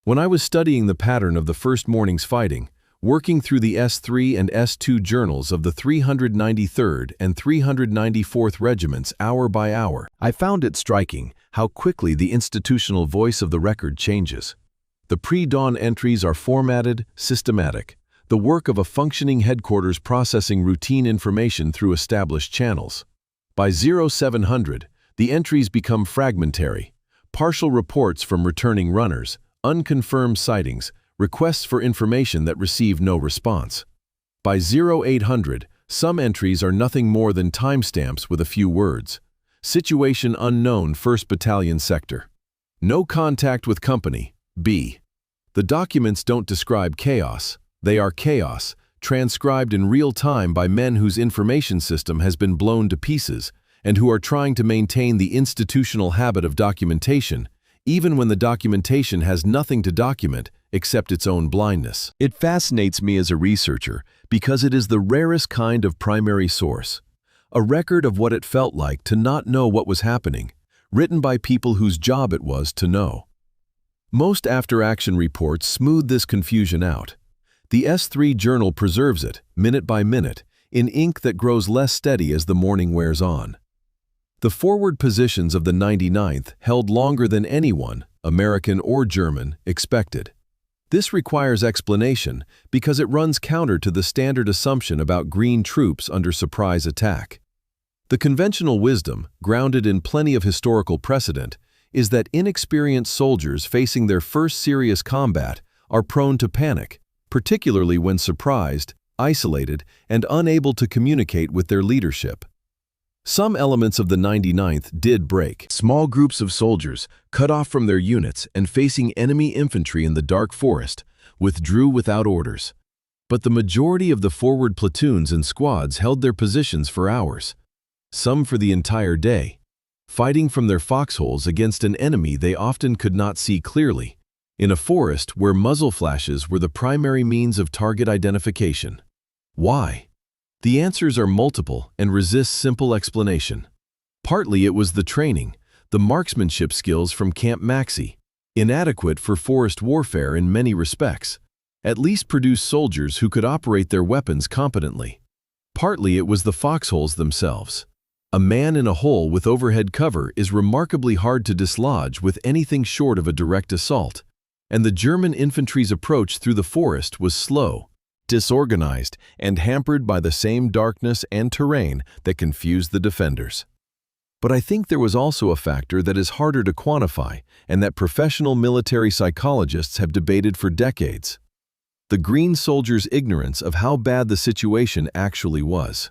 When I was studying the pattern of the first morning's fighting, working through the S3 and S2 journals of the 393rd and 394th Regiments hour by hour, I found it striking how quickly the institutional voice of the record changes. The pre-dawn entries are formatted, systematic, the work of a functioning headquarters processing routine information through established channels. By 0700, the entries become fragmentary, partial reports from returning runners, unconfirmed sightings, requests for information that receive no response. By 0800, some entries are nothing more than timestamps with a few words. Situation unknown 1st Battalion Sector. No contact with Company, B. The documents don't describe chaos, they are chaos, transcribed in real time by men whose information system has been blown to pieces and who are trying to maintain the institutional habit of documentation, even when the documentation has nothing to document except its own blindness. It fascinates me as a researcher because it is the rarest kind of primary source, a record of what it felt like to not know what was happening, written by people whose job it was to know. Most after-action reports smooth this confusion out. The S3 journal preserves it, minute by minute, in ink that grows less steady as the morning wears on. The forward positions of the 99th held longer than anyone, American or German, expected. This requires explanation because it runs counter to the standard assumption about green troops under surprise attack. The conventional wisdom, grounded in plenty of historical precedent, is that inexperienced soldiers facing their first serious combat are prone to panic, particularly when surprised, isolated, and unable to communicate with their leadership. Some elements of the 99th did break. Small groups of soldiers, cut off from their units and facing enemy infantry in the dark forest, withdrew without orders. But the majority of the forward platoons and squads held their positions for hours, some for the entire day, fighting from their foxholes against an enemy they often could not see clearly, in a forest where muzzle flashes were the primary means of target identification. Why? The answers are multiple and resist simple explanation. Partly it was the training, the marksmanship skills from Camp Maxi, inadequate for forest warfare in many respects, at least produced soldiers who could operate their weapons competently. Partly it was the foxholes themselves. A man in a hole with overhead cover is remarkably hard to dislodge with anything short of a direct assault, and the German infantry's approach through the forest was slow, disorganized, and hampered by the same darkness and terrain that confused the defenders. But I think there was also a factor that is harder to quantify and that professional military psychologists have debated for decades: the Green soldiers' ignorance of how bad the situation actually was.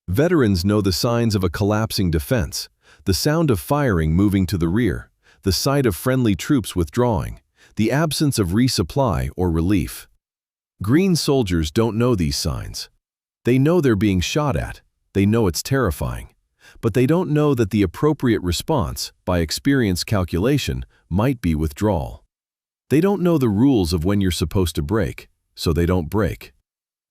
Veterans know the signs of a collapsing defense, the sound of firing moving to the rear, the sight of friendly troops withdrawing, the absence of resupply or relief. Green soldiers don't know these signs. They know they're being shot at, they know it's terrifying, but they don't know that the appropriate response, by experienced calculation, might be withdrawal. They don't know the rules of when you're supposed to break, so they don't break.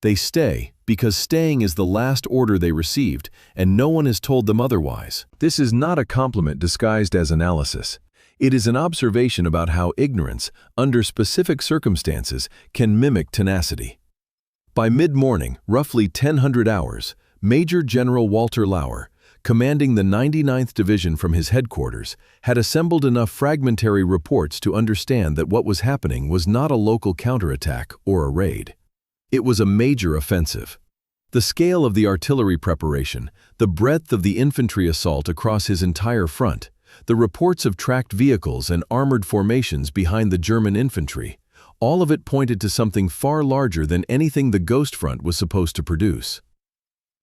They stay because staying is the last order they received, and no one has told them otherwise. This is not a compliment disguised as analysis. It is an observation about how ignorance, under specific circumstances, can mimic tenacity. By mid-morning, roughly 1000 hours, Major General Walter Lauer, commanding the 99th Division from his headquarters, had assembled enough fragmentary reports to understand that what was happening was not a local counterattack or a raid. It was a major offensive. The scale of the artillery preparation, the breadth of the infantry assault across his entire front, the reports of tracked vehicles and armored formations behind the German infantry, all of it pointed to something far larger than anything the Ghost Front was supposed to produce.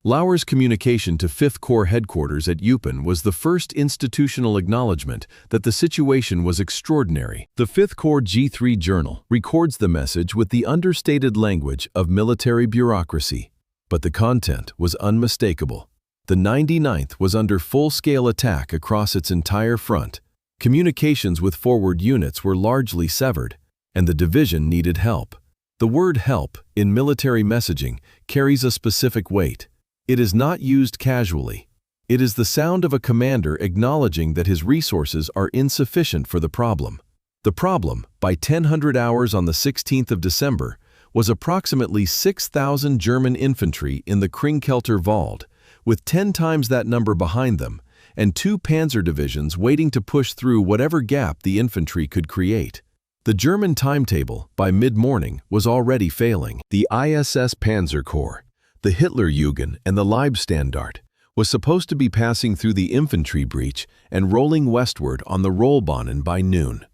Lauer's communication to 5th Corps headquarters at Eupen was the first institutional acknowledgement that the situation was extraordinary. The 5th Corps G3 Journal records the message with the understated language of military bureaucracy, but the content was unmistakable. The 99th was under full-scale attack across its entire front. Communications with forward units were largely severed, and the division needed help. The word help in military messaging carries a specific weight. It is not used casually. It is the sound of a commander acknowledging that his resources are insufficient for the problem. The problem, by 1000 hours on the 16th of December, was approximately 6,000 German infantry in the Krinkelter Wald, with 10 times that number behind them, and 2 panzer divisions waiting to push through whatever gap the infantry could create. The German timetable, by mid-morning, was already failing. The ISS Panzer Corps, the Hitlerjugend, and the Leibstandard was supposed to be passing through the infantry breach and rolling westward on the Rollbahnen by noon.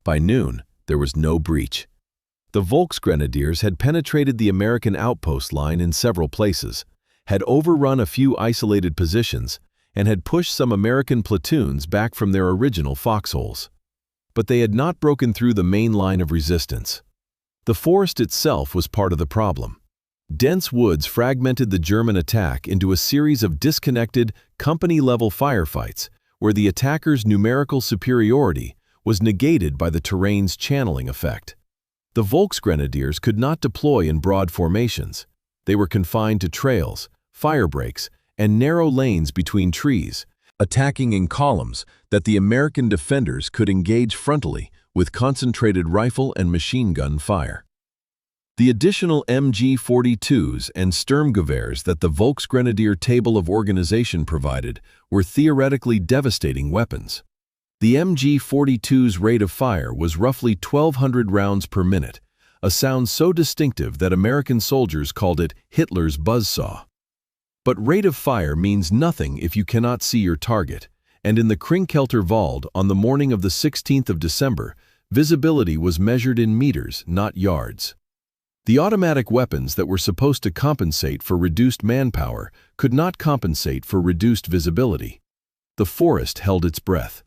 By noon, there was no breach. The Volksgrenadiers had penetrated the American outpost line in several places, had overrun a few isolated positions, and had pushed some American platoons back from their original foxholes. But they had not broken through the main line of resistance. The forest itself was part of the problem. Dense woods fragmented the German attack into a series of disconnected, company-level firefights where the attackers' numerical superiority was negated by the terrain's channeling effect. The Volksgrenadiers could not deploy in broad formations. They were confined to trails, fire breaks, and narrow lanes between trees, attacking in columns that the American defenders could engage frontally with concentrated rifle and machine gun fire. The additional MG-42s and Sturmgewehrs that the Volksgrenadier table of organization provided were theoretically devastating weapons. The MG-42's rate of fire was roughly 1,200 rounds per minute, a sound so distinctive that American soldiers called it Hitler's buzzsaw. But rate of fire means nothing if you cannot see your target, and in the Krinkelter Wald on the morning of the 16th of December, visibility was measured in meters, not yards. The automatic weapons that were supposed to compensate for reduced manpower could not compensate for reduced visibility. The forest held its breath.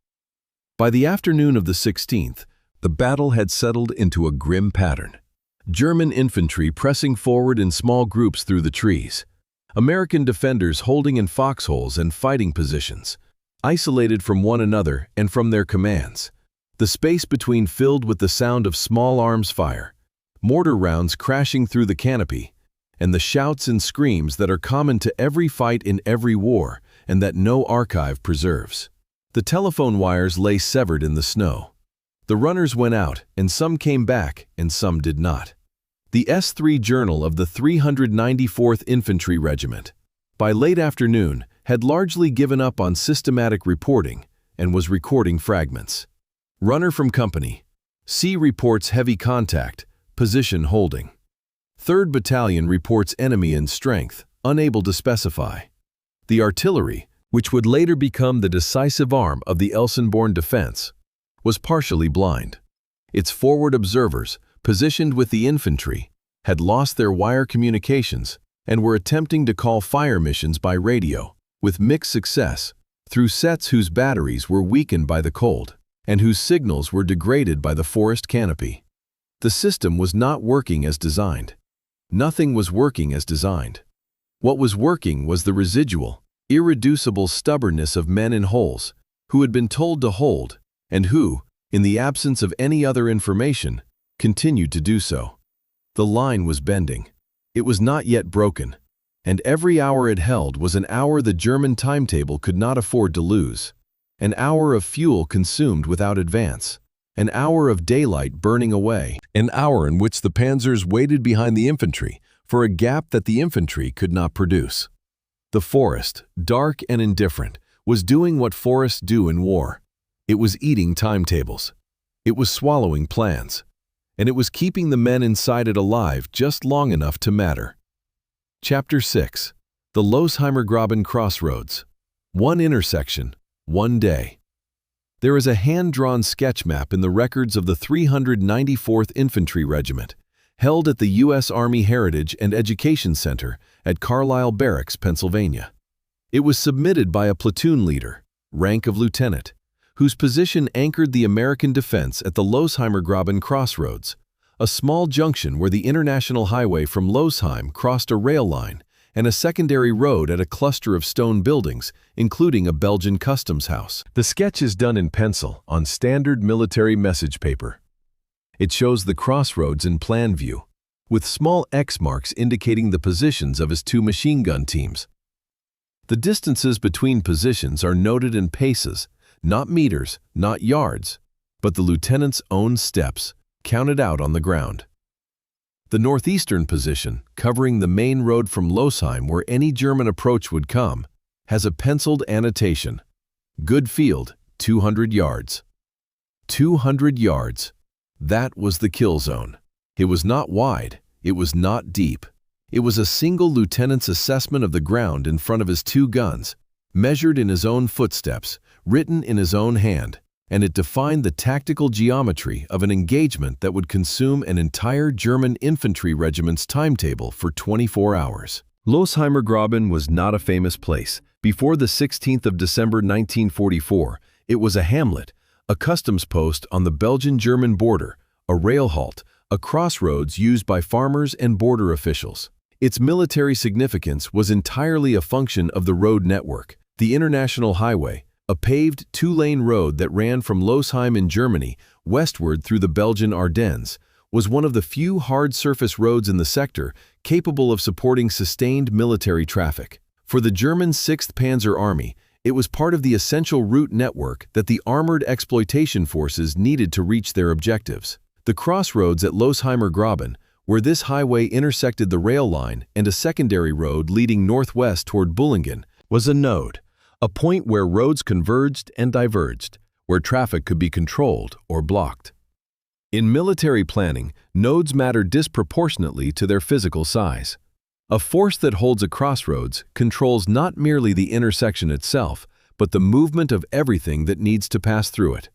By the afternoon of the 16th, the battle had settled into a grim pattern. German infantry pressing forward in small groups through the trees. American defenders holding in foxholes and fighting positions, isolated from one another and from their commands. The space between filled with the sound of small arms fire, mortar rounds crashing through the canopy, and the shouts and screams that are common to every fight in every war and that no archive preserves. The telephone wires lay severed in the snow. The runners went out, and some came back, and some did not. The S3 Journal of the 394th Infantry Regiment, by late afternoon, had largely given up on systematic reporting and was recording fragments. Runner from company. C reports heavy contact, position holding. 3rd Battalion reports enemy in strength, unable to specify. The artillery, which would later become the decisive arm of the Elsenborn defense, was partially blind. Its forward observers, positioned with the infantry, had lost their wire communications and were attempting to call fire missions by radio, with mixed success, through sets whose batteries were weakened by the cold and whose signals were degraded by the forest canopy. The system was not working as designed. Nothing was working as designed. What was working was the residual, irreducible stubbornness of men in holes who had been told to hold and who, in the absence of any other information, continued to do so. The line was bending. It was not yet broken, and every hour it held was an hour the German timetable could not afford to lose, an hour of fuel consumed without advance, an hour of daylight burning away, an hour in which the panzers waited behind the infantry for a gap that the infantry could not produce. The forest, dark and indifferent, was doing what forests do in war. It was eating timetables. It was swallowing plans. And it was keeping the men inside it alive just long enough to matter. Chapter 6. The Losheimergraben Crossroads. One intersection, one day. There is a hand-drawn sketch map in the records of the 394th Infantry Regiment, held at the U.S. Army Heritage and Education Center at Carlisle Barracks, Pennsylvania. It was submitted by a platoon leader, rank of lieutenant, whose position anchored the American defense at the Losheimergraben Crossroads, a small junction where the international highway from Losheim crossed a rail line and a secondary road at a cluster of stone buildings, including a Belgian customs house. The sketch is done in pencil on standard military message paper. It shows the crossroads in plan view, with small X marks indicating the positions of his 2 machine gun teams. The distances between positions are noted in paces, not meters, not yards, but the lieutenant's own steps, counted out on the ground. The northeastern position, covering the main road from Losheim where any German approach would come, has a penciled annotation. Good field, 200 yards. 200 yards. That was the kill zone. It was not wide, it was not deep. It was a single lieutenant's assessment of the ground in front of his two guns, measured in his own footsteps, written in his own hand, and it defined the tactical geometry of an engagement that would consume an entire German infantry regiment's timetable for 24 hours. Losheimer Graben was not a famous place. Before the 16th of December 1944, it was a hamlet, a customs post on the Belgian-German border, a rail halt, a crossroads used by farmers and border officials. Its military significance was entirely a function of the road network. The International Highway, a paved two-lane road that ran from Losheim in Germany westward through the Belgian Ardennes, was one of the few hard-surface roads in the sector capable of supporting sustained military traffic. For the German 6th Panzer Army, it was part of the essential route network that the armored exploitation forces needed to reach their objectives. The crossroads at Losheimer Graben, where this highway intersected the rail line and a secondary road leading northwest toward Bullingen, was a node, a point where roads converged and diverged, where traffic could be controlled or blocked. In military planning, nodes matter disproportionately to their physical size. A force that holds a crossroads controls not merely the intersection itself, but the movement of everything that needs to pass through it.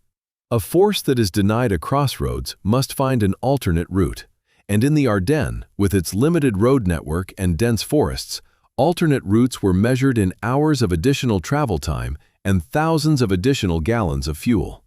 A force that is denied a crossroads must find an alternate route, and in the Ardennes, with its limited road network and dense forests, alternate routes were measured in hours of additional travel time and thousands of additional gallons of fuel.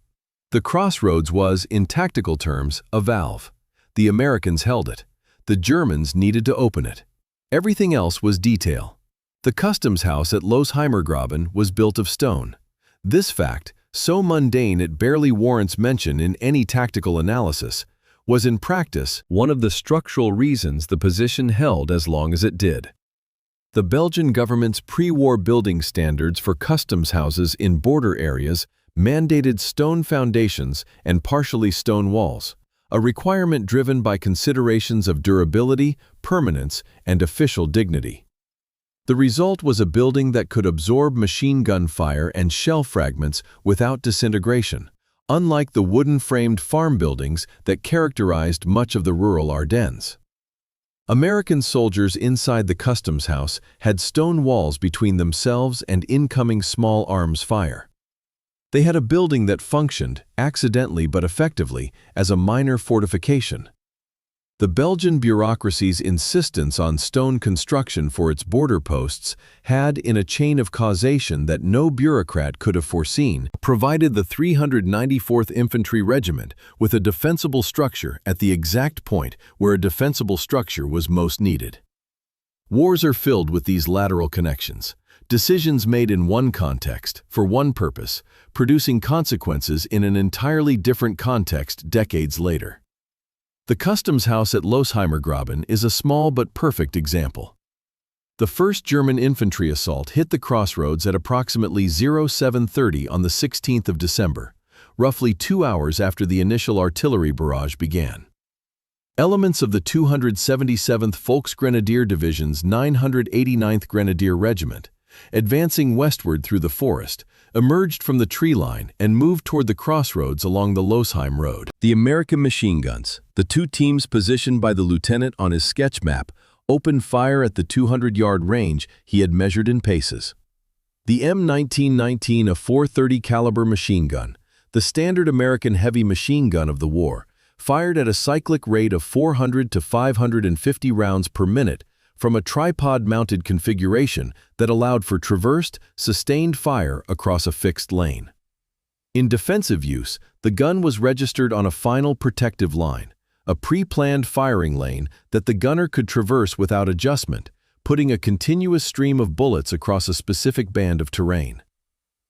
The crossroads was, in tactical terms, a valve. The Americans held it. The Germans needed to open it. Everything else was detail. The customs house at Losheimer Graben was built of stone. This fact, so mundane it barely warrants mention in any tactical analysis, was in practice one of the structural reasons the position held as long as it did. The Belgian government's pre-war building standards for customs houses in border areas mandated stone foundations and partially stone walls, a requirement driven by considerations of durability, permanence, and official dignity. The result was a building that could absorb machine gun fire and shell fragments without disintegration, unlike the wooden-framed farm buildings that characterized much of the rural Ardennes. American soldiers inside the customs house had stone walls between themselves and incoming small arms fire. They had a building that functioned, accidentally but effectively, as a minor fortification. The Belgian bureaucracy's insistence on stone construction for its border posts had, in a chain of causation that no bureaucrat could have foreseen, provided the 394th Infantry Regiment with a defensible structure at the exact point where a defensible structure was most needed. Wars are filled with these lateral connections, decisions made in one context, for one purpose, producing consequences in an entirely different context decades later. The customs house at Losheimer Graben is a small but perfect example. The first German infantry assault hit the crossroads at approximately 0730 on the 16th of December, roughly 2 hours after the initial artillery barrage began. Elements of the 277th Volksgrenadier Division's 989th Grenadier Regiment, advancing westward through the forest, emerged from the tree line and moved toward the crossroads along the Losheim Road. The American machine guns, the two teams positioned by the lieutenant on his sketch map, opened fire at the 200-yard range he had measured in paces. The M1919, a .430 caliber machine gun, the standard American heavy machine gun of the war, fired at a cyclic rate of 400 to 550 rounds per minute from a tripod-mounted configuration that allowed for traversed, sustained fire across a fixed lane. In defensive use, the gun was registered on a final protective line, a pre-planned firing lane that the gunner could traverse without adjustment, putting a continuous stream of bullets across a specific band of terrain.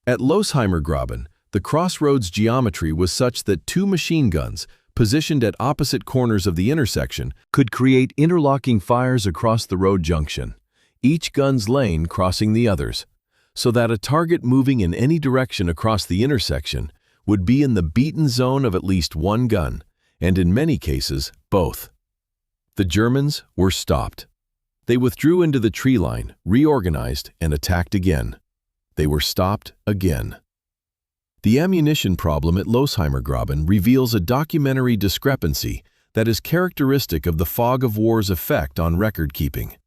At Losheimer Graben, the crossroads geometry was such that two machine guns, positioned at opposite corners of the intersection, could create interlocking fires across the road junction, each gun's lane crossing the others, so that a target moving in any direction across the intersection would be in the beaten zone of at least one gun, and in many cases, both. The Germans were stopped. They withdrew into the tree line, reorganized, and attacked again. They were stopped again. The ammunition problem at Losheimergraben reveals a documentary discrepancy that is characteristic of the fog of war's effect on record-keeping.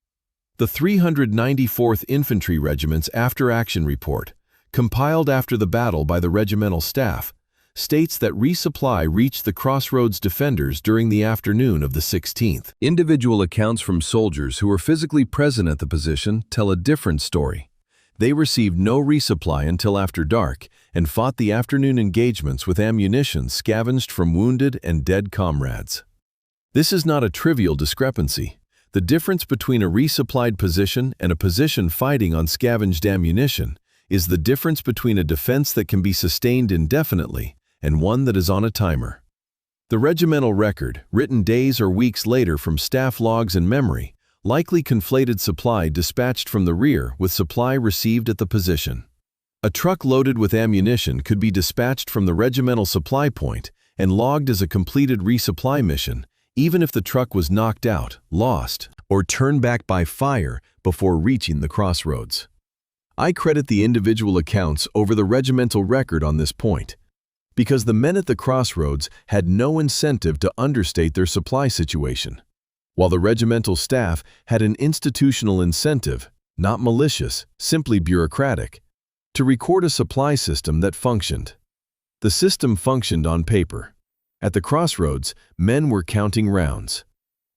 The 394th Infantry Regiment's after-action report, compiled after the battle by the regimental staff, states that resupply reached the crossroads defenders during the afternoon of the 16th. Individual accounts from soldiers who were physically present at the position tell a different story. They received no resupply until after dark and fought the afternoon engagements with ammunition scavenged from wounded and dead comrades. This is not a trivial discrepancy. The difference between a resupplied position and a position fighting on scavenged ammunition is the difference between a defense that can be sustained indefinitely and one that is on a timer. The regimental record, written days or weeks later from staff logs and memory, likely conflated supply dispatched from the rear with supply received at the position. A truck loaded with ammunition could be dispatched from the regimental supply point and logged as a completed resupply mission, even if the truck was knocked out, lost, or turned back by fire before reaching the crossroads. I credit the individual accounts over the regimental record on this point, because the men at the crossroads had no incentive to understate their supply situation, while the regimental staff had an institutional incentive, not malicious, simply bureaucratic, to record a supply system that functioned. The system functioned on paper. At the crossroads, men were counting rounds.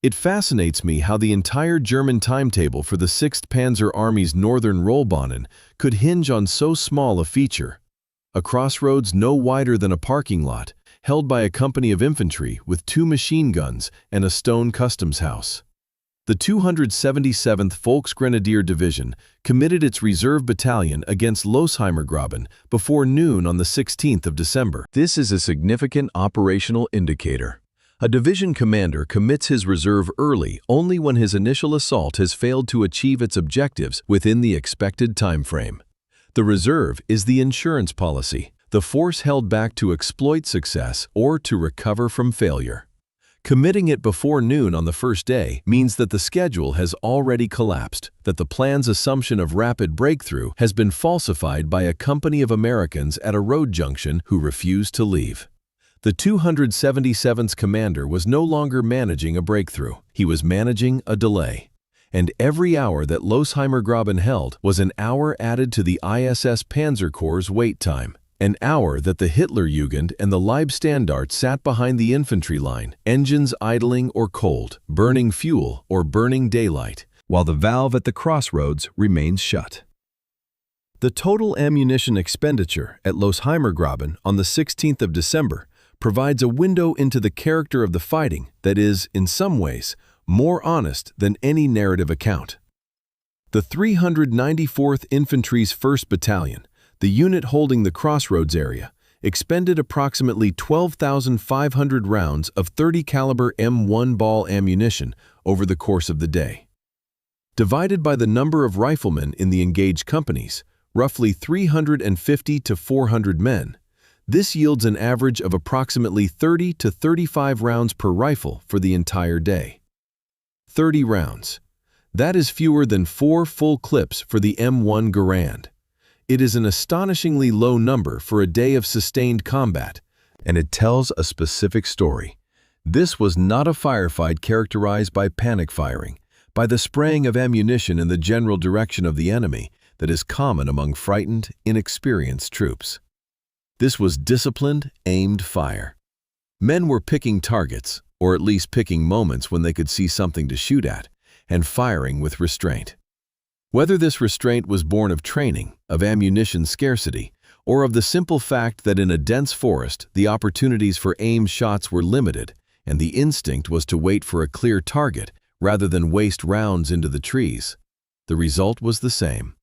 It fascinates me how the entire German timetable for the 6th Panzer Army's Northern Rollbahnen could hinge on so small a feature. A crossroads no wider than a parking lot, held by a company of infantry with 2 machine guns and a stone customs house. The 277th Volksgrenadier Division committed its reserve battalion against Losheimergraben before noon on the 16th of December. This is a significant operational indicator. A division commander commits his reserve early only when his initial assault has failed to achieve its objectives within the expected time frame. The reserve is the insurance policy, the force held back to exploit success or to recover from failure. Committing it before noon on the first day means that the schedule has already collapsed, that the plan's assumption of rapid breakthrough has been falsified by a company of Americans at a road junction who refused to leave. The 277th's commander was no longer managing a breakthrough. He was managing a delay. And every hour that Losheimergraben held was an hour added to the ISS Panzer Corps' wait time. An hour that the Hitlerjugend and the Leibstandarte sat behind the infantry line, engines idling or cold, burning fuel or burning daylight, while the valve at the crossroads remains shut. The total ammunition expenditure at Losheimergraben on the 16th of December provides a window into the character of the fighting that is, in some ways, more honest than any narrative account. The 394th Infantry's 1st Battalion, the unit holding the crossroads area, expended approximately 12,500 rounds of 30 caliber M1 ball ammunition over the course of the day. Divided by the number of riflemen in the engaged companies, roughly 350 to 400 men, this yields an average of approximately 30 to 35 rounds per rifle for the entire day. 30 rounds. That is fewer than 4 full clips for the M1 Garand. It is an astonishingly low number for a day of sustained combat, and it tells a specific story. This was not a firefight characterized by panic firing, by the spraying of ammunition in the general direction of the enemy that is common among frightened, inexperienced troops. This was disciplined, aimed fire. Men were picking targets, or at least picking moments when they could see something to shoot at, and firing with restraint. Whether this restraint was born of training, of ammunition scarcity, or of the simple fact that in a dense forest the opportunities for aimed shots were limited and the instinct was to wait for a clear target rather than waste rounds into the trees, the result was the same.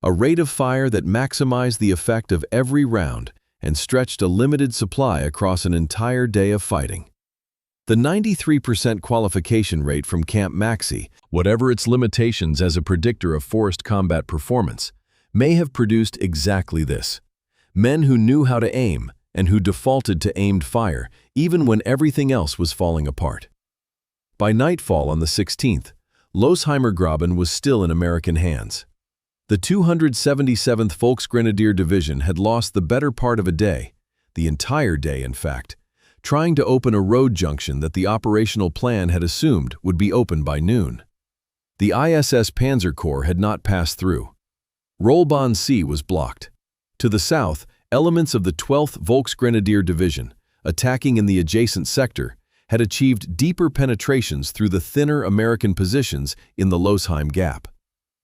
A rate of fire that maximized the effect of every round and stretched a limited supply across an entire day of fighting. The 93% qualification rate from Camp Maxi, whatever its limitations as a predictor of forest combat performance, may have produced exactly this. Men who knew how to aim and who defaulted to aimed fire even when everything else was falling apart. By nightfall on the 16th, Losheimer Graben was still in American hands. The 277th Volksgrenadier Division had lost the better part of a day, the entire day in fact, trying to open a road junction that the operational plan had assumed would be open by noon. The ISS Panzer Corps had not passed through. Rollbahn C was blocked. To the south, elements of the 12th Volksgrenadier Division, attacking in the adjacent sector, had achieved deeper penetrations through the thinner American positions in the Losheim Gap.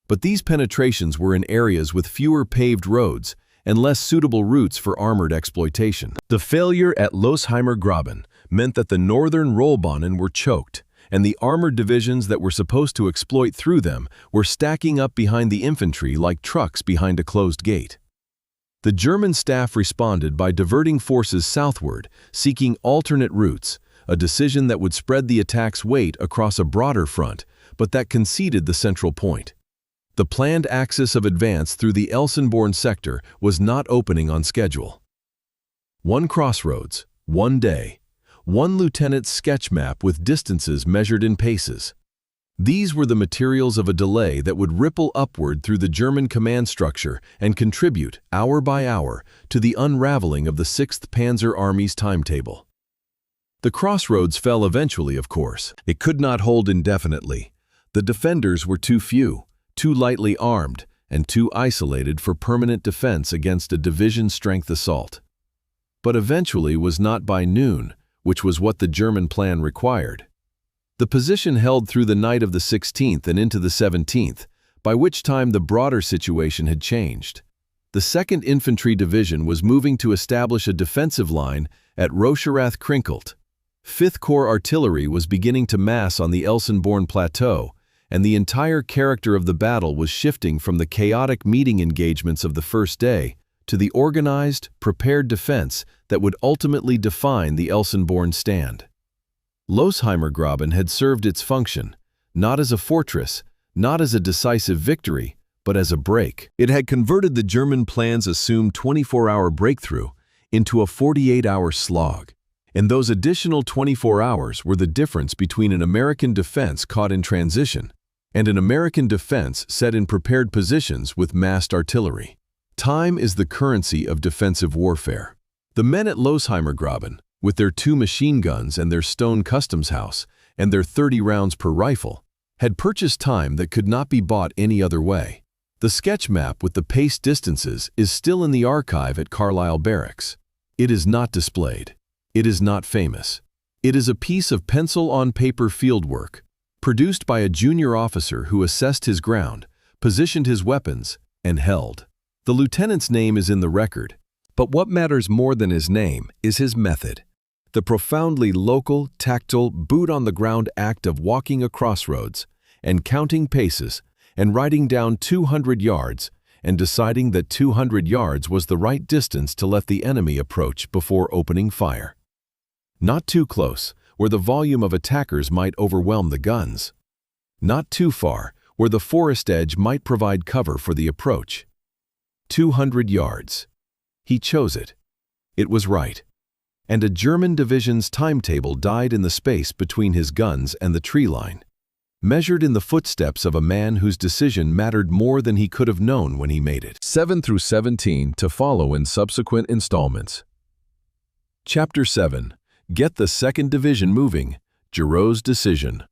But these penetrations were in areas with fewer paved roads and less suitable routes for armored exploitation. The failure at Losheimer Graben meant that the northern Rollbahnen were choked, and the armored divisions that were supposed to exploit through them were stacking up behind the infantry like trucks behind a closed gate. The German staff responded by diverting forces southward, seeking alternate routes, a decision that would spread the attack's weight across a broader front, but that conceded the central point. The planned axis of advance through the Elsenborn sector was not opening on schedule. One crossroads, one day, one lieutenant's sketch map with distances measured in paces. These were the materials of a delay that would ripple upward through the German command structure and contribute, hour by hour, to the unraveling of the 6th Panzer Army's timetable. The crossroads fell eventually, of course. It could not hold indefinitely. The defenders were too few, too lightly armed, and too isolated for permanent defense against a division-strength assault. But eventually was not by noon, which was what the German plan required. The position held through the night of the 16th and into the 17th, by which time the broader situation had changed. The 2nd Infantry Division was moving to establish a defensive line at Rocherath Krinkelter. 5th Corps artillery was beginning to mass on the Elsenborn plateau, and the entire character of the battle was shifting from the chaotic meeting engagements of the first day to the organized, prepared defense that would ultimately define the Elsenborn stand. Losheimer Graben had served its function, not as a fortress, not as a decisive victory, but as a break. It had converted the German plan's assumed 24-hour breakthrough into a 48-hour slog. And those additional 24 hours were the difference between an American defense caught in transition and an American defense set in prepared positions with massed artillery. Time is the currency of defensive warfare. The men at Losheimer Graben, with their 2 machine guns and their stone customs house and their 30 rounds per rifle, had purchased time that could not be bought any other way. The sketch map with the paced distances is still in the archive at Carlisle Barracks. It is not displayed. It is not famous. It is a piece of pencil-on-paper fieldwork, produced by a junior officer who assessed his ground, positioned his weapons, and held. The lieutenant's name is in the record, but what matters more than his name is his method. The profoundly local, tactile, boot-on-the-ground act of walking a crossroads and counting paces and writing down 200 yards and deciding that 200 yards was the right distance to let the enemy approach before opening fire. Not too close, where the volume of attackers might overwhelm the guns. Not too far, where the forest edge might provide cover for the approach. 200 yards. He chose it. It was right. And a German division's timetable died in the space between his guns and the tree line, measured in the footsteps of a man whose decision mattered more than he could have known when he made it. 7 through 17 to follow in subsequent installments. Chapter 7. Get the 2nd Division moving. Giraud's decision.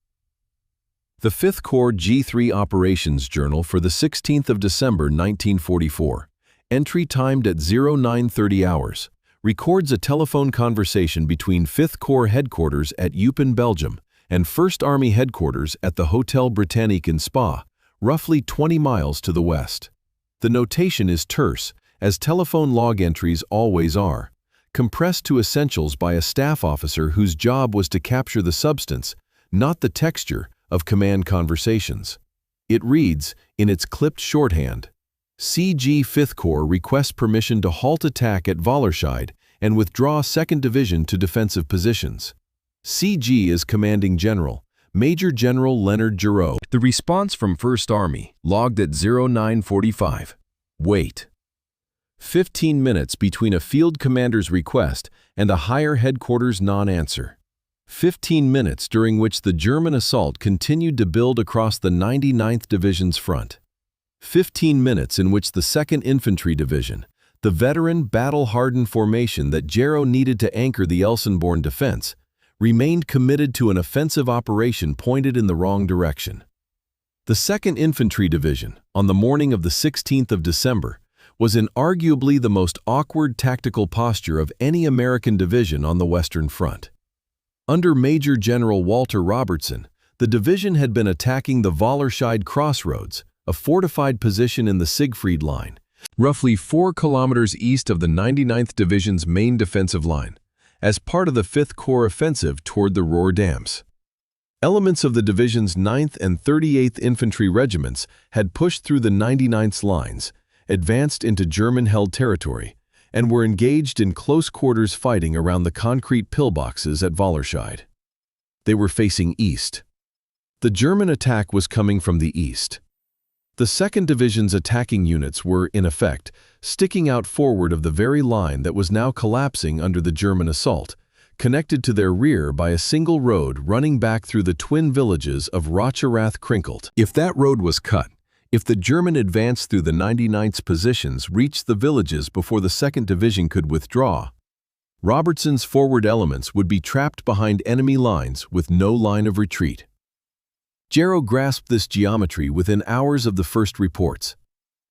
The 5th Corps G3 Operations Journal for the 16th of December 1944, entry timed at 0930 hours, records a telephone conversation between 5th Corps headquarters at Eupen, Belgium, and 1st Army headquarters at the Hotel Britannique in Spa, roughly 20 miles to the west. The notation is terse, as telephone log entries always are, compressed to essentials by a staff officer whose job was to capture the substance, not the texture, of command conversations. It reads, in its clipped shorthand, CG 5th Corps requests permission to halt attack at Wallerscheid and withdraw 2nd Division to defensive positions. CG is Commanding General, Major General Leonard Giraud. The response from 1st Army, logged at 0945. Wait. 15 minutes between a field commander's request and a higher headquarters non-answer. 15 minutes during which the German assault continued to build across the 99th Division's front. 15 minutes in which the 2nd Infantry Division, the veteran, battle-hardened formation that Gero needed to anchor the Elsenborn defense, remained committed to an offensive operation pointed in the wrong direction. The 2nd Infantry Division, on the morning of the 16th of December, was in arguably the most awkward tactical posture of any American division on the Western Front. Under Major General Walter Robertson, the division had been attacking the Wallerscheid Crossroads, a fortified position in the Siegfried Line, roughly 4 kilometers east of the 99th Division's main defensive line, as part of the 5th Corps offensive toward the Ruhr Dams. Elements of the division's 9th and 38th Infantry regiments had pushed through the 99th's lines, advanced into German-held territory, and were engaged in close-quarters fighting around the concrete pillboxes at Wallerscheid. They were facing east. The German attack was coming from the east. The 2nd Division's attacking units were, in effect, sticking out forward of the very line that was now collapsing under the German assault, connected to their rear by a single road running back through the twin villages of Rocherath-Krinkelt. If that road was cut, if the German advance through the 99th's positions reached the villages before the 2nd Division could withdraw, Robertson's forward elements would be trapped behind enemy lines with no line of retreat. Gero grasped this geometry within hours of the first reports.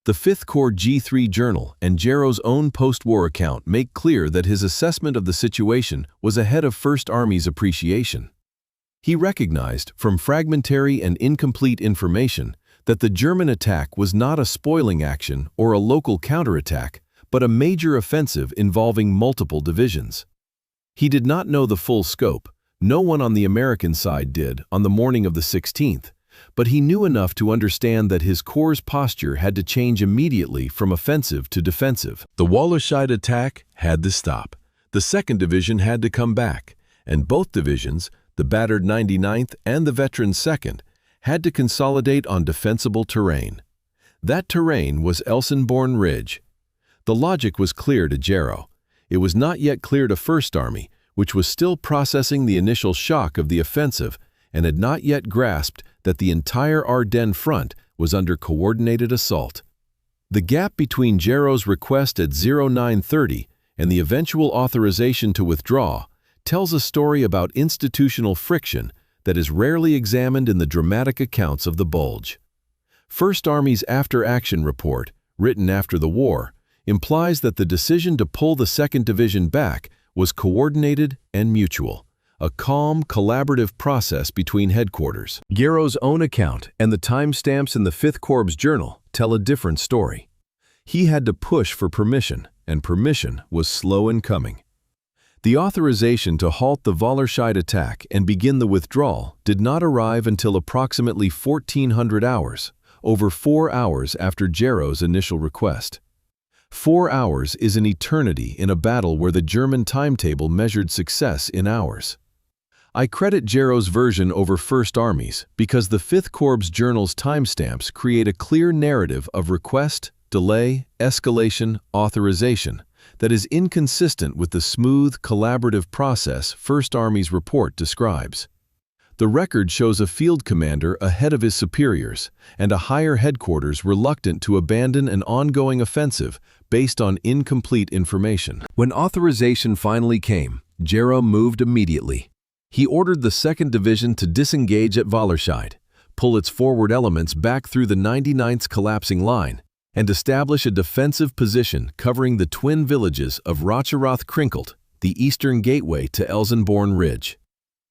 The 5th Corps G3 Journal and Gero's own post-war account make clear that his assessment of the situation was ahead of First Army's appreciation. He recognized, from fragmentary and incomplete information, that the German attack was not a spoiling action or a local counterattack, but a major offensive involving multiple divisions. He did not know the full scope. No one on the American side did on the morning of the 16th, but he knew enough to understand that his corps' posture had to change immediately from offensive to defensive. The Wallerscheid attack had to stop. The 2nd Division had to come back, and both divisions, the battered 99th and the veteran 2nd, had to consolidate on defensible terrain. That terrain was Elsenborn Ridge. The logic was clear to Gero. It was not yet clear to First Army, which was still processing the initial shock of the offensive and had not yet grasped that the entire Ardennes front was under coordinated assault. The gap between Gero's request at 0930 and the eventual authorization to withdraw tells a story about institutional friction that is rarely examined in the dramatic accounts of the Bulge. First Army's after-action report, written after the war, implies that the decision to pull the 2nd Division back was coordinated and mutual, a calm, collaborative process between headquarters. Gero's own account and the timestamps in the 5th Corps Journal tell a different story. He had to push for permission, and permission was slow in coming. The authorization to halt the Wallerscheid attack and begin the withdrawal did not arrive until approximately 1400 hours, over 4 hours after Gero's initial request. 4 hours is an eternity in a battle where the German timetable measured success in hours. I credit Gero's version over First Army's because the 5th Corps Journal's timestamps create a clear narrative of request, delay, escalation, authorization that is inconsistent with the smooth, collaborative process First Army's report describes. The record shows a field commander ahead of his superiors and a higher headquarters reluctant to abandon an ongoing offensive based on incomplete information. When authorization finally came, Gero moved immediately. He ordered the 2nd Division to disengage at Wallerscheid, pull its forward elements back through the 99th's collapsing line, and establish a defensive position covering the twin villages of Rocherath-Krinkelt, the eastern gateway to Elsenborn Ridge.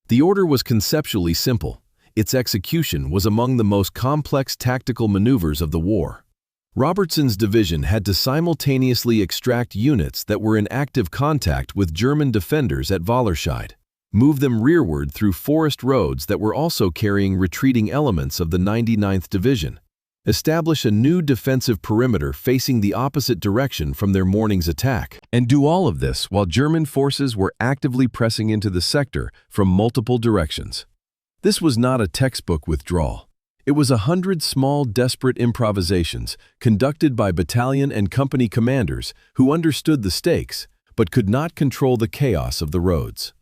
The order was conceptually simple. Its execution was among the most complex tactical maneuvers of the war. Robertson's division had to simultaneously extract units that were in active contact with German defenders at Wallerscheid, move them rearward through forest roads that were also carrying retreating elements of the 99th Division, establish a new defensive perimeter facing the opposite direction from their morning's attack, and do all of this while German forces were actively pressing into the sector from multiple directions. This was not a textbook withdrawal. It was 100 small, desperate improvisations conducted by battalion and company commanders who understood the stakes but could not control the chaos of the roads.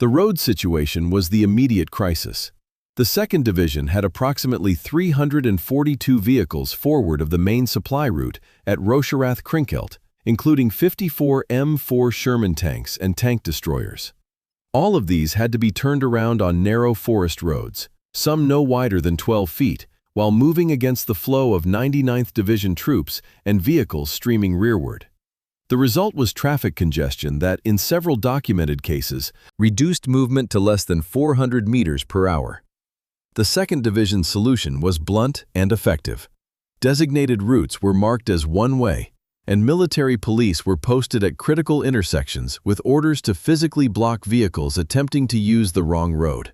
The road situation was the immediate crisis. The 2nd Division had approximately 342 vehicles forward of the main supply route at Krinkelter, including 54 M4 Sherman tanks and tank destroyers. All of these had to be turned around on narrow forest roads, some no wider than 12 feet, while moving against the flow of 99th Division troops and vehicles streaming rearward. The result was traffic congestion that, in several documented cases, reduced movement to less than 400 meters per hour. The 2nd Division's solution was blunt and effective. Designated routes were marked as one-way, and military police were posted at critical intersections with orders to physically block vehicles attempting to use the wrong road.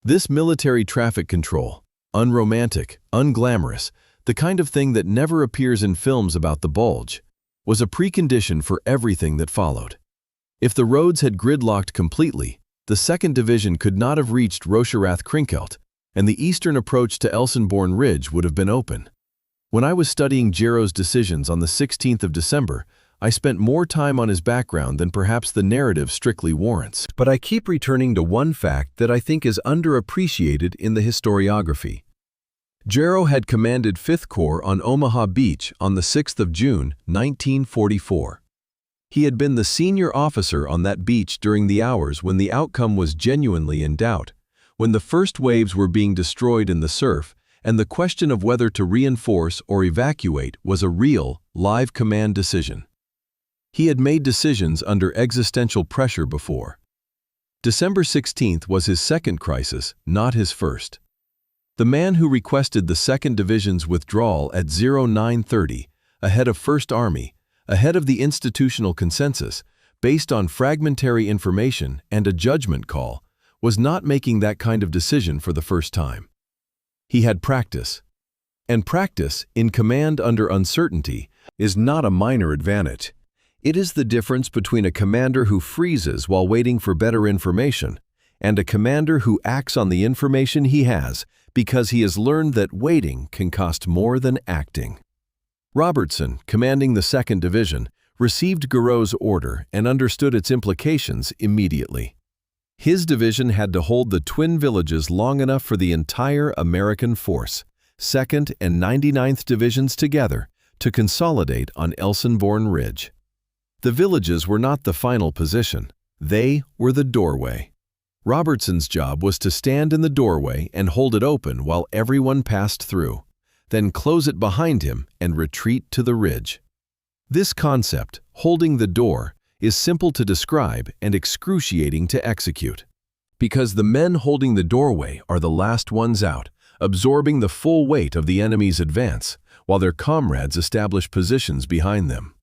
This military traffic control, unromantic, unglamorous, the kind of thing that never appears in films about the Bulge, was a precondition for everything that followed. If the roads had gridlocked completely, the 2nd Division could not have reached Krinkelter, and the eastern approach to Elsenborn Ridge would have been open. When I was studying Gero's decisions on the 16th of December, I spent more time on his background than perhaps the narrative strictly warrants. But I keep returning to one fact that I think is underappreciated in the historiography. Gero had commanded 5th Corps on Omaha Beach on the 6th of June, 1944. He had been the senior officer on that beach during the hours when the outcome was genuinely in doubt, when the first waves were being destroyed in the surf, and the question of whether to reinforce or evacuate was a real, live command decision. He had made decisions under existential pressure before. December 16th was his 2nd crisis, not his first. The man who requested the 2nd Division's withdrawal at 0930, ahead of 1st Army, ahead of the institutional consensus, based on fragmentary information and a judgment call, was not making that kind of decision for the first time. He had practice. And practice, in command under uncertainty, is not a minor advantage. It is the difference between a commander who freezes while waiting for better information and a commander who acts on the information he has because he has learned that waiting can cost more than acting. Robertson, commanding the 2nd Division, received Gero's order and understood its implications immediately. His division had to hold the twin villages long enough for the entire American force, 2nd and 99th Divisions together, to consolidate on Elsenborn Ridge. The villages were not the final position. They were the doorway. Robertson's job was to stand in the doorway and hold it open while everyone passed through, then close it behind him and retreat to the ridge. This concept, holding the door, is simple to describe and excruciating to execute. Because the men holding the doorway are the last ones out, absorbing the full weight of the enemy's advance, while their comrades establish positions behind them.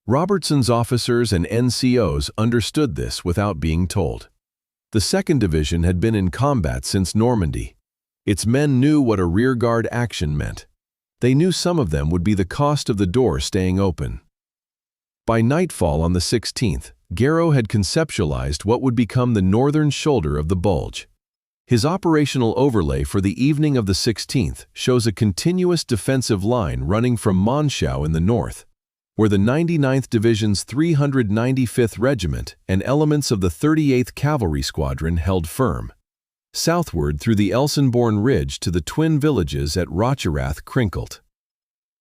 Robertson's officers and NCOs understood this without being told. The 2nd Division had been in combat since Normandy. Its men knew what a rearguard action meant. They knew some of them would be the cost of the door staying open. By nightfall on the 16th, Gero had conceptualized what would become the northern shoulder of the Bulge. His operational overlay for the evening of the 16th shows a continuous defensive line running from Monschau in the north, where the 99th Division's 395th Regiment and elements of the 38th Cavalry Squadron held firm, southward through the Elsenborn Ridge to the twin villages at Krinkelter.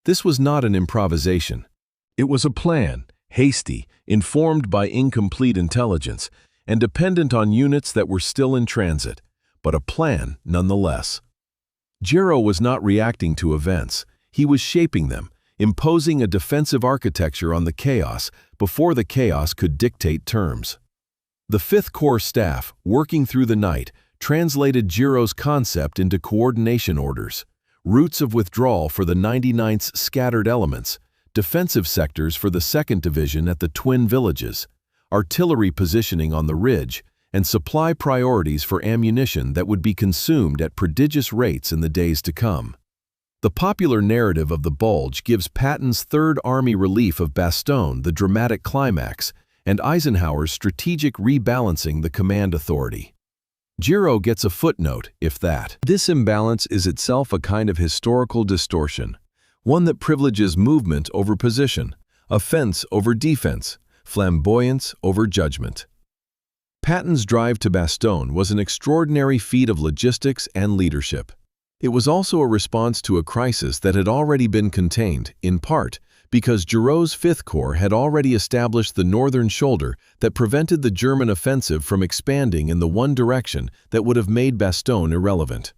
This was not an improvisation. It was a plan, hasty, informed by incomplete intelligence, and dependent on units that were still in transit, but a plan nonetheless. Gero was not reacting to events. He was shaping them, imposing a defensive architecture on the chaos before the chaos could dictate terms. The 5th Corps staff, working through the night, translated Gero's concept into coordination orders, routes of withdrawal for the 99th's scattered elements, defensive sectors for the 2nd Division at the twin villages, artillery positioning on the ridge, and supply priorities for ammunition that would be consumed at prodigious rates in the days to come. The popular narrative of the Bulge gives Patton's Third Army relief of Bastogne the dramatic climax, and Eisenhower's strategic rebalancing the command authority. Gero gets a footnote, if that. This imbalance is itself a kind of historical distortion, one that privileges movement over position, offense over defense, flamboyance over judgment. Patton's drive to Bastogne was an extraordinary feat of logistics and leadership. It was also a response to a crisis that had already been contained, in part, because Giraud's Fifth Corps had already established the northern shoulder that prevented the German offensive from expanding in the one direction that would have made Bastogne irrelevant.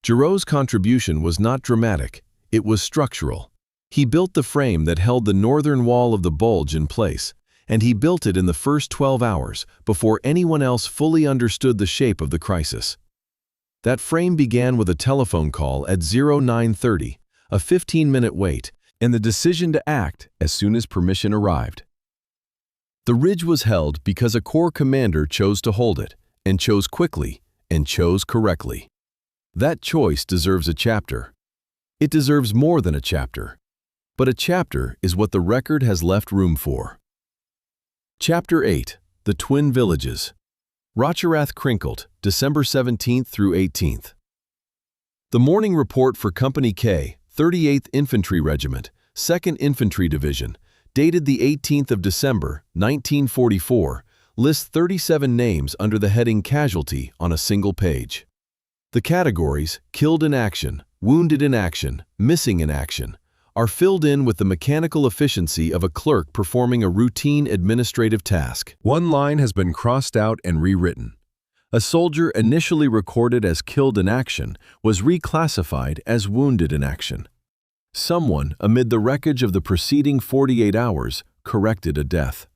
Giraud's contribution was not dramatic, it was structural. He built the frame that held the northern wall of the Bulge in place, and he built it in the first 12 hours before anyone else fully understood the shape of the crisis. That frame began with a telephone call at 0930, a 15-minute wait, and the decision to act as soon as permission arrived. The ridge was held because a corps commander chose to hold it, and chose quickly, and chose correctly. That choice deserves a chapter. It deserves more than a chapter. But a chapter is what the record has left room for. Chapter 8. The Twin Villages. Rocherath Krinkelter, December 17th through 18th. The morning report for Company K, 38th Infantry Regiment, 2nd Infantry Division, dated the 18th of December, 1944, lists 37 names under the heading Casualty on a single page. The categories, killed in action, wounded in action, missing in action, are filled in with the mechanical efficiency of a clerk performing a routine administrative task. One line has been crossed out and rewritten. A soldier initially recorded as killed in action was reclassified as wounded in action. Someone, amid the wreckage of the preceding 48 hours, corrected a death.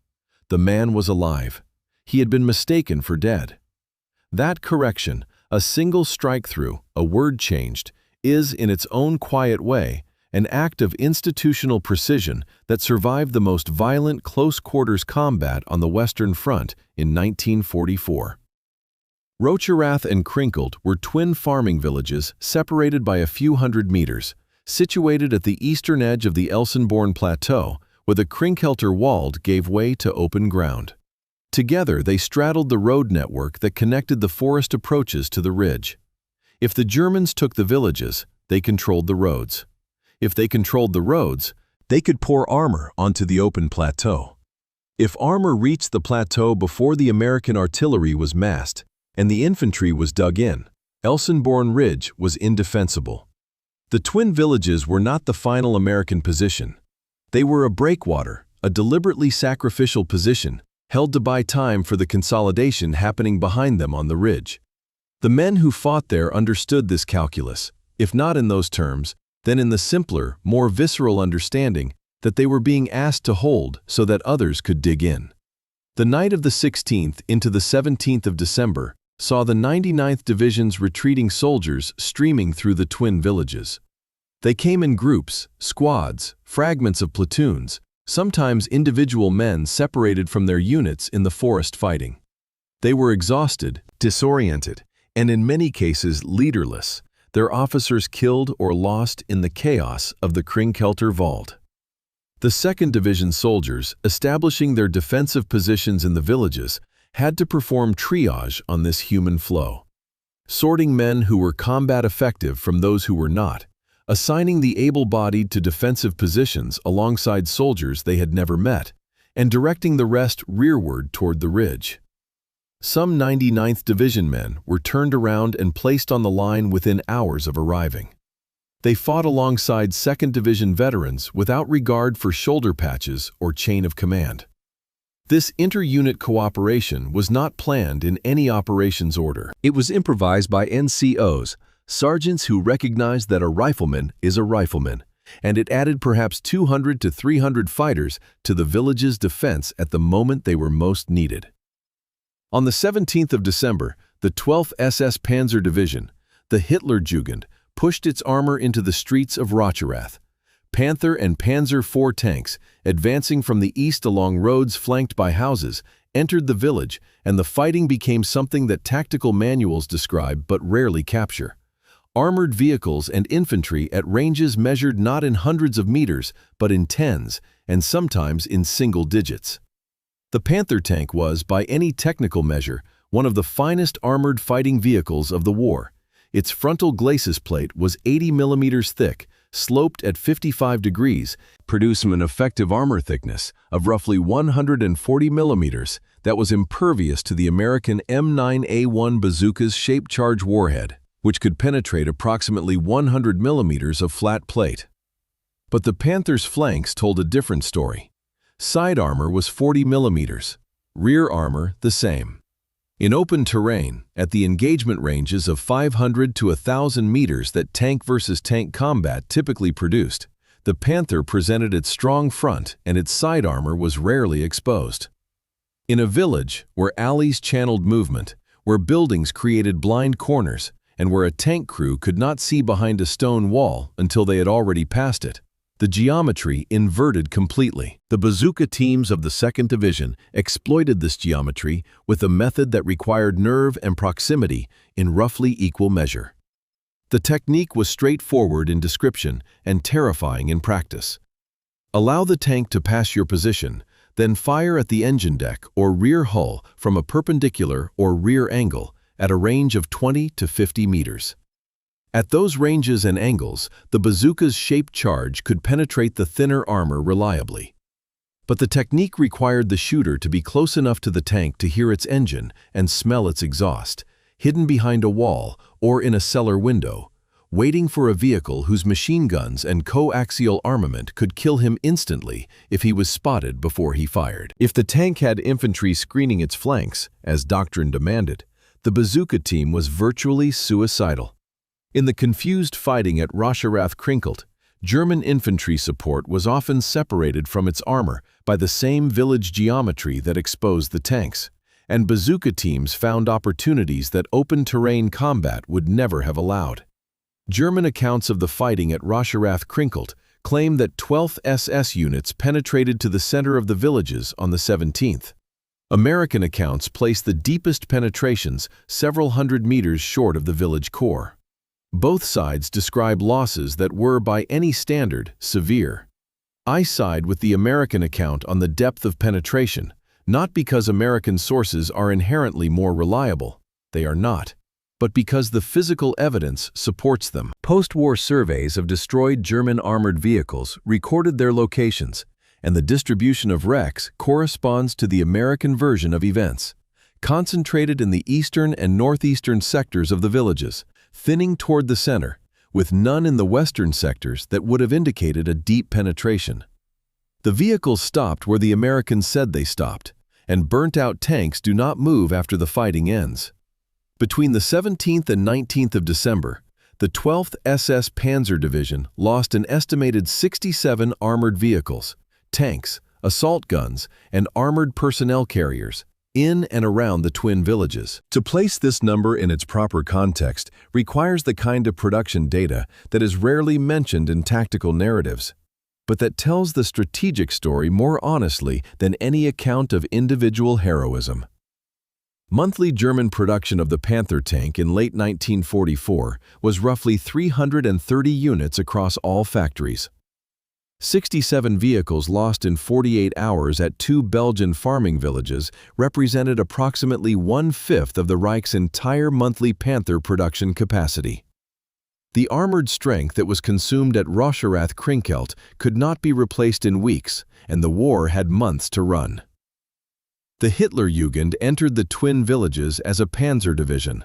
The man was alive. He had been mistaken for dead. That correction, a single strike-through, a word changed, is, in its own quiet way, an act of institutional precision that survived the most violent close-quarters combat on the Western Front in 1944. Rocherath and Krinkelter were twin farming villages separated by a few hundred meters, situated at the eastern edge of the Elsenborn Plateau, where the Krinkelter Wald gave way to open ground. Together, they straddled the road network that connected the forest approaches to the ridge. If the Germans took the villages, they controlled the roads. If they controlled the roads, they could pour armor onto the open plateau. If armor reached the plateau before the American artillery was massed and the infantry was dug in, Elsenborn Ridge was indefensible. The twin villages were not the final American position. They were a breakwater, a deliberately sacrificial position, held to buy time for the consolidation happening behind them on the ridge. The men who fought there understood this calculus, if not in those terms, then in the simpler, more visceral understanding that they were being asked to hold so that others could dig in. The night of the 16th into the 17th of December saw the 99th Division's retreating soldiers streaming through the twin villages. They came in groups, squads, fragments of platoons, sometimes individual men separated from their units in the forest fighting. They were exhausted, disoriented, and in many cases leaderless, their officers killed or lost in the chaos of the Krinkelter Wald. The 2nd Division soldiers, establishing their defensive positions in the villages, had to perform triage on this human flow, sorting men who were combat effective from those who were not, assigning the able-bodied to defensive positions alongside soldiers they had never met, and directing the rest rearward toward the ridge. Some 99th Division men were turned around and placed on the line within hours of arriving. They fought alongside 2nd Division veterans without regard for shoulder patches or chain of command. This inter-unit cooperation was not planned in any operations order. It was improvised by NCOs, sergeants who recognized that a rifleman is a rifleman, and it added perhaps 200 to 300 fighters to the village's defense at the moment they were most needed. On the 17th of December, the 12th SS Panzer Division, the Hitlerjugend, pushed its armor into the streets of Rocherath. Panther and Panzer IV tanks, advancing from the east along roads flanked by houses, entered the village, and the fighting became something that tactical manuals describe but rarely capture. Armored vehicles and infantry at ranges measured not in hundreds of meters, but in tens, and sometimes in single digits. The Panther tank was, by any technical measure, one of the finest armored fighting vehicles of the war. Its frontal glacis plate was 80 millimeters thick, sloped at 55 degrees, producing an effective armor thickness of roughly 140 millimeters that was impervious to the American M9A1 bazooka's shape-charge warhead, which could penetrate approximately 100 millimeters of flat plate. But the Panther's flanks told a different story. Side armor was 40 millimeters, rear armor the same. In open terrain, at the engagement ranges of 500 to 1,000 meters that tank versus tank combat typically produced, the Panther presented its strong front and its side armor was rarely exposed. In a village where alleys channeled movement, where buildings created blind corners, and where a tank crew could not see behind a stone wall until they had already passed it, the geometry inverted completely. The bazooka teams of the 2nd Division exploited this geometry with a method that required nerve and proximity in roughly equal measure. The technique was straightforward in description and terrifying in practice. Allow the tank to pass your position, then fire at the engine deck or rear hull from a perpendicular or rear angle at a range of 20 to 50 meters. At those ranges and angles, the bazooka's shaped charge could penetrate the thinner armor reliably. But the technique required the shooter to be close enough to the tank to hear its engine and smell its exhaust, hidden behind a wall or in a cellar window, waiting for a vehicle whose machine guns and coaxial armament could kill him instantly if he was spotted before he fired. If the tank had infantry screening its flanks, as doctrine demanded, the bazooka team was virtually suicidal. In the confused fighting at Krinkelter, German infantry support was often separated from its armor by the same village geometry that exposed the tanks, and bazooka teams found opportunities that open terrain combat would never have allowed. German accounts of the fighting at Krinkelter claim that 12th SS units penetrated to the center of the villages on the 17th. American accounts place the deepest penetrations several hundred meters short of the village core. Both sides describe losses that were, by any standard, severe. I side with the American account on the depth of penetration, not because American sources are inherently more reliable, they are not, but because the physical evidence supports them. Post-war surveys of destroyed German armored vehicles recorded their locations, and the distribution of wrecks corresponds to the American version of events, concentrated in the eastern and northeastern sectors of the villages, thinning toward the center, with none in the western sectors that would have indicated a deep penetration. The vehicles stopped where the Americans said they stopped, and burnt-out tanks do not move after the fighting ends. Between the 17th and 19th of December, the 12th SS Panzer Division lost an estimated 67 armored vehicles, tanks, assault guns, and armored personnel carriers, in and around the twin villages. To place this number in its proper context requires the kind of production data that is rarely mentioned in tactical narratives, but that tells the strategic story more honestly than any account of individual heroism. Monthly German production of the Panther tank in late 1944 was roughly 330 units across all factories. 67 vehicles lost in 48 hours at 2 Belgian farming villages represented approximately 1/5 of the Reich's entire monthly Panther production capacity. The armored strength that was consumed at Krinkelter could not be replaced in weeks, and the war had months to run. The Hitlerjugend entered the twin villages as a panzer division.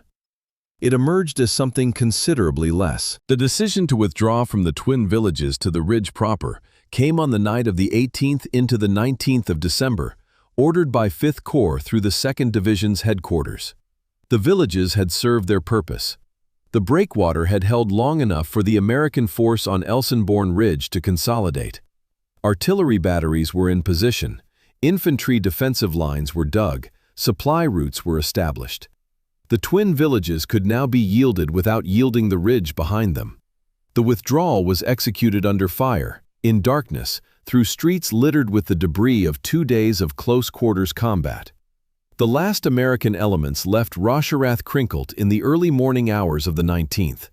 It emerged as something considerably less. The decision to withdraw from the twin villages to the ridge proper came on the night of the 18th into the 19th of December, ordered by 5th Corps through the 2nd Division's headquarters. The villages had served their purpose. The breakwater had held long enough for the American force on Elsenborn Ridge to consolidate. Artillery batteries were in position, infantry defensive lines were dug, supply routes were established. The twin villages could now be yielded without yielding the ridge behind them. The withdrawal was executed under fire, in darkness, through streets littered with the debris of 2 days of close-quarters combat. The last American elements left Krinkelter in the early morning hours of the 19th.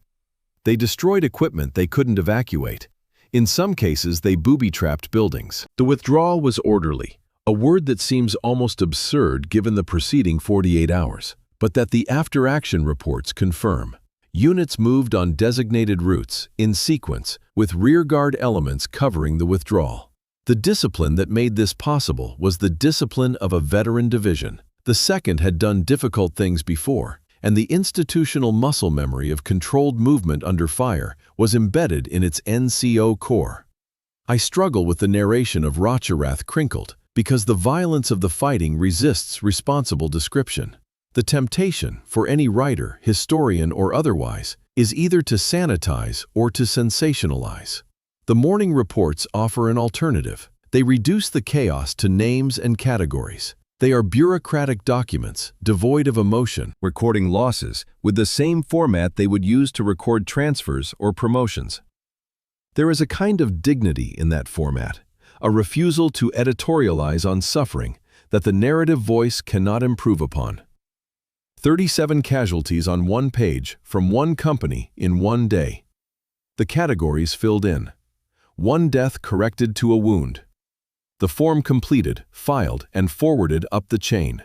They destroyed equipment they couldn't evacuate. In some cases, they booby-trapped buildings. The withdrawal was orderly, a word that seems almost absurd given the preceding 48 hours. But that the after-action reports confirm. Units moved on designated routes, in sequence, with rearguard elements covering the withdrawal. The discipline that made this possible was the discipline of a veteran division. The 2nd had done difficult things before, and the institutional muscle memory of controlled movement under fire was embedded in its NCO core. I struggle with the narration of Rocherath Krinkelter because the violence of the fighting resists responsible description. The temptation, for any writer, historian, or otherwise, is either to sanitize or to sensationalize. The morning reports offer an alternative. They reduce the chaos to names and categories. They are bureaucratic documents, devoid of emotion, recording losses with the same format they would use to record transfers or promotions. There is a kind of dignity in that format, a refusal to editorialize on suffering that the narrative voice cannot improve upon. 37 casualties on one page from one company in one day. The categories filled in. 1 death corrected to a wound. The form completed, filed, and forwarded up the chain.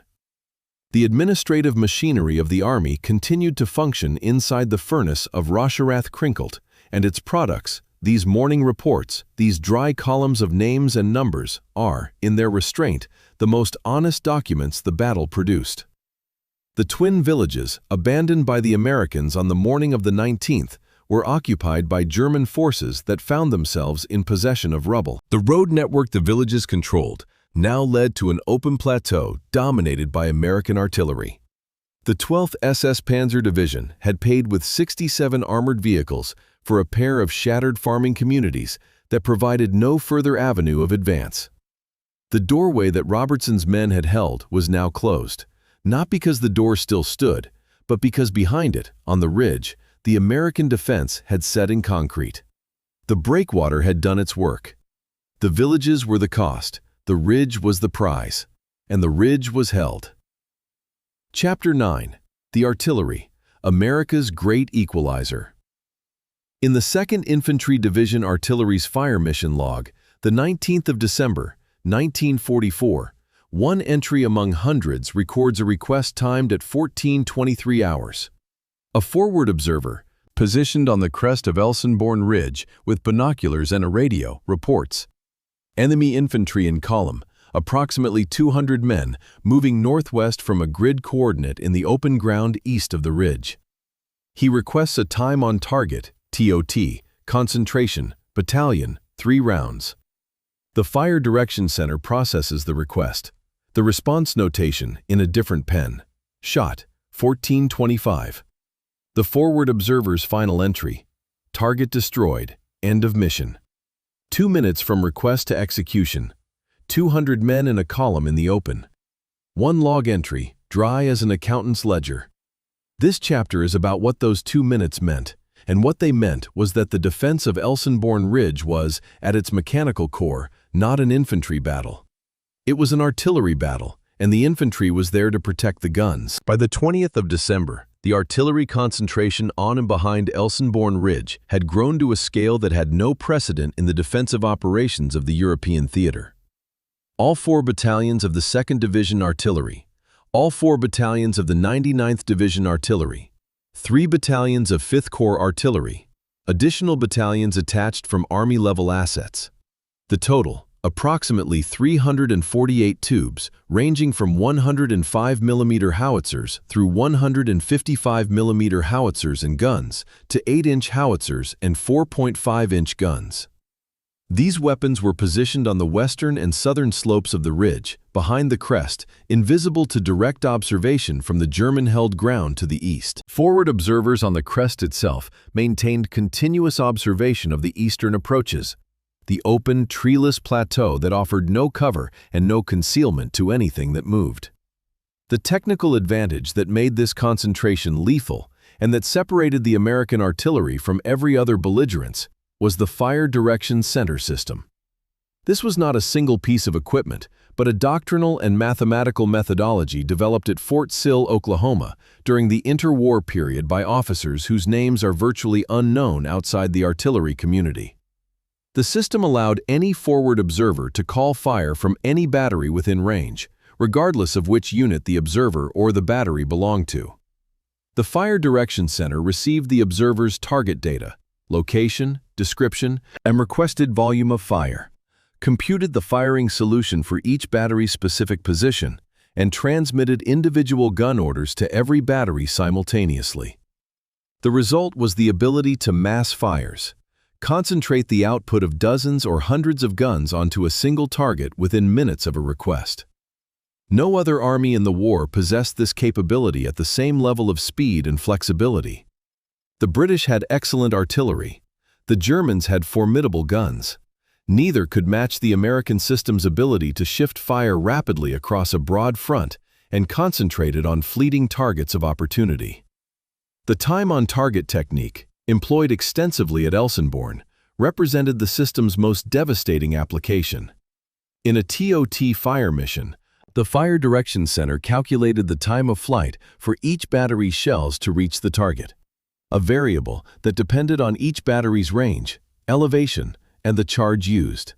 The administrative machinery of the Army continued to function inside the furnace of Rocherath Krinkelter and its products. These morning reports, these dry columns of names and numbers, are, in their restraint, the most honest documents the battle produced. The twin villages, abandoned by the Americans on the morning of the 19th, were occupied by German forces that found themselves in possession of rubble. The road network the villages controlled now led to an open plateau dominated by American artillery. The 12th SS Panzer Division had paid with 67 armored vehicles for a pair of shattered farming communities that provided no further avenue of advance. The doorway that Robertson's men had held was now closed, not because the door still stood, but because behind it, on the ridge, the American defense had set in concrete. The breakwater had done its work. The villages were the cost, the ridge was the prize, and the ridge was held. Chapter 9. The Artillery, America's Great Equalizer. In the 2nd Infantry Division Artillery's fire mission log, the 19th of December, 1944, one entry among hundreds records a request timed at 14:23 hours. A forward observer, positioned on the crest of Elsenborn Ridge with binoculars and a radio, reports enemy infantry in column, approximately 200 men, moving northwest from a grid coordinate in the open ground east of the ridge. He requests a time on target, TOT, concentration, battalion, 3 rounds. The Fire Direction Center processes the request. The response notation in a different pen. Shot, 14:25. The forward observer's final entry. Target destroyed. End of mission. 2 minutes from request to execution. 200 men in a column in the open. 1 log entry, dry as an accountant's ledger. This chapter is about what those 2 minutes meant, and what they meant was that the defense of Elsenborn Ridge was, at its mechanical core, not an infantry battle. It was an artillery battle, and the infantry was there to protect the guns. By the 20th of December, the artillery concentration on and behind Elsenborn Ridge had grown to a scale that had no precedent in the defensive operations of the European theater. All 4 battalions of the 2nd Division Artillery, all 4 battalions of the 99th Division Artillery, 3 battalions of 5th Corps Artillery, additional battalions attached from Army-level assets. The total, approximately 348 tubes, ranging from 105mm howitzers through 155mm howitzers and guns to 8-inch howitzers and 4.5-inch guns. These weapons were positioned on the western and southern slopes of the ridge, behind the crest, invisible to direct observation from the German-held ground to the east. Forward observers on the crest itself maintained continuous observation of the eastern approaches, the open, treeless plateau that offered no cover and no concealment to anything that moved. The technical advantage that made this concentration lethal and that separated the American artillery from every other belligerence was the Fire Direction Center system. This was not a single piece of equipment, but a doctrinal and mathematical methodology developed at Fort Sill, Oklahoma, during the interwar period by officers whose names are virtually unknown outside the artillery community. The system allowed any forward observer to call fire from any battery within range, regardless of which unit the observer or the battery belonged to. The Fire Direction Center received the observer's target data, location, description, and requested volume of fire, computed the firing solution for each battery's specific position, and transmitted individual gun orders to every battery simultaneously. The result was the ability to mass fires, concentrate the output of dozens or hundreds of guns onto a single target within minutes of a request. No other army in the war possessed this capability at the same level of speed and flexibility. The British had excellent artillery. The Germans had formidable guns. Neither could match the American system's ability to shift fire rapidly across a broad front and concentrate it on fleeting targets of opportunity. The time-on-target technique, employed extensively at Elsenborn, represented the system's most devastating application. In a TOT fire mission, the Fire Direction Center calculated the time of flight for each battery's shells to reach the target, a variable that depended on each battery's range, elevation, and the charge used.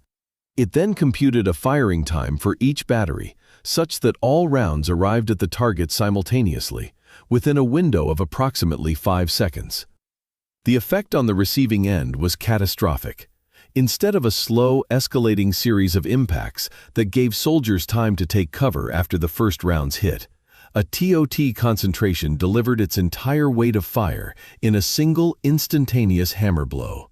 It then computed a firing time for each battery, such that all rounds arrived at the target simultaneously, within a window of approximately 5 seconds. The effect on the receiving end was catastrophic. Instead of a slow, escalating series of impacts that gave soldiers time to take cover after the first rounds hit, a TOT concentration delivered its entire weight of fire in a single instantaneous hammer blow.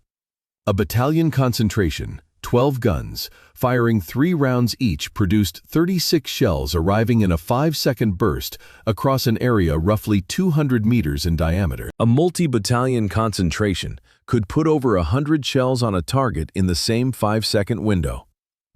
A battalion concentration, 12 guns, firing 3 rounds each, produced 36 shells arriving in a 5-second burst across an area roughly 200 meters in diameter. A multi-battalion concentration could put over 100 shells on a target in the same 5-second window.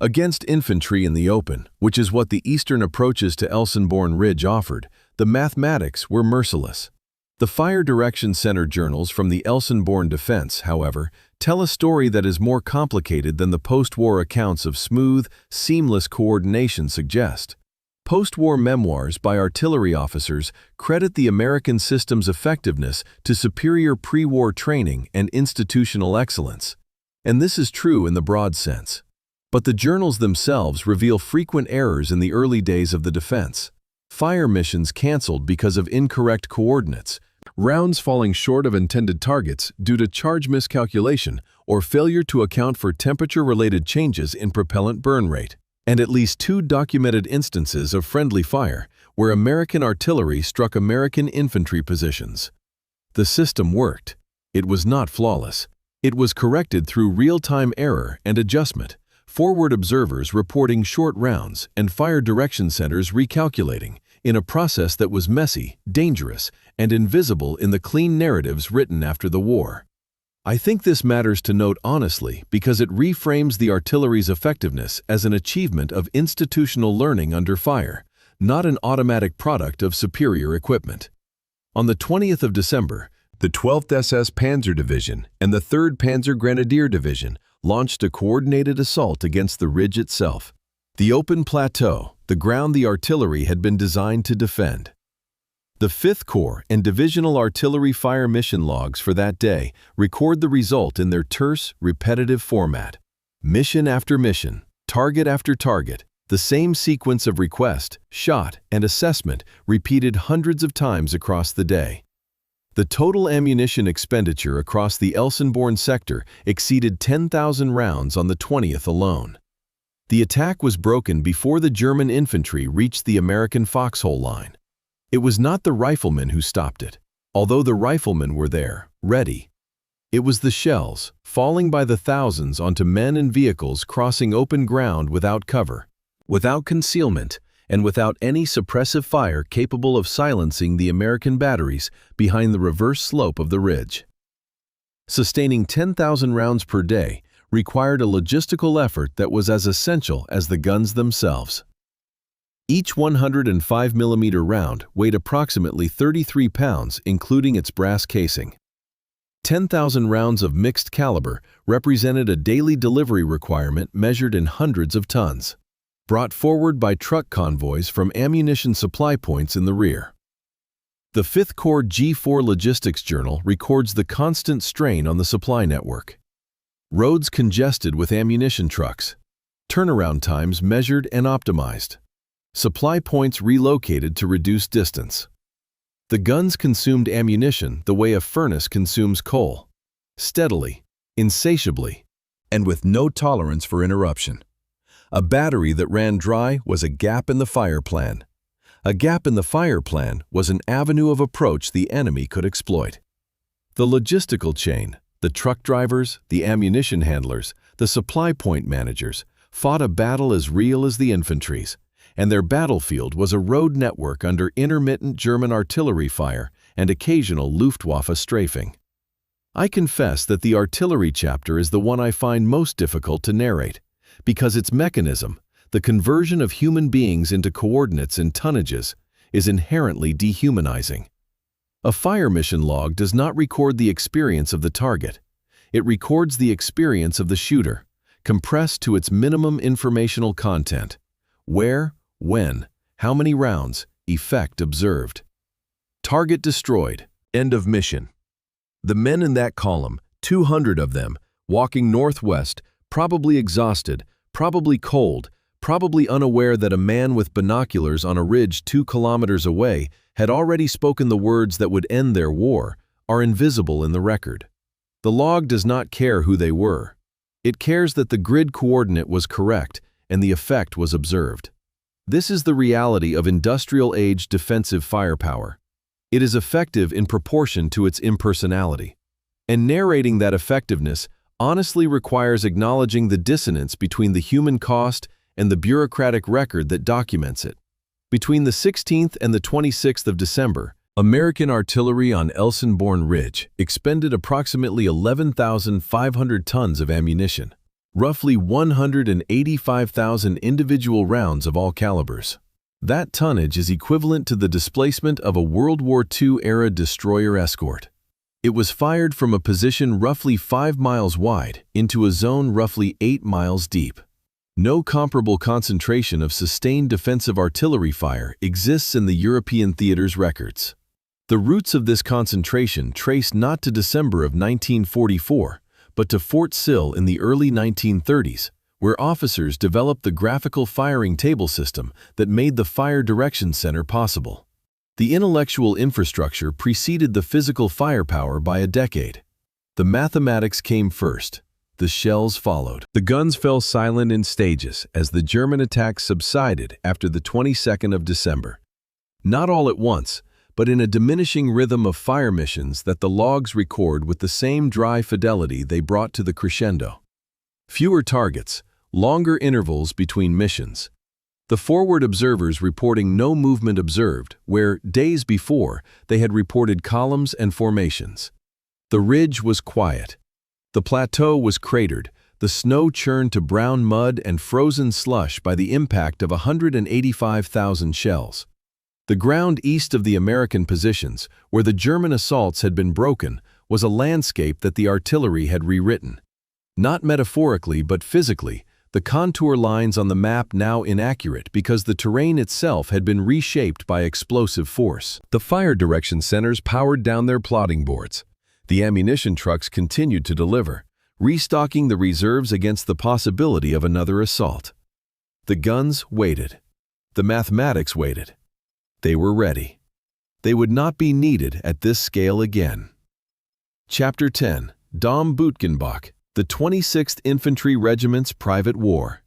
Against infantry in the open, which is what the eastern approaches to Elsenborn Ridge offered, the mathematics were merciless. The Fire Direction Center journals from the Elsenborn defense, however, tell a story that is more complicated than the post-war accounts of smooth, seamless coordination suggest. Post-war memoirs by artillery officers credit the American system's effectiveness to superior pre-war training and institutional excellence. And this is true in the broad sense. But the journals themselves reveal frequent errors in the early days of the defense. Fire missions canceled because of incorrect coordinates, rounds falling short of intended targets due to charge miscalculation or failure to account for temperature-related changes in propellant burn rate, and at least 2 documented instances of friendly fire where American artillery struck American infantry positions. The system worked. It was not flawless. It was corrected through real-time error and adjustment, forward observers reporting short rounds and fire direction centers recalculating, in a process that was messy, dangerous, and invisible in the clean narratives written after the war. I think this matters to note honestly because it reframes the artillery's effectiveness as an achievement of institutional learning under fire, not an automatic product of superior equipment. On the 20th of December, the 12th SS Panzer Division and the 3rd Panzer Grenadier Division launched a coordinated assault against the ridge itself, the open plateau, the ground the artillery had been designed to defend. The 5th Corps and Divisional Artillery Fire mission logs for that day record the result in their terse, repetitive format. Mission after mission, target after target, the same sequence of request, shot, and assessment repeated hundreds of times across the day. The total ammunition expenditure across the Elsenborn sector exceeded 10,000 rounds on the 20th alone. The attack was broken before the German infantry reached the American foxhole line. It was not the riflemen who stopped it, although the riflemen were there, ready. It was the shells, falling by the thousands onto men and vehicles crossing open ground without cover, without concealment, and without any suppressive fire capable of silencing the American batteries behind the reverse slope of the ridge. Sustaining 10,000 rounds per day required a logistical effort that was as essential as the guns themselves. Each 105mm round weighed approximately 33 pounds, including its brass casing. 10,000 rounds of mixed caliber represented a daily delivery requirement measured in hundreds of tons, brought forward by truck convoys from ammunition supply points in the rear. The 5th Corps G4 Logistics Journal records the constant strain on the supply network. Roads congested with ammunition trucks, turnaround times measured and optimized, supply points relocated to reduce distance. The guns consumed ammunition the way a furnace consumes coal, steadily, insatiably, and with no tolerance for interruption. A battery that ran dry was a gap in the fire plan. A gap in the fire plan was an avenue of approach the enemy could exploit. The logistical chain, the truck drivers, the ammunition handlers, the supply point managers, fought a battle as real as the infantry's, and their battlefield was a road network under intermittent German artillery fire and occasional Luftwaffe strafing. I confess that the artillery chapter is the one I find most difficult to narrate, because its mechanism, the conversion of human beings into coordinates and tonnages, is inherently dehumanizing. A fire mission log does not record the experience of the target. It records the experience of the shooter, compressed to its minimum informational content. Where, when, how many rounds, effect observed. Target destroyed. End of mission. The men in that column, 200 of them, walking northwest, probably exhausted, probably cold, probably unaware that a man with binoculars on a ridge 2 kilometers away had already spoken the words that would end their war, are invisible in the record. The log does not care who they were. It cares that the grid coordinate was correct and the effect was observed. This is the reality of industrial-age defensive firepower. It is effective in proportion to its impersonality. And narrating that effectiveness honestly requires acknowledging the dissonance between the human cost and the bureaucratic record that documents it. Between the 16th and the 26th of December, American artillery on Elsenborn Ridge expended approximately 11,500 tons of ammunition, roughly 185,000 individual rounds of all calibers. That tonnage is equivalent to the displacement of a World War II-era destroyer escort. It was fired from a position roughly 5 miles wide into a zone roughly 8 miles deep. No comparable concentration of sustained defensive artillery fire exists in the European theater's records. The roots of this concentration trace not to December of 1944, but to Fort Sill in the early 1930s, where officers developed the graphical firing table system that made the Fire Direction Center possible. The intellectual infrastructure preceded the physical firepower by a decade. The mathematics came first. The shells followed. The guns fell silent in stages as the German attacks subsided after the 22nd of December. Not all at once, but in a diminishing rhythm of fire missions that the logs record with the same dry fidelity they brought to the crescendo. Fewer targets, longer intervals between missions. The forward observers reporting no movement observed, where, days before, they had reported columns and formations. The ridge was quiet. The plateau was cratered, the snow churned to brown mud and frozen slush by the impact of 185,000 shells. The ground east of the American positions, where the German assaults had been broken, was a landscape that the artillery had rewritten. Not metaphorically but physically, the contour lines on the map now inaccurate because the terrain itself had been reshaped by explosive force. The fire direction centers powered down their plotting boards. The ammunition trucks continued to deliver, restocking the reserves against the possibility of another assault. The guns waited. The mathematics waited. They were ready. They would not be needed at this scale again. Chapter 10. Dom Buchenbach, the 26th Infantry Regiment's Private War.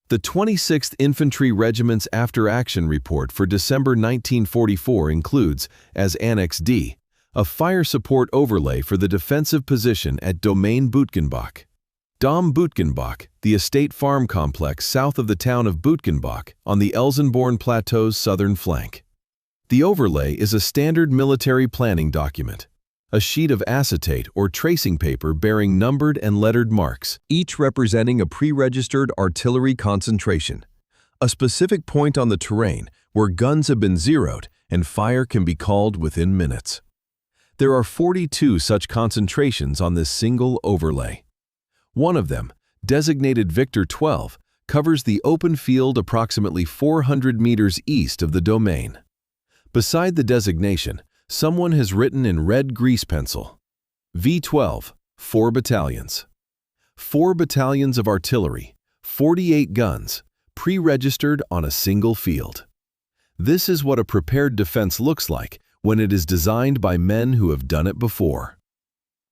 The 26th Infantry Regiment's after-action report for December 1944 includes, as Annex D, a fire support overlay for the defensive position at Domain Buchenbach. Dom Buchenbach, the estate farm complex south of the town of Buchenbach on the Elsenborn Plateau's southern flank. The overlay is a standard military planning document, a sheet of acetate or tracing paper bearing numbered and lettered marks, each representing a pre-registered artillery concentration, a specific point on the terrain where guns have been zeroed and fire can be called within minutes. There are 42 such concentrations on this single overlay. One of them, designated Victor 12, covers the open field approximately 400 meters east of the domain. Beside the designation, someone has written in red grease pencil, V12, 4 battalions. 4 battalions of artillery, 48 guns, pre-registered on a single field. This is what a prepared defense looks like when it is designed by men who have done it before.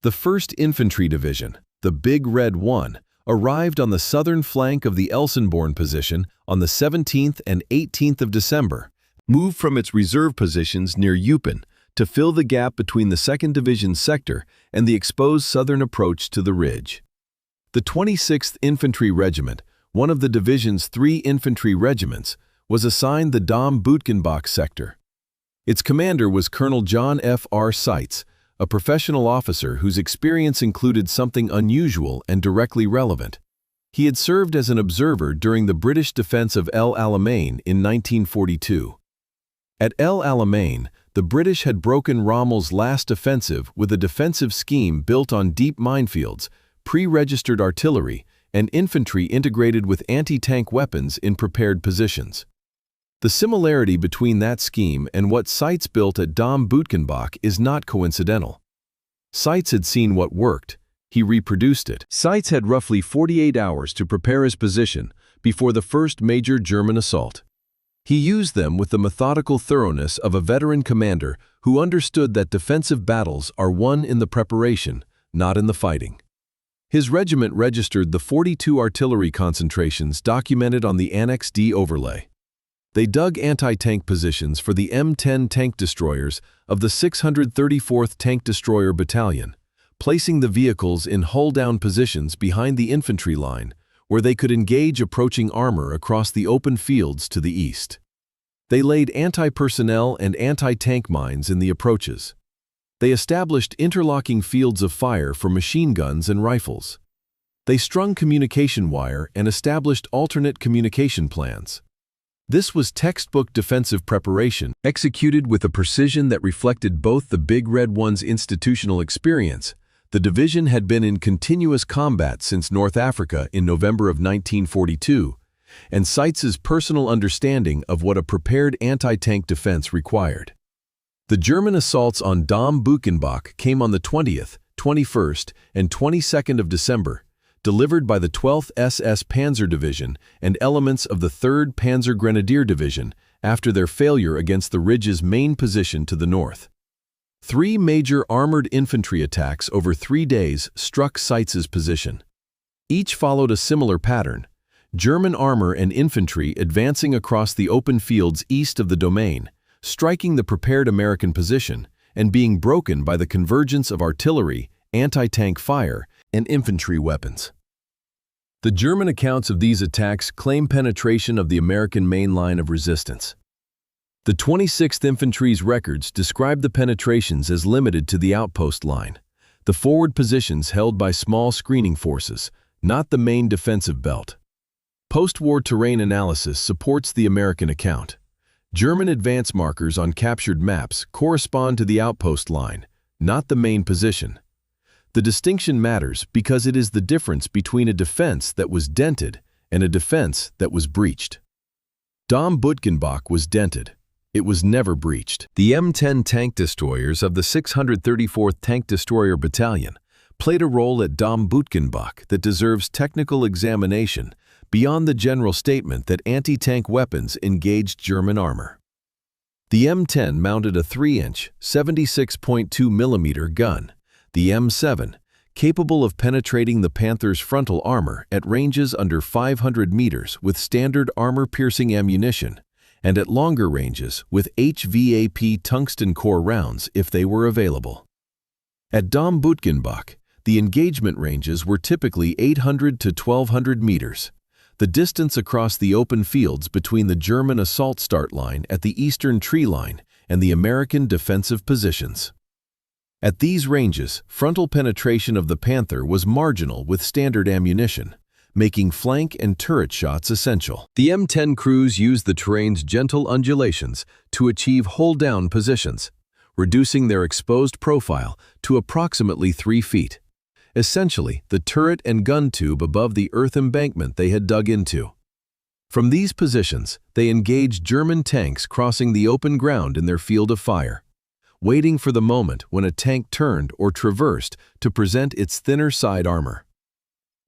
The 1st Infantry Division, the Big Red 1, arrived on the southern flank of the Elsenborn position on the 17th and 18th of December, moved from its reserve positions near Eupen to fill the gap between the 2nd Division's sector and the exposed southern approach to the ridge. The 26th Infantry Regiment, one of the division's 3 infantry regiments, was assigned the Dom-Bootgenbach sector. Its commander was Colonel John F.R. Seitz, a professional officer whose experience included something unusual and directly relevant. He had served as an observer during the British defense of El Alamein in 1942. At El Alamein, the British had broken Rommel's last offensive with a defensive scheme built on deep minefields, pre-registered artillery, and infantry integrated with anti-tank weapons in prepared positions. The similarity between that scheme and what Seitz built at Dom-Bootgenbach is not coincidental. Seitz had seen what worked. He reproduced it. Seitz had roughly 48 hours to prepare his position before the first major German assault. He used them with the methodical thoroughness of a veteran commander who understood that defensive battles are won in the preparation, not in the fighting. His regiment registered the 42 artillery concentrations documented on the Annex D overlay. They dug anti-tank positions for the M10 tank destroyers of the 634th Tank Destroyer Battalion, placing the vehicles in hull-down positions behind the infantry line, where they could engage approaching armor across the open fields to the east. They laid anti-personnel and anti-tank mines in the approaches. They established interlocking fields of fire for machine guns and rifles. They strung communication wire and established alternate communication plans. This was textbook defensive preparation, executed with a precision that reflected both the Big Red One's institutional experience. The division had been in continuous combat since North Africa in November of 1942, and Seitz's personal understanding of what a prepared anti-tank defense required. The German assaults on Dom-Bootgenbach came on the 20th, 21st, and 22nd of December, delivered by the 12th SS Panzer Division and elements of the 3rd Panzer Grenadier Division after their failure against the ridge's main position to the north. 3 major armored infantry attacks over 3 days struck Seitz's position. Each followed a similar pattern: German armor and infantry advancing across the open fields east of the domain, striking the prepared American position, and being broken by the convergence of artillery, anti-tank fire, and infantry weapons. The German accounts of these attacks claim penetration of the American main line of resistance. The 26th Infantry's records describe the penetrations as limited to the outpost line, the forward positions held by small screening forces, not the main defensive belt. Post-war terrain analysis supports the American account. German advance markers on captured maps correspond to the outpost line, not the main position. The distinction matters because it is the difference between a defense that was dented and a defense that was breached. Dom-Bootgenbach was dented. It was never breached. The M10 tank destroyers of the 634th Tank Destroyer Battalion played a role at Dom-Bootgenbach that deserves technical examination beyond the general statement that anti-tank weapons engaged German armor. The M10 mounted a 3-inch, 76.2 mm gun, the M7, capable of penetrating the Panther's frontal armor at ranges under 500 meters with standard armor-piercing ammunition, and at longer ranges with HVAP tungsten core rounds if they were available. At Dom-Bootgenbach, the engagement ranges were typically 800 to 1,200 meters, the distance across the open fields between the German assault start line at the eastern tree line and the American defensive positions. At these ranges, frontal penetration of the Panther was marginal with standard ammunition, making flank and turret shots essential. The M10 crews used the terrain's gentle undulations to achieve hold-down positions, reducing their exposed profile to approximately 3 feet. Essentially, the turret and gun tube above the earth embankment they had dug into. From these positions, they engaged German tanks crossing the open ground in their field of fire, waiting for the moment when a tank turned or traversed to present its thinner side armor.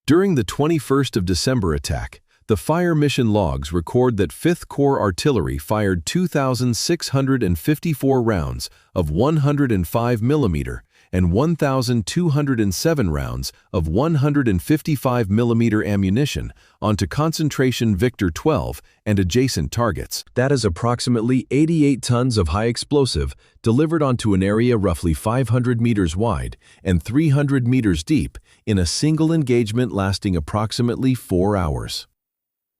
During the 21st of December attack, the fire mission logs record that 5th Corps artillery fired 2,654 rounds of 105 mm and 1,207 rounds of 155mm ammunition onto concentration Victor 12 and adjacent targets. That is approximately 88 tons of high explosive delivered onto an area roughly 500 meters wide and 300 meters deep in a single engagement lasting approximately 4 hours.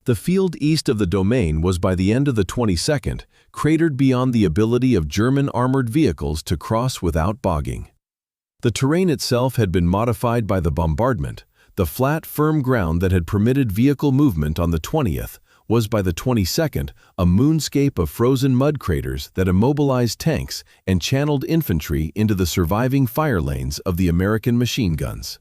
The field east of the domain was by the end of the 22nd cratered beyond the ability of German armored vehicles to cross without bogging. The terrain itself had been modified by the bombardment. The flat, firm ground that had permitted vehicle movement on the 20th was by the 22nd a moonscape of frozen mud craters that immobilized tanks and channeled infantry into the surviving fire lanes of the American machine guns.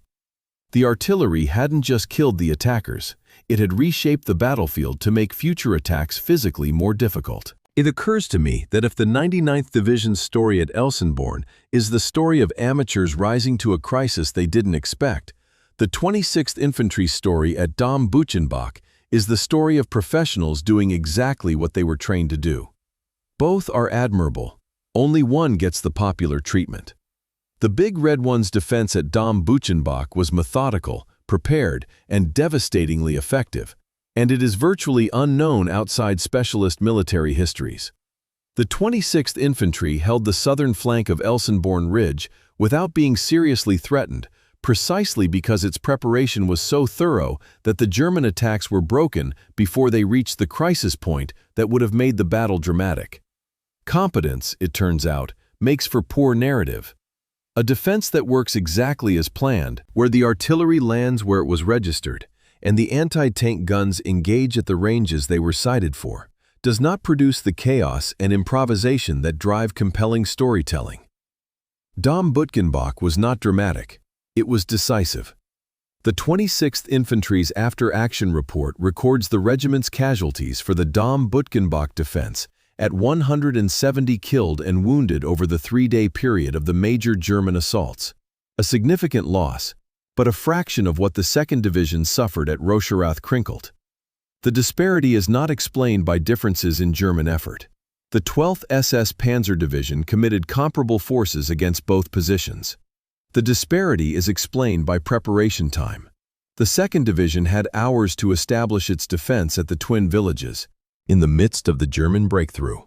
The artillery hadn't just killed the attackers, it had reshaped the battlefield to make future attacks physically more difficult. It occurs to me that if the 99th Division's story at Elsenborn is the story of amateurs rising to a crisis they didn't expect, the 26th Infantry's story at Dom Buchenbach is the story of professionals doing exactly what they were trained to do. Both are admirable. Only one gets the popular treatment. The Big Red One's defense at Dom Buchenbach was methodical, prepared, and devastatingly effective, and it is virtually unknown outside specialist military histories. The 26th Infantry held the southern flank of Elsenborn Ridge without being seriously threatened, precisely because its preparation was so thorough that the German attacks were broken before they reached the crisis point that would have made the battle dramatic. Competence, it turns out, makes for poor narrative. A defense that works exactly as planned, where the artillery lands where it was registered, and the anti-tank guns engage at the ranges they were sighted for, does not produce the chaos and improvisation that drive compelling storytelling. Dom Buchenbach was not dramatic, it was decisive. The 26th Infantry's after-action report records the regiment's casualties for the Dom Buchenbach defense at 170 killed and wounded over the 3-day period of the major German assaults. A significant loss, but a fraction of what the 2nd Division suffered at Krinkelter. The disparity is not explained by differences in German effort. The 12th SS Panzer Division committed comparable forces against both positions. The disparity is explained by preparation time. The 2nd Division had hours to establish its defense at the twin villages, in the midst of the German breakthrough.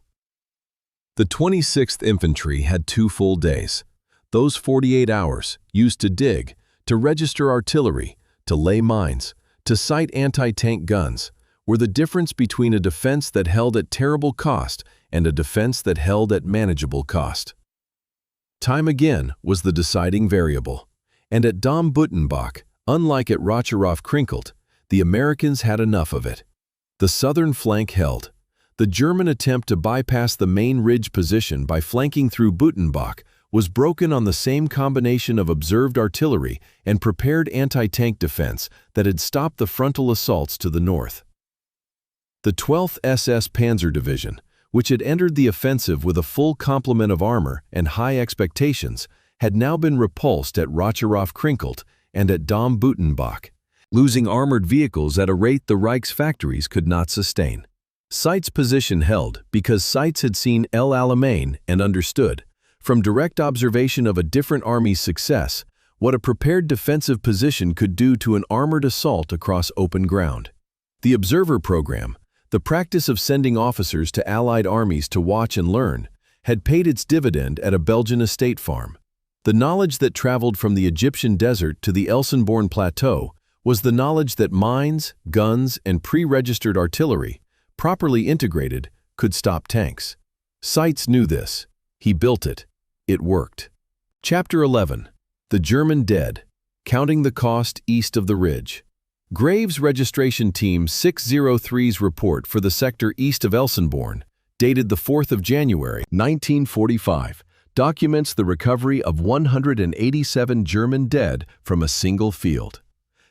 The 26th Infantry had 2 full days. Those 48 hours, used to dig, to register artillery, to lay mines, to sight anti-tank guns, were the difference between a defense that held at terrible cost and a defense that held at manageable cost. Time again was the deciding variable, and at Dom Buchenbach, unlike at Krinkelter, the Americans had enough of it. The southern flank held. The German attempt to bypass the main ridge position by flanking through Buchenbach was broken on the same combination of observed artillery and prepared anti-tank defense that had stopped the frontal assaults to the north. The 12th SS Panzer Division, which had entered the offensive with a full complement of armor and high expectations, had now been repulsed at Krinkelter and at Dom Buchenbach, losing armored vehicles at a rate the Reich's factories could not sustain. Seitz' position held because Seitz had seen El Alamein and understood, from direct observation of a different army's success, what a prepared defensive position could do to an armored assault across open ground. The observer program, the practice of sending officers to Allied armies to watch and learn, had paid its dividend at a Belgian estate farm. The knowledge that traveled from the Egyptian desert to the Elsenborn plateau was the knowledge that mines, guns, and pre-registered artillery, properly integrated, could stop tanks. Seitz knew this. He built it. It worked. Chapter 11. The German Dead. Counting the Cost East of the Ridge. Graves Registration Team 603's report for the sector east of Elsenborn, dated the 4th of January, 1945, documents the recovery of 187 German dead from a single field.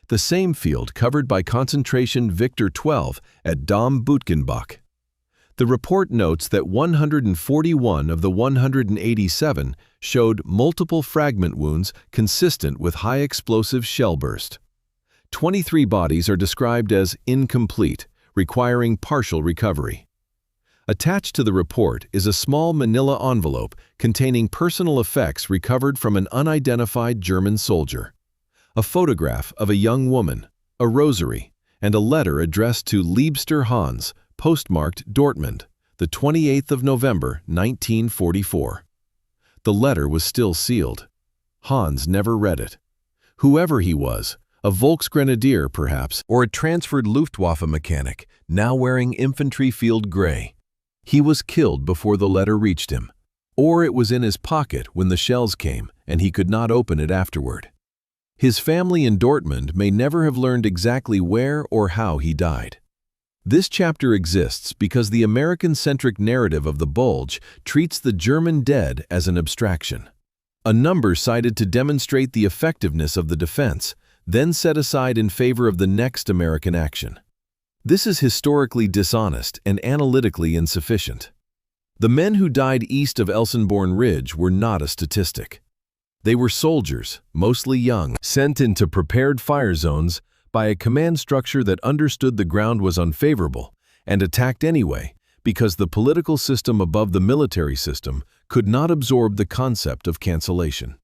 The same field covered by concentration Victor 12 at Dom Buchenbach. The report notes that 141 of the 187 showed multiple fragment wounds consistent with high explosive shell burst. 23 bodies are described as incomplete, requiring partial recovery. Attached to the report is a small manila envelope containing personal effects recovered from an unidentified German soldier. A photograph of a young woman, a rosary, and a letter addressed to Liebster Hans, postmarked Dortmund, the 28th of November, 1944. The letter was still sealed. Hans never read it. Whoever he was, a Volksgrenadier perhaps, or a transferred Luftwaffe mechanic, now wearing infantry field gray. He was killed before the letter reached him, or it was in his pocket when the shells came and he could not open it afterward. His family in Dortmund may never have learned exactly where or how he died. This chapter exists because the American-centric narrative of the Bulge treats the German dead as an abstraction. A number cited to demonstrate the effectiveness of the defense, then set aside in favor of the next American action. This is historically dishonest and analytically insufficient. The men who died east of Elsenborn Ridge were not a statistic. They were soldiers, mostly young, sent into prepared fire zones by a command structure that understood the ground was unfavorable and attacked anyway because the political system above the military system could not absorb the concept of cancellation.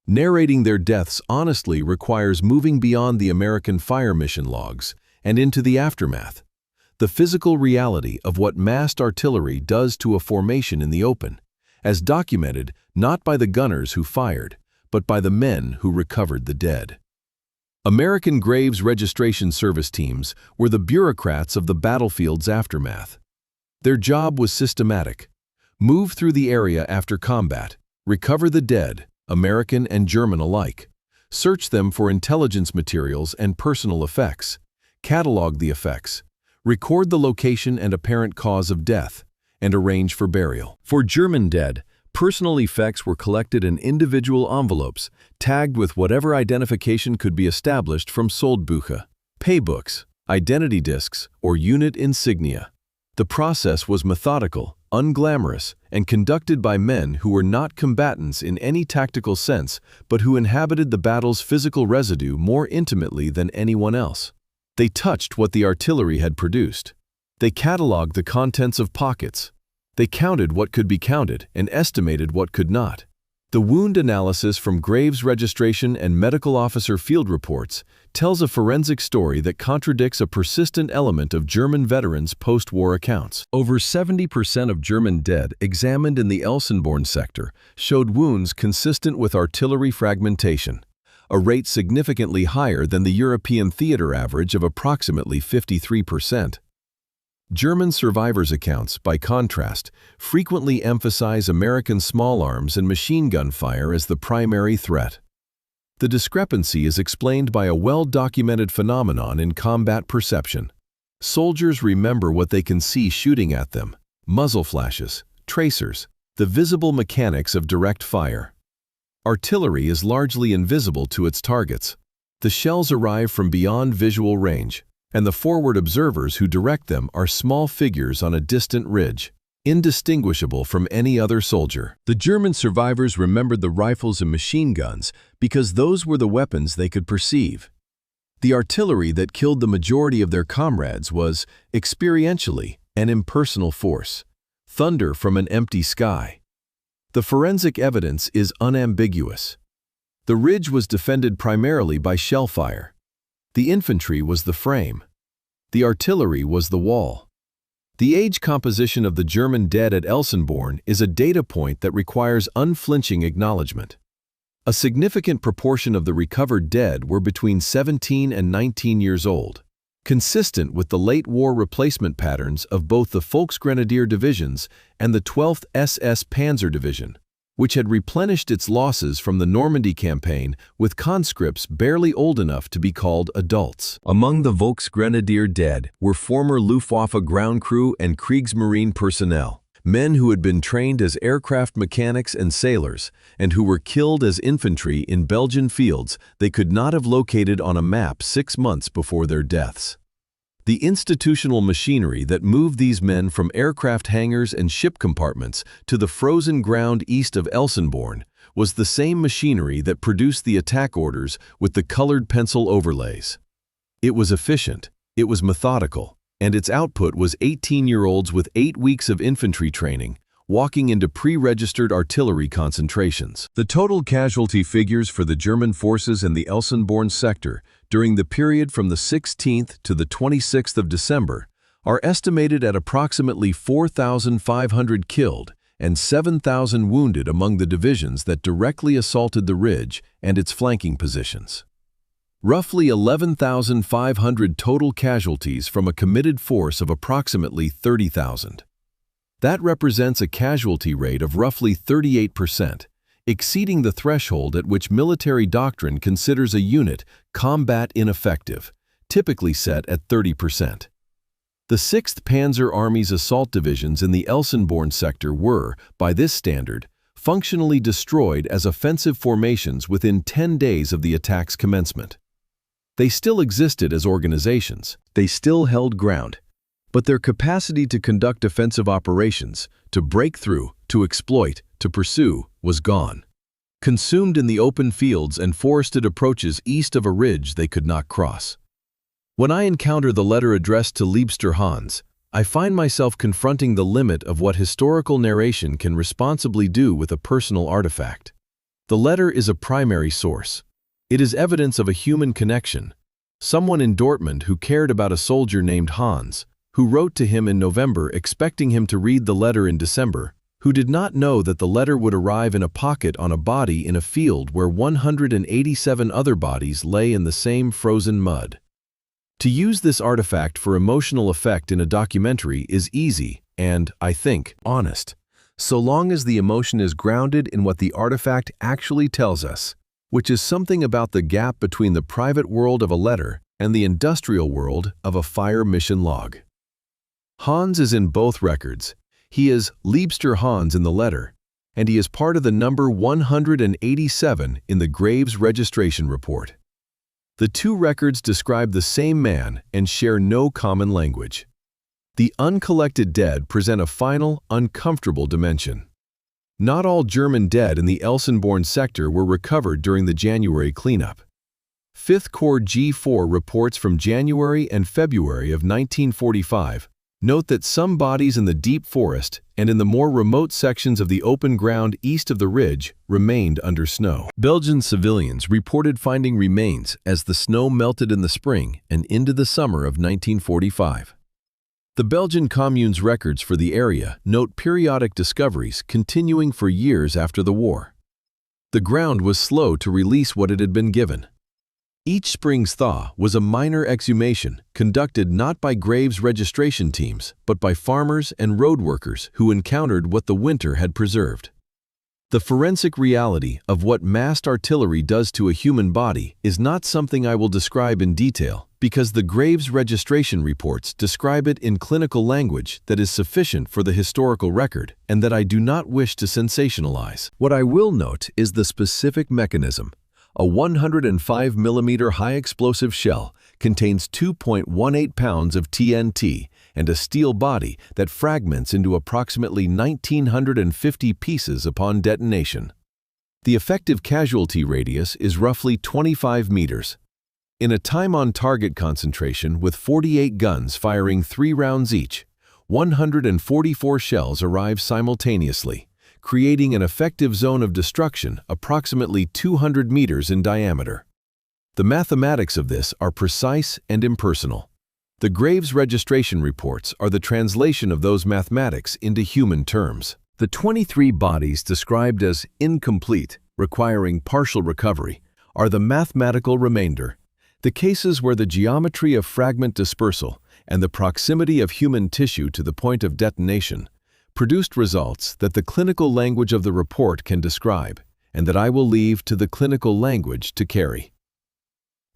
Narrating their deaths honestly requires moving beyond the American fire mission logs and into the aftermath, the physical reality of what massed artillery does to a formation in the open, as documented not by the gunners who fired, but by the men who recovered the dead. American Graves Registration Service teams were the bureaucrats of the battlefield's aftermath. Their job was systematic: move through the area after combat, recover the dead, American and German alike, search them for intelligence materials and personal effects, catalog the effects, record the location and apparent cause of death, and arrange for burial. For German dead, personal effects were collected in individual envelopes, tagged with whatever identification could be established from Soldbücher, paybooks, identity discs, or unit insignia. The process was methodical, unglamorous, and conducted by men who were not combatants in any tactical sense, but who inhabited the battle's physical residue more intimately than anyone else. They touched what the artillery had produced. They cataloged the contents of pockets. They counted what could be counted and estimated what could not. The wound analysis from Graves registration and medical officer field reports tells a forensic story that contradicts a persistent element of German veterans' post-war accounts. Over 70% of German dead examined in the Elsenborn sector showed wounds consistent with artillery fragmentation, a rate significantly higher than the European theater average of approximately 53%. German survivors' accounts, by contrast, frequently emphasize American small arms and machine gun fire as the primary threat. The discrepancy is explained by a well-documented phenomenon in combat perception. Soldiers remember what they can see shooting at them: muzzle flashes, tracers, the visible mechanics of direct fire. Artillery is largely invisible to its targets. The shells arrive from beyond visual range, and the forward observers who direct them are small figures on a distant ridge, indistinguishable from any other soldier. The German survivors remembered the rifles and machine guns because those were the weapons they could perceive. The artillery that killed the majority of their comrades was, experientially, an impersonal force, thunder from an empty sky. The forensic evidence is unambiguous. The ridge was defended primarily by shell fire. The infantry was the frame. The artillery was the wall. The age composition of the German dead at Elsenborn is a data point that requires unflinching acknowledgement. A significant proportion of the recovered dead were between 17 and 19 years old, consistent with the late war replacement patterns of both the Volksgrenadier divisions and the 12th SS Panzer Division, which had replenished its losses from the Normandy campaign with conscripts barely old enough to be called adults. Among the Volksgrenadier dead were former Luftwaffe ground crew and Kriegsmarine personnel, men who had been trained as aircraft mechanics and sailors, and who were killed as infantry in Belgian fields they could not have located on a map 6 months before their deaths. The institutional machinery that moved these men from aircraft hangars and ship compartments to the frozen ground east of Elsenborn was the same machinery that produced the attack orders with the colored pencil overlays. It was efficient, it was methodical, and its output was 18-year-olds with 8 weeks of infantry training, walking into pre-registered artillery concentrations. The total casualty figures for the German forces in the Elsenborn sector during the period from the 16th to the 26th of December are estimated at approximately 4,500 killed and 7,000 wounded among the divisions that directly assaulted the ridge and its flanking positions. Roughly 11,500 total casualties from a committed force of approximately 30,000. That represents a casualty rate of roughly 38%, exceeding the threshold at which military doctrine considers a unit combat ineffective, typically set at 30%. The 6th Panzer Army's assault divisions in the Elsenborn sector were, by this standard, functionally destroyed as offensive formations within 10 days of the attack's commencement. They still existed as organizations, they still held ground, but their capacity to conduct offensive operations, to break through, to exploit, to pursue, was gone. Consumed in the open fields and forested approaches east of a ridge they could not cross. When I encounter the letter addressed to Liebster Hans, I find myself confronting the limit of what historical narration can responsibly do with a personal artifact. The letter is a primary source. It is evidence of a human connection. Someone in Dortmund who cared about a soldier named Hans, who wrote to him in November expecting him to read the letter in December, who did not know that the letter would arrive in a pocket on a body in a field where 187 other bodies lay in the same frozen mud. To use this artifact for emotional effect in a documentary is easy and, I think, honest, so long as the emotion is grounded in what the artifact actually tells us, which is something about the gap between the private world of a letter and the industrial world of a fire mission log. Hans is in both records. He is Liebster Hans in the letter, and he is part of the number 187 in the Graves registration report. The two records describe the same man and share no common language. The uncollected dead present a final, uncomfortable dimension. Not all German dead in the Elsenborn sector were recovered during the January cleanup. 5th Corps G4 reports from January and February of 1945 note that some bodies in the deep forest and in the more remote sections of the open ground east of the ridge remained under snow. Belgian civilians reported finding remains as the snow melted in the spring and into the summer of 1945. The Belgian commune's records for the area note periodic discoveries continuing for years after the war. The ground was slow to release what it had been given. Each spring's thaw was a minor exhumation conducted not by Graves registration teams, but by farmers and road workers who encountered what the winter had preserved. The forensic reality of what massed artillery does to a human body is not something I will describe in detail, because the Graves registration reports describe it in clinical language that is sufficient for the historical record and that I do not wish to sensationalize. What I will note is the specific mechanism. A 105mm high-explosive shell contains 2.18 pounds of TNT and a steel body that fragments into approximately 1,950 pieces upon detonation. The effective casualty radius is roughly 25 meters. In a time-on-target concentration with 48 guns firing 3 rounds each, 144 shells arrive simultaneously, creating an effective zone of destruction approximately 200 meters in diameter. The mathematics of this are precise and impersonal. The Graves registration reports are the translation of those mathematics into human terms. The 23 bodies described as incomplete, requiring partial recovery, are the mathematical remainder. The cases where the geometry of fragment dispersal and the proximity of human tissue to the point of detonation produced results that the clinical language of the report can describe, and that I will leave to the clinical language to carry.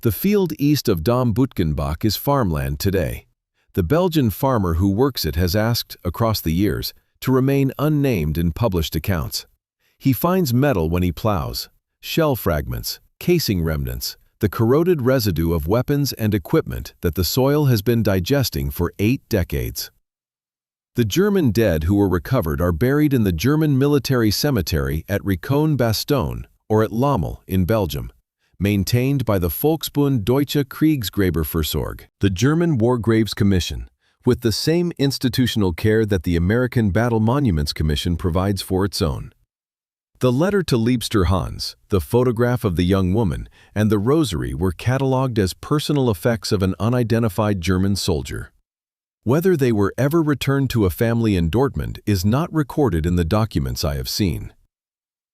The field east of Dom Boutgenbach is farmland today. The Belgian farmer who works it has asked, across the years, to remain unnamed in published accounts. He finds metal when he plows, shell fragments, casing remnants, the corroded residue of weapons and equipment that the soil has been digesting for 8 decades. The German dead who were recovered are buried in the German military cemetery at Ricon-Bastogne or at Lommel in Belgium, maintained by the Volksbund Deutsche Kriegsgräberversorgung. The German War Graves Commission, with the same institutional care that the American Battle Monuments Commission provides for its own. The letter to Liebster Hans, the photograph of the young woman, and the rosary were catalogued as personal effects of an unidentified German soldier. Whether they were ever returned to a family in Dortmund is not recorded in the documents I have seen.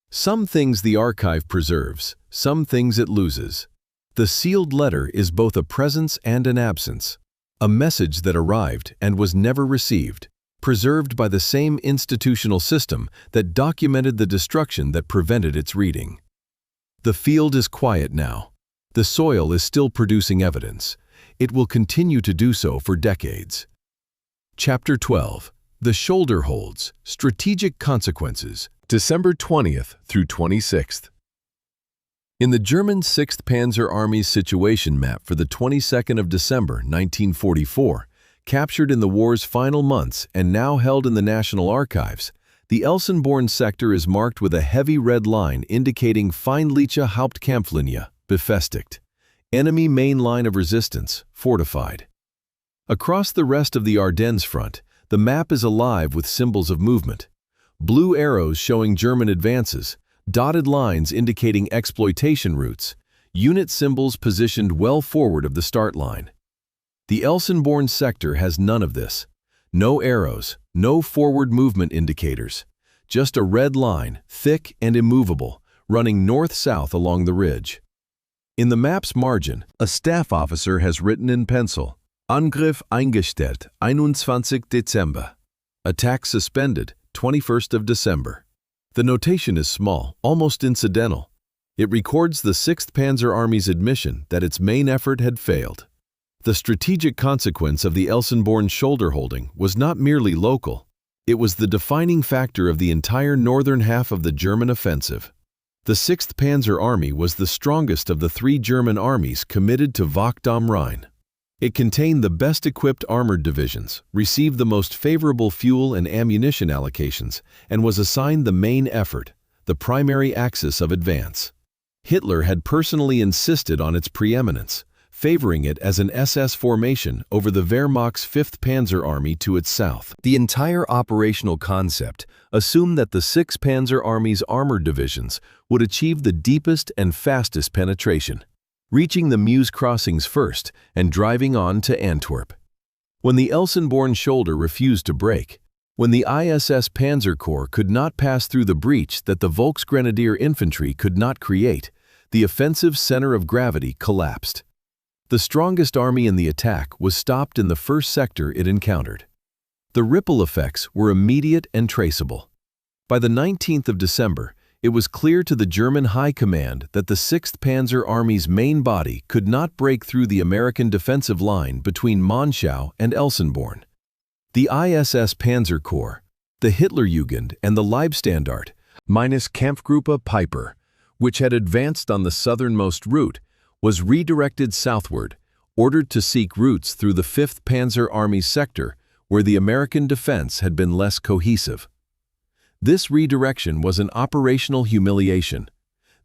Some things the archive preserves, some things it loses. The sealed letter is both a presence and an absence, a message that arrived and was never received, preserved by the same institutional system that documented the destruction that prevented its reading. The field is quiet now. The soil is still producing evidence. It will continue to do so for decades. Chapter 12. The Shoulder Holds, Strategic Consequences, December 20th through 26th. In the German 6th Panzer Army's situation map for the 22nd of December 1944, captured in the war's final months and now held in the National Archives, the Elsenborn sector is marked with a heavy red line indicating Feindliche Hauptkampflinie, befestigt, enemy main line of resistance, fortified. Across the rest of the Ardennes front, the map is alive with symbols of movement. Blue arrows showing German advances, dotted lines indicating exploitation routes, unit symbols positioned well forward of the start line. The Elsenborn sector has none of this. No arrows, no forward movement indicators. Just a red line, thick and immovable, running north-south along the ridge. In the map's margin, a staff officer has written in pencil, Angriff eingestellt, 21. Dezember. Attack suspended, 21st of December. The notation is small, almost incidental. It records the 6th Panzer Army's admission that its main effort had failed. The strategic consequence of the Elsenborn shoulder holding was not merely local. It was the defining factor of the entire northern half of the German offensive. The 6th Panzer Army was the strongest of the three German armies committed to Wacht am Rhein. It contained the best-equipped armored divisions, received the most favorable fuel and ammunition allocations, and was assigned the main effort, the primary axis of advance. Hitler had personally insisted on its preeminence, favoring it as an SS formation over the Wehrmacht's 5th Panzer Army to its south. The entire operational concept assumed that the 6th Panzer Army's armored divisions would achieve the deepest and fastest penetration, reaching the Meuse crossings first and driving on to Antwerp. When the Elsenborn shoulder refused to break, when the ISS Panzer Corps could not pass through the breach that the Volksgrenadier Infantry could not create, the offensive center of gravity collapsed. The strongest army in the attack was stopped in the first sector it encountered. The ripple effects were immediate and traceable. By the 19th of December, it was clear to the German High Command that the 6th Panzer Army's main body could not break through the American defensive line between Monschau and Elsenborn. The ISS Panzer Corps, the Hitlerjugend and the Leibstandarte, minus Kampfgruppe Piper, which had advanced on the southernmost route, was redirected southward, ordered to seek routes through the 5th Panzer Army's sector where the American defense had been less cohesive. This redirection was an operational humiliation.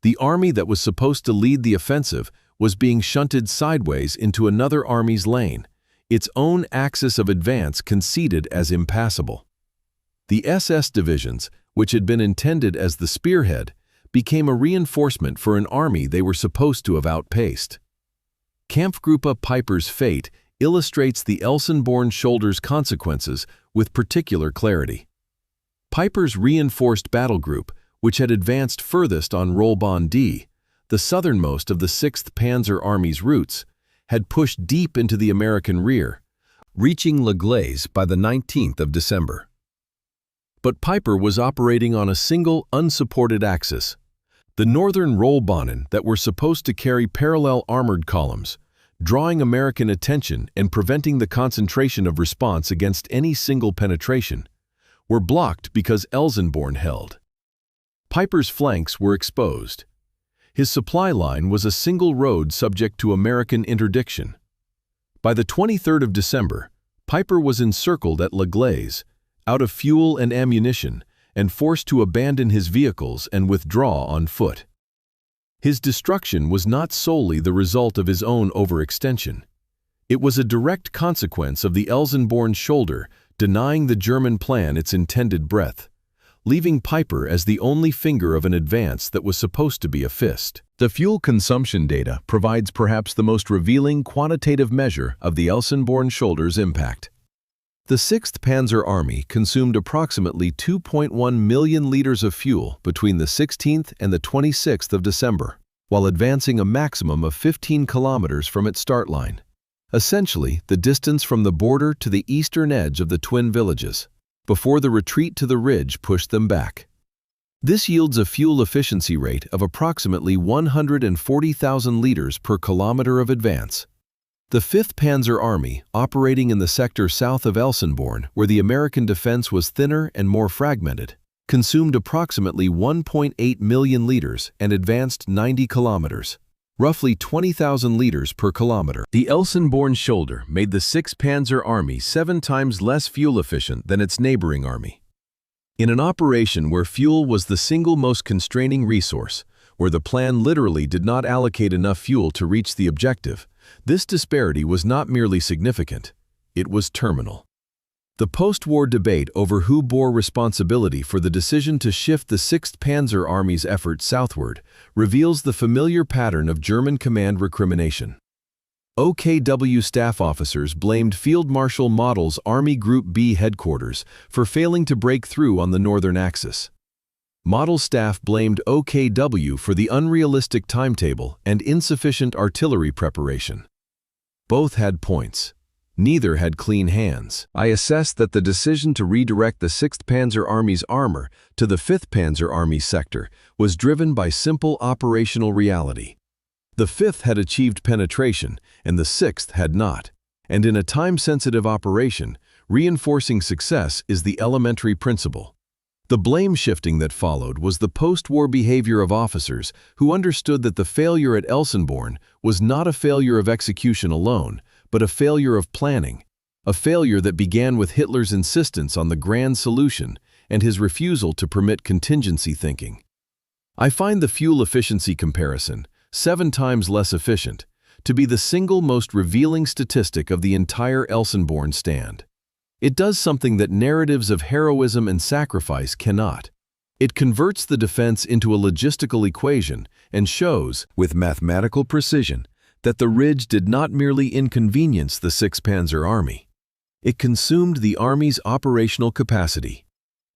The army that was supposed to lead the offensive was being shunted sideways into another army's lane, its own axis of advance conceded as impassable. The SS divisions, which had been intended as the spearhead, became a reinforcement for an army they were supposed to have outpaced. Kampfgruppe Piper's fate illustrates the Elsenborn shoulder's consequences with particular clarity. Piper's reinforced battle group, which had advanced furthest on Rollbahn D, the southernmost of the 6th Panzer Army's routes, had pushed deep into the American rear, reaching La Glaise by the 19th of December. But Piper was operating on a single, unsupported axis. The northern Rollbahnen that were supposed to carry parallel armored columns, drawing American attention and preventing the concentration of response against any single penetration, were blocked because Elsenborn held. Piper's flanks were exposed. His supply line was a single road subject to American interdiction. By the 23rd of December, Piper was encircled at La Glaise, out of fuel and ammunition, and forced to abandon his vehicles and withdraw on foot. His destruction was not solely the result of his own overextension. It was a direct consequence of the Elsenborn shoulder denying the German plan its intended breadth, leaving Piper as the only finger of an advance that was supposed to be a fist. The fuel consumption data provides perhaps the most revealing quantitative measure of the Elsenborn shoulder's impact. The 6th Panzer Army consumed approximately 2.1 million liters of fuel between the 16th and the 26th of December, while advancing a maximum of 15 kilometers from its start line, essentially the distance from the border to the eastern edge of the twin villages, before the retreat to the ridge pushed them back. This yields a fuel efficiency rate of approximately 140,000 liters per kilometer of advance. The 5th Panzer Army, operating in the sector south of Elsenborn, where the American defense was thinner and more fragmented, consumed approximately 1.8 million liters and advanced 90 kilometers, roughly 20,000 liters per kilometer. The Elsenborn shoulder made the 6th Panzer Army 7 times less fuel efficient than its neighboring army. In an operation where fuel was the single most constraining resource, where the plan literally did not allocate enough fuel to reach the objective, this disparity was not merely significant, it was terminal. The post-war debate over who bore responsibility for the decision to shift the 6th Panzer Army's effort southward reveals the familiar pattern of German command recrimination. OKW staff officers blamed Field Marshal Model's Army Group B headquarters for failing to break through on the northern axis. Model staff blamed OKW for the unrealistic timetable and insufficient artillery preparation. Both had points. Neither had clean hands. I assessed that the decision to redirect the 6th Panzer Army's armor to the 5th Panzer Army's sector was driven by simple operational reality. The 5th had achieved penetration, and the 6th had not. And in a time-sensitive operation, reinforcing success is the elementary principle. The blame shifting that followed was the post-war behavior of officers who understood that the failure at Elsenborn was not a failure of execution alone, but a failure of planning, a failure that began with Hitler's insistence on the grand solution and his refusal to permit contingency thinking. I find the fuel efficiency comparison, 7 times less efficient, to be the single most revealing statistic of the entire Elsenborn stand. It does something that narratives of heroism and sacrifice cannot. It converts the defense into a logistical equation and shows, with mathematical precision, that the ridge did not merely inconvenience the 6th Panzer Army. It consumed the Army's operational capacity.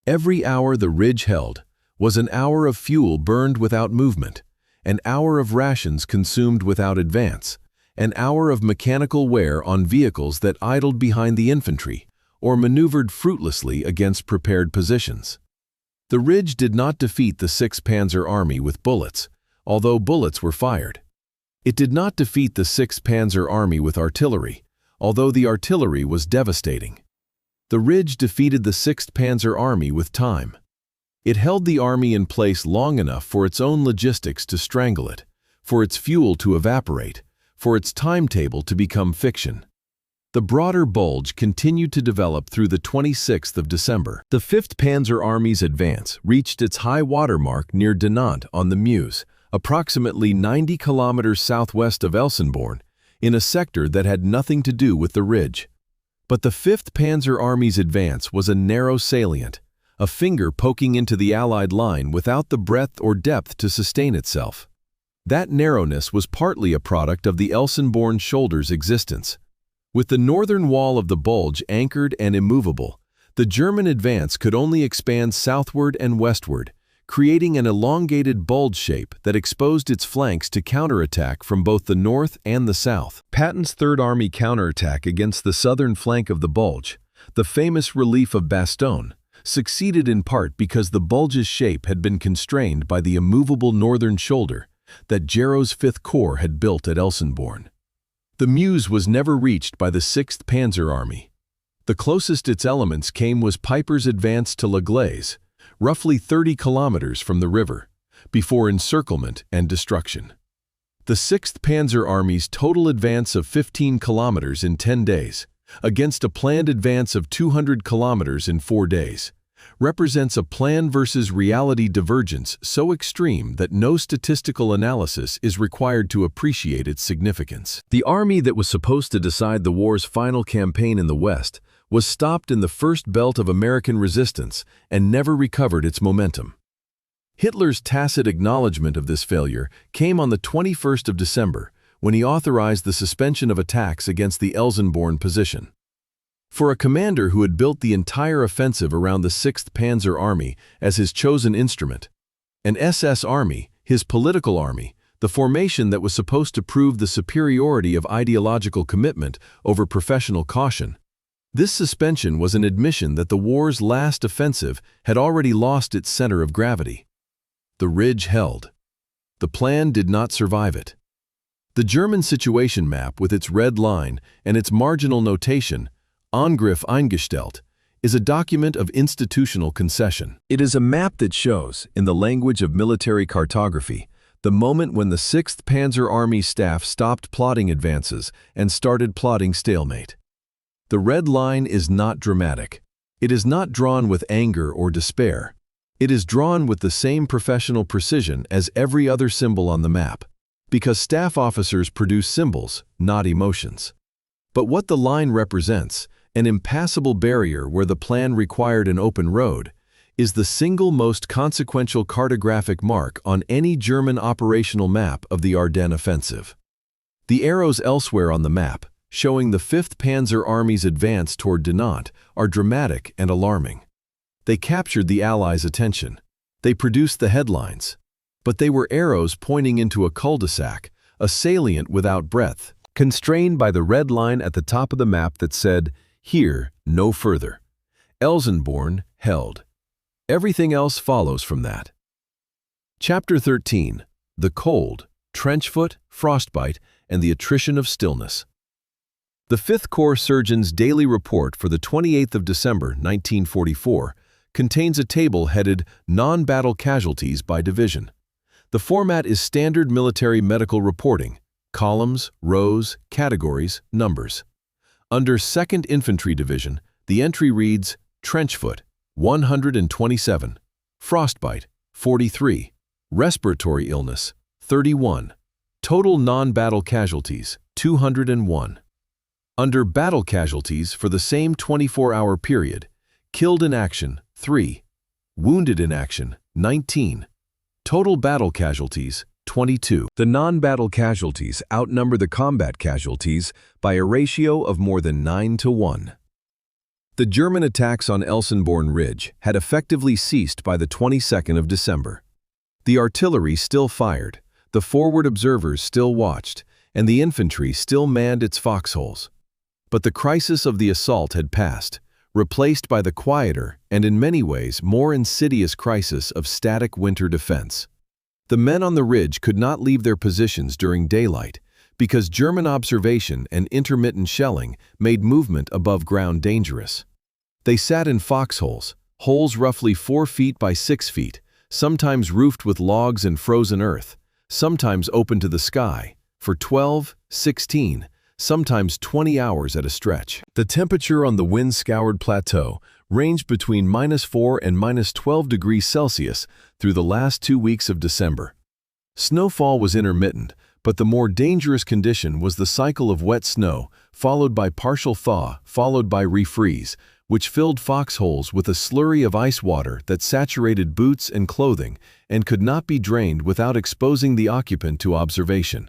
Every hour the ridge held was an hour of fuel burned without movement, an hour of rations consumed without advance, an hour of mechanical wear on vehicles that idled behind the infantry or maneuvered fruitlessly against prepared positions. The ridge did not defeat the 6th Panzer Army with bullets, although bullets were fired. It did not defeat the 6th Panzer Army with artillery, although the artillery was devastating. The ridge defeated the 6th Panzer Army with time. It held the army in place long enough for its own logistics to strangle it, for its fuel to evaporate, for its timetable to become fiction. The broader Bulge continued to develop through the 26th of December. The 5th Panzer Army's advance reached its high water mark near Dinant on the Meuse, approximately 90 kilometers southwest of Elsenborn, in a sector that had nothing to do with the ridge. But the 5th Panzer Army's advance was a narrow salient, a finger poking into the Allied line without the breadth or depth to sustain itself. That narrowness was partly a product of the Elsenborn shoulder's existence. With the northern wall of the Bulge anchored and immovable, the German advance could only expand southward and westward, creating an elongated bulge shape that exposed its flanks to counterattack from both the north and the south. Patton's Third Army counterattack against the southern flank of the Bulge, the famous relief of Bastogne, succeeded in part because the Bulge's shape had been constrained by the immovable northern shoulder that Gero's 5th Corps had built at Elsenborn. The Meuse was never reached by the 6th Panzer Army. The closest its elements came was Piper's advance to La Glaise, roughly 30 kilometers from the river, before encirclement and destruction. The 6th Panzer Army's total advance of 15 kilometers in 10 days, against a planned advance of 200 kilometers in 4 days, represents a plan versus reality divergence so extreme that no statistical analysis is required to appreciate its significance. The army that was supposed to decide the war's final campaign in the West was stopped in the first belt of American resistance and never recovered its momentum. Hitler's tacit acknowledgement of this failure came on the 21st of December, when he authorized the suspension of attacks against the Elsenborn position. For a commander who had built the entire offensive around the 6th Panzer Army as his chosen instrument, an SS army, his political army, the formation that was supposed to prove the superiority of ideological commitment over professional caution, this suspension was an admission that the war's last offensive had already lost its center of gravity. The ridge held. The plan did not survive it. The German situation map with its red line and its marginal notation, Angriff eingestellt, is a document of institutional concession. It is a map that shows, in the language of military cartography, the moment when the 6th Panzer Army staff stopped plotting advances and started plotting stalemate. The red line is not dramatic. It is not drawn with anger or despair. It is drawn with the same professional precision as every other symbol on the map, because staff officers produce symbols, not emotions. But what the line represents, an impassable barrier where the plan required an open road, is the single most consequential cartographic mark on any German operational map of the Ardennes offensive. The arrows elsewhere on the map, showing the 5th Panzer Army's advance toward Dinant, are dramatic and alarming. They captured the Allies' attention. They produced the headlines. But they were arrows pointing into a cul-de-sac, a salient without breadth, constrained by the red line at the top of the map that said, "Here, no further." Elsenborn held. Everything else follows from that. Chapter 13. The Cold, Trenchfoot, Frostbite, and the Attrition of Stillness. The 5th Corps Surgeon's daily report for the 28th of December, 1944, contains a table headed Non-Battle Casualties by Division. The format is standard military medical reporting, columns, rows, categories, numbers. Under 2nd Infantry Division, the entry reads, Trenchfoot, 127, Frostbite, 43, Respiratory Illness, 31, Total Non-Battle Casualties, 201. Under Battle Casualties for the same 24-hour period, Killed in Action, 3, Wounded in Action, 19, Total Battle Casualties, 22. The non-battle casualties outnumber the combat casualties by a ratio of more than 9-to-1. The German attacks on Elsenborn Ridge had effectively ceased by the 22nd of December. The artillery still fired, the forward observers still watched, and the infantry still manned its foxholes. But the crisis of the assault had passed, replaced by the quieter and in many ways more insidious crisis of static winter defense. The men on the ridge could not leave their positions during daylight because German observation and intermittent shelling made movement above ground dangerous. They sat in foxholes, holes roughly 4 feet by 6 feet, sometimes roofed with logs and frozen earth, sometimes open to the sky, for 12, 16, sometimes 20 hours at a stretch. The temperature on the wind-scoured plateau ranged between -4 and -12 degrees Celsius through the last 2 weeks of December. Snowfall was intermittent, but the more dangerous condition was the cycle of wet snow, followed by partial thaw, followed by refreeze, which filled foxholes with a slurry of ice water that saturated boots and clothing and could not be drained without exposing the occupant to observation.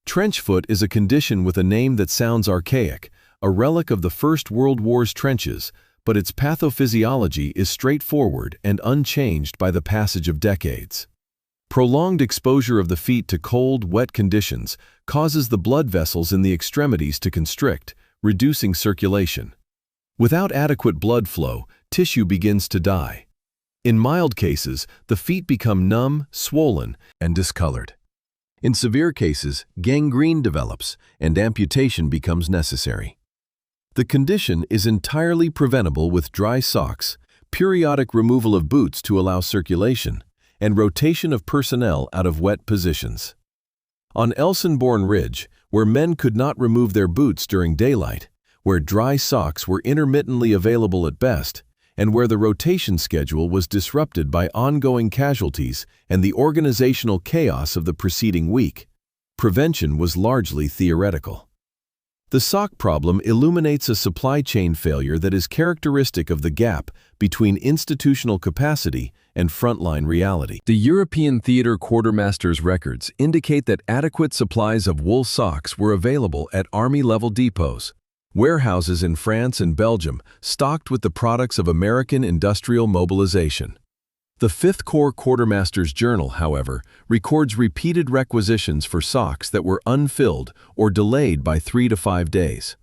Trenchfoot is a condition with a name that sounds archaic, a relic of the First World War's trenches, but its pathophysiology is straightforward and unchanged by the passage of decades. Prolonged exposure of the feet to cold, wet conditions causes the blood vessels in the extremities to constrict, reducing circulation. Without adequate blood flow, tissue begins to die. In mild cases, the feet become numb, swollen, and discolored. In severe cases, gangrene develops and amputation becomes necessary. The condition is entirely preventable with dry socks, periodic removal of boots to allow circulation, and rotation of personnel out of wet positions. On Elsenborn Ridge, where men could not remove their boots during daylight, where dry socks were intermittently available at best, and where the rotation schedule was disrupted by ongoing casualties and the organizational chaos of the preceding week. Prevention was largely theoretical. The sock problem illuminates a supply chain failure that is characteristic of the gap between institutional capacity and frontline reality. The European Theater Quartermaster's records indicate that adequate supplies of wool socks were available at Army-level depots, warehouses in France and Belgium stocked with the products of American industrial mobilization. The 5th Corps Quartermaster's Journal, however, records repeated requisitions for socks that were unfilled or delayed by 3 to 5 days.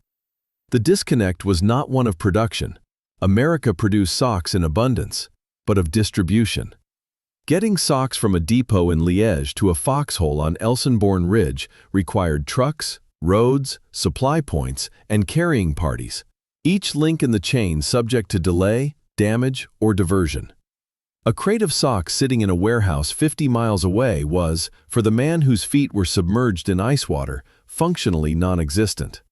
The disconnect was not one of production. America produced socks in abundance, but of distribution. Getting socks from a depot in Liège to a foxhole on Elsenborn Ridge required trucks, roads, supply points, and carrying parties, each link in the chain subject to delay, damage, or diversion. A crate of socks sitting in a warehouse 50 miles away was, for the man whose feet were submerged in ice water, functionally non-existent.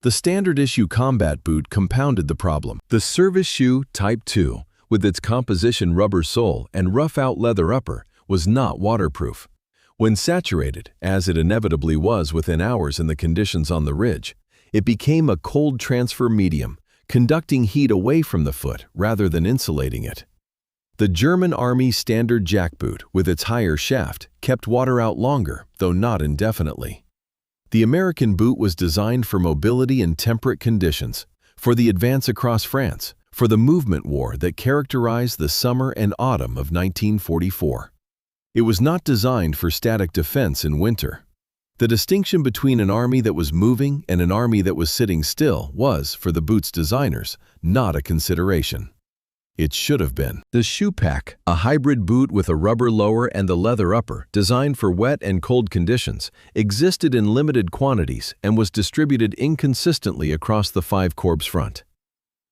The standard-issue combat boot compounded the problem. The service shoe Type 2, with its composition rubber sole and rough-out leather upper, was not waterproof. When saturated, as it inevitably was within hours in the conditions on the ridge, it became a cold transfer medium, conducting heat away from the foot rather than insulating it. The German Army standard jackboot, with its higher shaft, kept water out longer, though not indefinitely. The American boot was designed for mobility in temperate conditions, for the advance across France, for the movement war that characterized the summer and autumn of 1944. It was not designed for static defense in winter. The distinction between an army that was moving and an army that was sitting still was, for the boot's designers, not a consideration. It should have been. The shoe pack, a hybrid boot with a rubber lower and the leather upper, designed for wet and cold conditions, existed in limited quantities and was distributed inconsistently across the 5 Corps front.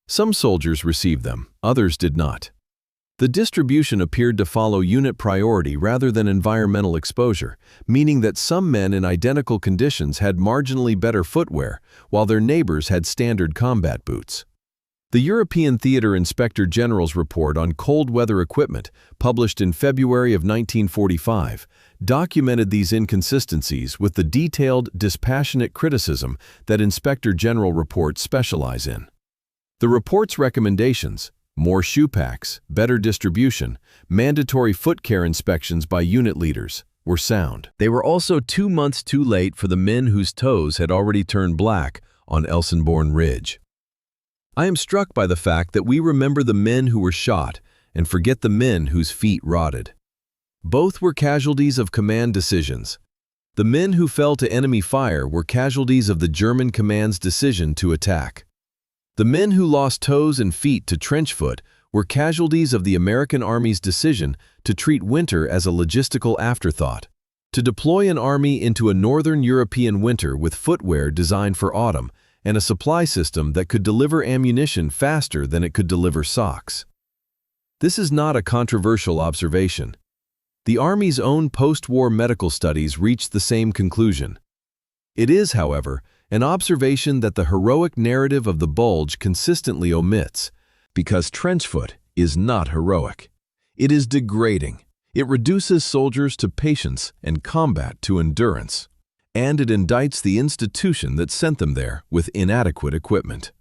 Some soldiers received them, others did not. The distribution appeared to follow unit priority rather than environmental exposure, meaning that some men in identical conditions had marginally better footwear, while their neighbors had standard combat boots. The European Theater Inspector General's report on cold weather equipment, published in February of 1945, documented these inconsistencies with the detailed, dispassionate criticism that Inspector General reports specialize in. The report's recommendations, more shoe packs, better distribution, mandatory foot care inspections by unit leaders, were sound. They were also 2 months too late for the men whose toes had already turned black on Elsenborn Ridge. I am struck by the fact that we remember the men who were shot and forget the men whose feet rotted. Both were casualties of command decisions. The men who fell to enemy fire were casualties of the German command's decision to attack. The men who lost toes and feet to trench foot were casualties of the American Army's decision to treat winter as a logistical afterthought, to deploy an army into a northern European winter with footwear designed for autumn and a supply system that could deliver ammunition faster than it could deliver socks. This is not a controversial observation. The Army's own post-war medical studies reached the same conclusion. It is, however, an observation that the heroic narrative of the Bulge consistently omits, because trenchfoot is not heroic. It is degrading. It reduces soldiers to patience and combat to endurance. And it indicts the institution that sent them there with inadequate equipment.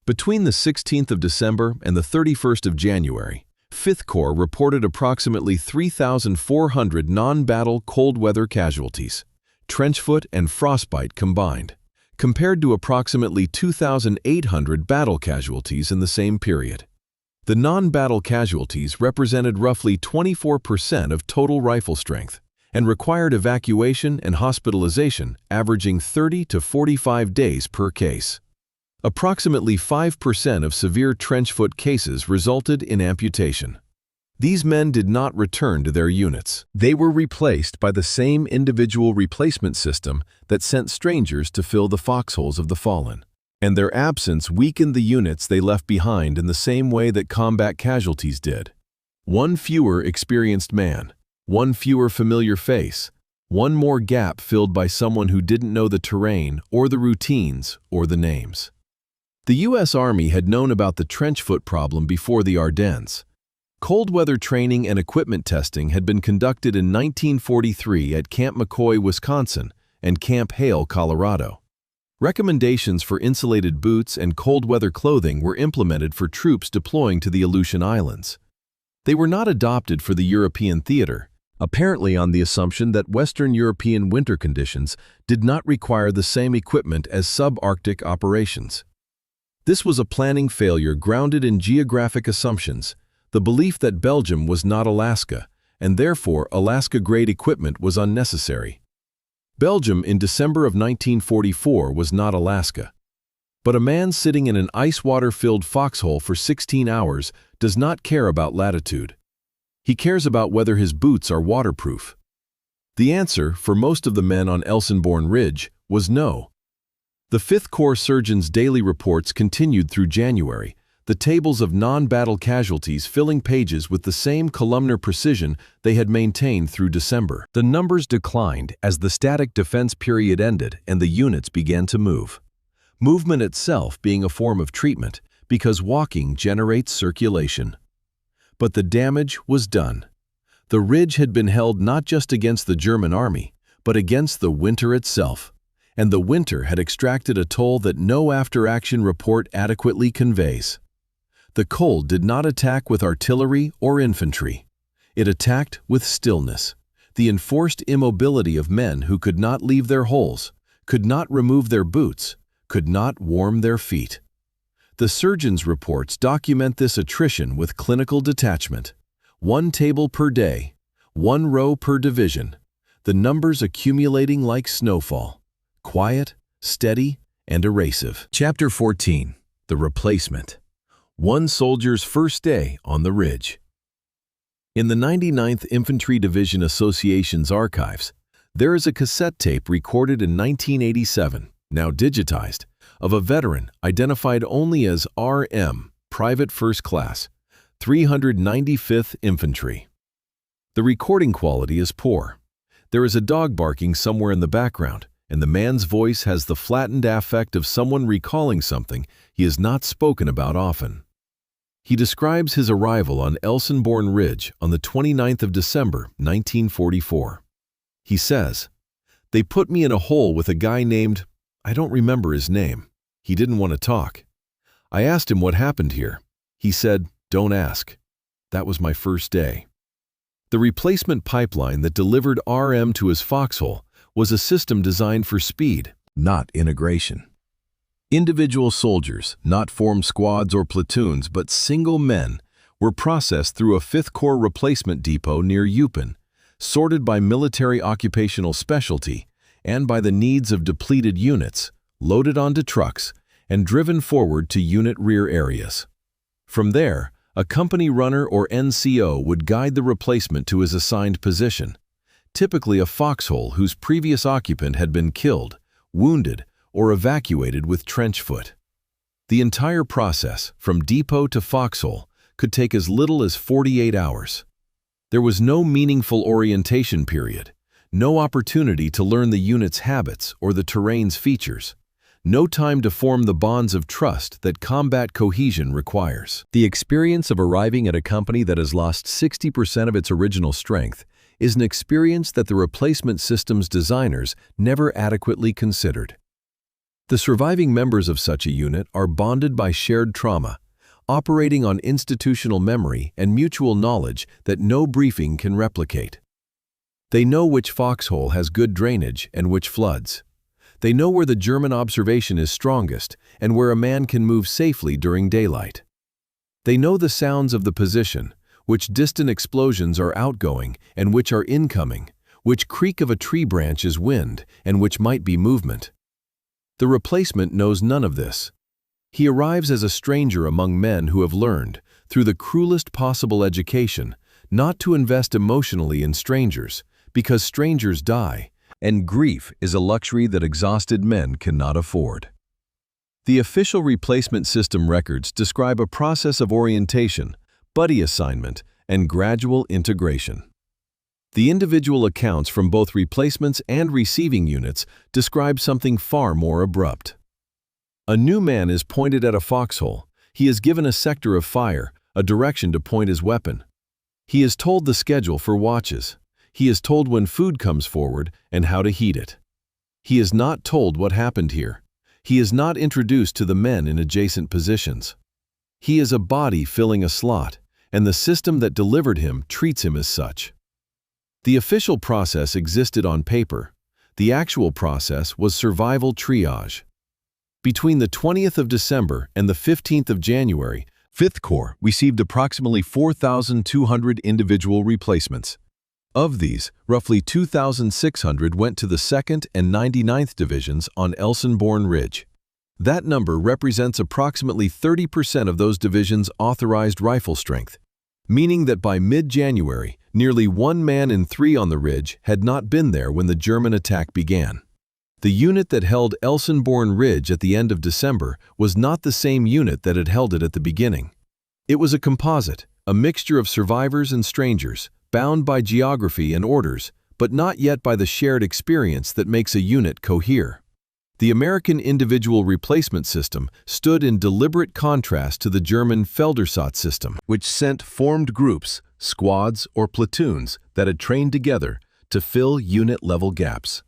Between the 16th of December and the 31st of January, 5th Corps reported approximately 3,400 non-battle cold weather casualties, trenchfoot and frostbite combined, compared to approximately 2,800 battle casualties in the same period. The non-battle casualties represented roughly 24% of total rifle strength, and required evacuation and hospitalization averaging 30 to 45 days per case. Approximately 5% of severe trenchfoot cases resulted in amputation. These men did not return to their units. They were replaced by the same individual replacement system that sent strangers to fill the foxholes of the fallen, and their absence weakened the units they left behind in the same way that combat casualties did. One fewer experienced man, one fewer familiar face, one more gap filled by someone who didn't know the terrain or the routines or the names. The U.S. Army had known about the trench foot problem before the Ardennes. Cold weather training and equipment testing had been conducted in 1943 at Camp McCoy, Wisconsin, and Camp Hale, Colorado. Recommendations for insulated boots and cold weather clothing were implemented for troops deploying to the Aleutian Islands. They were not adopted for the European theater, apparently on the assumption that Western European winter conditions did not require the same equipment as subarctic operations. This was a planning failure grounded in geographic assumptions, the belief that Belgium was not Alaska, and therefore Alaska-grade equipment was unnecessary. Belgium in December of 1944 was not Alaska. But a man sitting in an ice water-filled foxhole for 16 hours does not care about latitude. He cares about whether his boots are waterproof. The answer, for most of the men on Elsenborn Ridge, was no. The 5th Corps surgeon's daily reports continued through January, the tables of non-battle casualties filling pages with the same columnar precision they had maintained through December. The numbers declined as the static defense period ended and the units began to move. Movement itself being a form of treatment, because walking generates circulation. But the damage was done. The ridge had been held not just against the German army, but against the winter itself, and the winter had extracted a toll that no after-action report adequately conveys. The cold did not attack with artillery or infantry. It attacked with stillness, the enforced immobility of men who could not leave their holes, could not remove their boots, could not warm their feet. The surgeon's reports document this attrition with clinical detachment. 1 table per day, 1 row per division, the numbers accumulating like snowfall, quiet, steady, and erasive. Chapter 14. The Replacement. One soldier's first day on the ridge. In the 99th Infantry Division Association's archives, there is a cassette tape recorded in 1987, now digitized, of a veteran identified only as RM, Private First Class, 395th Infantry. The recording quality is poor. There is a dog barking somewhere in the background, and the man's voice has the flattened affect of someone recalling something he has not spoken about often. He describes his arrival on Elsenborn Ridge on the 29th of December, 1944. He says, "They put me in a hole with a guy named, I don't remember his name. He didn't want to talk. I asked him what happened here. He said, 'Don't ask.' That was my first day." The replacement pipeline that delivered RM to his foxhole was a system designed for speed, not integration. Individual soldiers, not formed squads or platoons, but single men, were processed through a 5th Corps replacement depot near Eupen, sorted by military occupational specialty and by the needs of depleted units, loaded onto trucks, and driven forward to unit rear areas. From there, a company runner or NCO would guide the replacement to his assigned position, typically a foxhole whose previous occupant had been killed, wounded, or evacuated with trench foot. The entire process, from depot to foxhole, could take as little as 48 hours. There was no meaningful orientation period, no opportunity to learn the unit's habits or the terrain's features, no time to form the bonds of trust that combat cohesion requires. The experience of arriving at a company that has lost 60% of its original strength is an experience that the replacement system's designers never adequately considered. The surviving members of such a unit are bonded by shared trauma, operating on institutional memory and mutual knowledge that no briefing can replicate. They know which foxhole has good drainage and which floods. They know where the German observation is strongest and where a man can move safely during daylight. They know the sounds of the position, which distant explosions are outgoing and which are incoming, which creak of a tree branch is wind and which might be movement. The replacement knows none of this. He arrives as a stranger among men who have learned, through the cruelest possible education, not to invest emotionally in strangers, because strangers die, and grief is a luxury that exhausted men cannot afford. The official replacement system records describe a process of orientation, buddy assignment, and gradual integration. The individual accounts from both replacements and receiving units describe something far more abrupt. A new man is pointed at a foxhole. He is given a sector of fire, a direction to point his weapon. He is told the schedule for watches. He is told when food comes forward and how to heat it. He is not told what happened here. He is not introduced to the men in adjacent positions. He is a body filling a slot, and the system that delivered him treats him as such. The official process existed on paper. The actual process was survival triage. Between the 20th of December and the 15th of January, 5th Corps received approximately 4,200 individual replacements. Of these, roughly 2,600 went to the 2nd and 99th Divisions on Elsenborn Ridge. That number represents approximately 30% of those divisions' authorized rifle strength, meaning that by mid-January, nearly 1 man in 3 on the ridge had not been there when the German attack began. The unit that held Elsenborn Ridge at the end of December was not the same unit that had held it at the beginning. It was a composite, a mixture of survivors and strangers, bound by geography and orders, but not yet by the shared experience that makes a unit cohere. The American individual replacement system stood in deliberate contrast to the German Feldersatz system, which sent formed groups, squads, or platoons that had trained together to fill unit-level gaps.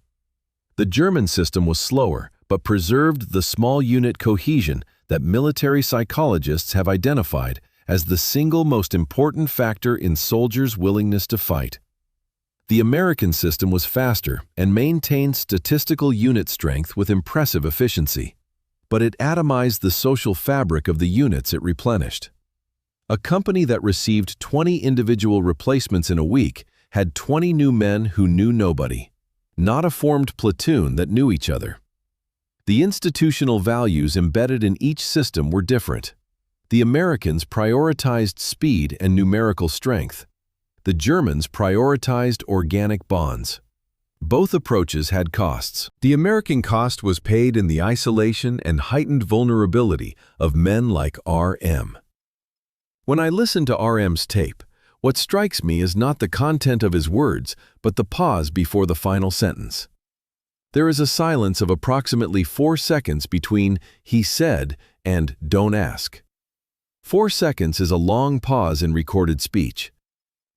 The German system was slower, but preserved the small unit cohesion that military psychologists have identified as the single most important factor in soldiers' willingness to fight. The American system was faster and maintained statistical unit strength with impressive efficiency, but it atomized the social fabric of the units it replenished. A company that received 20 individual replacements in a week had 20 new men who knew nobody, not a formed platoon that knew each other. The institutional values embedded in each system were different. The Americans prioritized speed and numerical strength. The Germans prioritized organic bonds. Both approaches had costs. The American cost was paid in the isolation and heightened vulnerability of men like R.M. When I listen to R.M.'s tape, what strikes me is not the content of his words, but the pause before the final sentence. There is a silence of approximately 4 seconds between "he said" and "don't ask." 4 seconds is a long pause in recorded speech.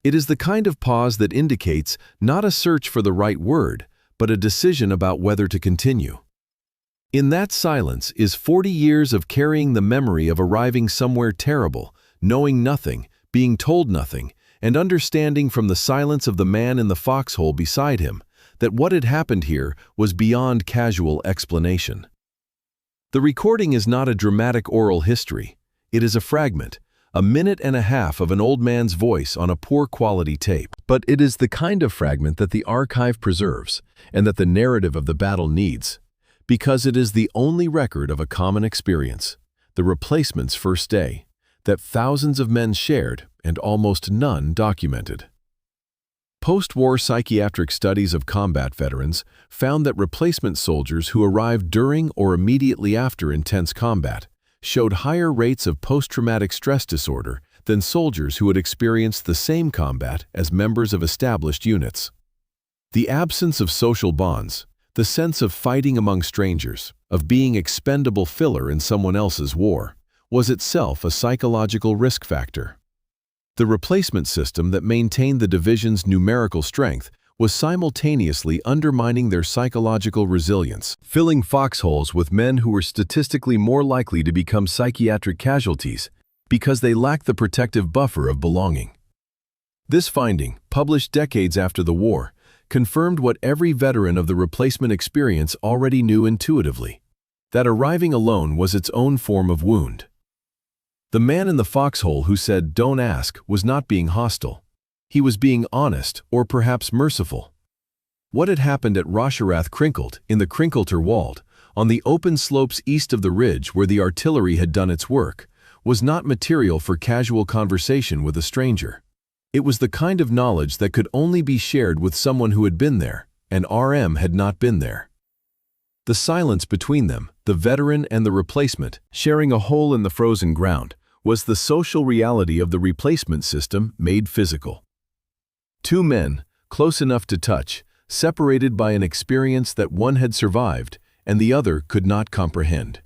It is the kind of pause that indicates not a search for the right word, but a decision about whether to continue. In that silence is 40 years of carrying the memory of arriving somewhere terrible, knowing nothing, being told nothing, and understanding from the silence of the man in the foxhole beside him that what had happened here was beyond casual explanation. The recording is not a dramatic oral history. It is a fragment, a minute and a half of an old man's voice on a poor quality tape. But it is the kind of fragment that the archive preserves and that the narrative of the battle needs, because it is the only record of a common experience, the replacement's first day, that thousands of men shared and almost none documented. Post-war psychiatric studies of combat veterans found that replacement soldiers who arrived during or immediately after intense combat showed higher rates of post-traumatic stress disorder than soldiers who had experienced the same combat as members of established units. The absence of social bonds, the sense of fighting among strangers, of being expendable filler in someone else's war, was itself a psychological risk factor. The replacement system that maintained the division's numerical strength was simultaneously undermining their psychological resilience, filling foxholes with men who were statistically more likely to become psychiatric casualties because they lacked the protective buffer of belonging. This finding, published decades after the war, confirmed what every veteran of the replacement experience already knew intuitively, that arriving alone was its own form of wound. The man in the foxhole who said, "Don't ask," was not being hostile. He was being honest, or perhaps merciful. What had happened at Rocherath Krinkelt in the Krinkelter Wald, on the open slopes east of the ridge where the artillery had done its work, was not material for casual conversation with a stranger. It was the kind of knowledge that could only be shared with someone who had been there, and RM had not been there. The silence between them, the veteran and the replacement, sharing a hole in the frozen ground, was the social reality of the replacement system made physical. 2 men, close enough to touch, separated by an experience that one had survived and the other could not comprehend.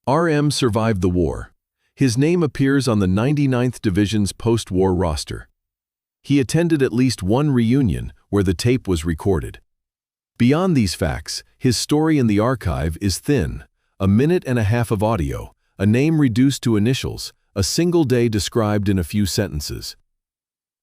RM survived the war. His name appears on the 99th Division's post-war roster. He attended at least one reunion where the tape was recorded. Beyond these facts, his story in the archive is thin: a minute and a half of audio, a name reduced to initials, a single day described in a few sentences.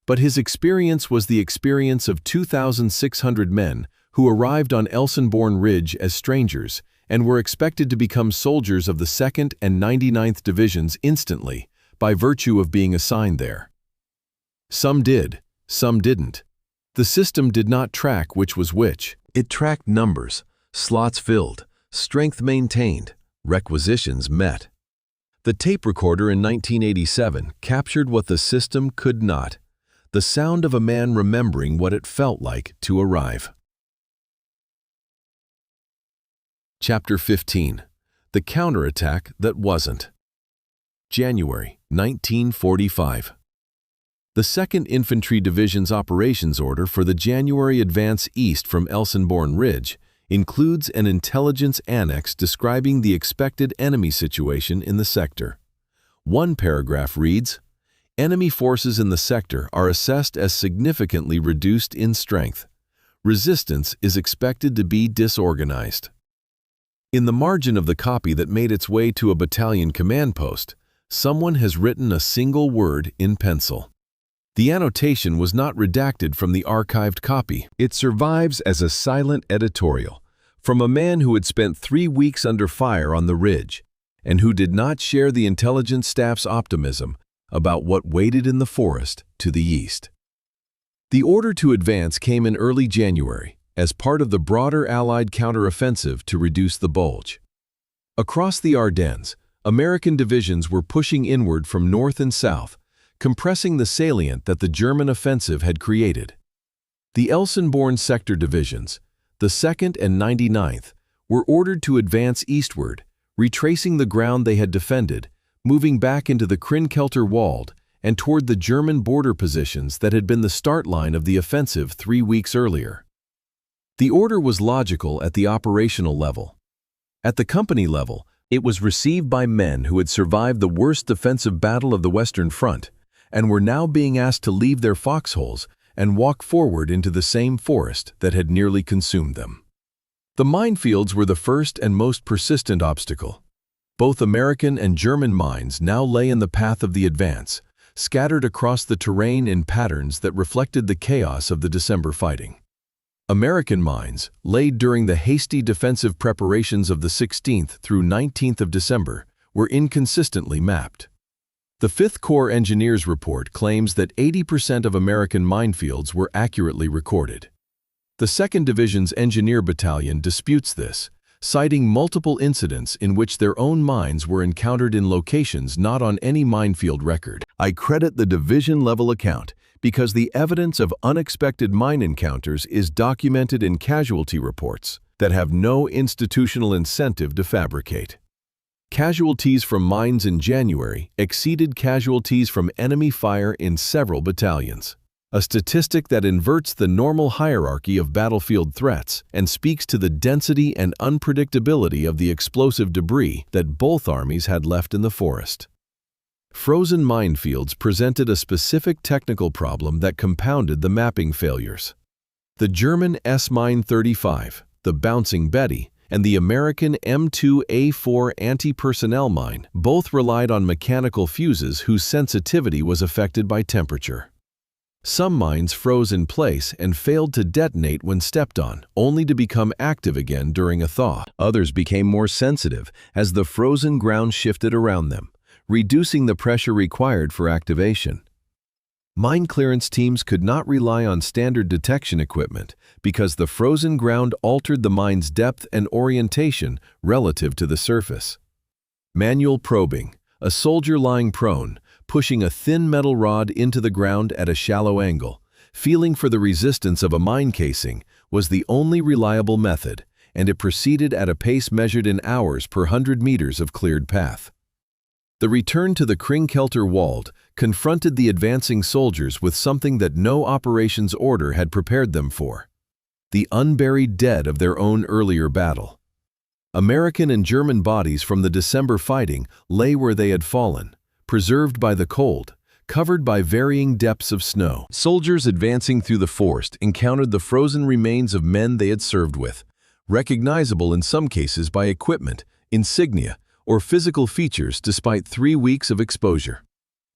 But his experience was the experience of 2,600 men who arrived on Elsenborn Ridge as strangers and were expected to become soldiers of the 2nd and 99th Divisions instantly, by virtue of being assigned there. Some did, some didn't. The system did not track which was which. It tracked numbers, slots filled, strength maintained, requisitions met. The tape recorder in 1987 captured what the system could not: the sound of a man remembering what it felt like to arrive. Chapter 15. The Counterattack That Wasn't. January 1945. The 2nd Infantry Division's operations order for the January advance east from Elsenborn Ridge includes an intelligence annex describing the expected enemy situation in the sector. One paragraph reads, "Enemy forces in the sector are assessed as significantly reduced in strength. Resistance is expected to be disorganized." In the margin of the copy that made its way to a battalion command post, someone has written a single word in pencil. The annotation was not redacted from the archived copy. It survives as a silent editorial from a man who had spent 3 weeks under fire on the ridge and who did not share the intelligence staff's optimism about what waited in the forest to the east. The order to advance came in early January as part of the broader Allied counteroffensive to reduce the Bulge. Across the Ardennes, American divisions were pushing inward from north and south, compressing the salient that the German offensive had created. The Elsenborn sector divisions, the 2nd and 99th, were ordered to advance eastward, retracing the ground they had defended, moving back into the Krinkelter Wald and toward the German border positions that had been the start line of the offensive 3 weeks earlier. The order was logical at the operational level. At the company level, it was received by men who had survived the worst defensive battle of the Western Front and were now being asked to leave their foxholes and walk forward into the same forest that had nearly consumed them. The minefields were the first and most persistent obstacle. Both American and German mines now lay in the path of the advance, scattered across the terrain in patterns that reflected the chaos of the December fighting. American mines, laid during the hasty defensive preparations of the 16th through 19th of December, were inconsistently mapped. The 5th Corps Engineers Report claims that 80% of American minefields were accurately recorded. The 2nd Division's Engineer Battalion disputes this, citing multiple incidents in which their own mines were encountered in locations not on any minefield record. I credit the division-level account because the evidence of unexpected mine encounters is documented in casualty reports that have no institutional incentive to fabricate. Casualties from mines in January exceeded casualties from enemy fire in several battalions, a statistic that inverts the normal hierarchy of battlefield threats and speaks to the density and unpredictability of the explosive debris that both armies had left in the forest. Frozen minefields presented a specific technical problem that compounded the mapping failures. The German S-Mine 35, the Bouncing Betty, and the American M2A4 anti-personnel mine both relied on mechanical fuses whose sensitivity was affected by temperature. Some mines froze in place and failed to detonate when stepped on, only to become active again during a thaw. Others became more sensitive as the frozen ground shifted around them, reducing the pressure required for activation. Mine clearance teams could not rely on standard detection equipment because the frozen ground altered the mine's depth and orientation relative to the surface. Manual probing, a soldier lying prone, pushing a thin metal rod into the ground at a shallow angle, feeling for the resistance of a mine casing, was the only reliable method, and it proceeded at a pace measured in hours per 100 meters of cleared path. The return to the Krinkelter Wald confronted the advancing soldiers with something that no operations order had prepared them for: the unburied dead of their own earlier battle. American and German bodies from the December fighting lay where they had fallen, preserved by the cold, covered by varying depths of snow. Soldiers advancing through the forest encountered the frozen remains of men they had served with, recognizable in some cases by equipment, insignia, or physical features despite 3 weeks of exposure.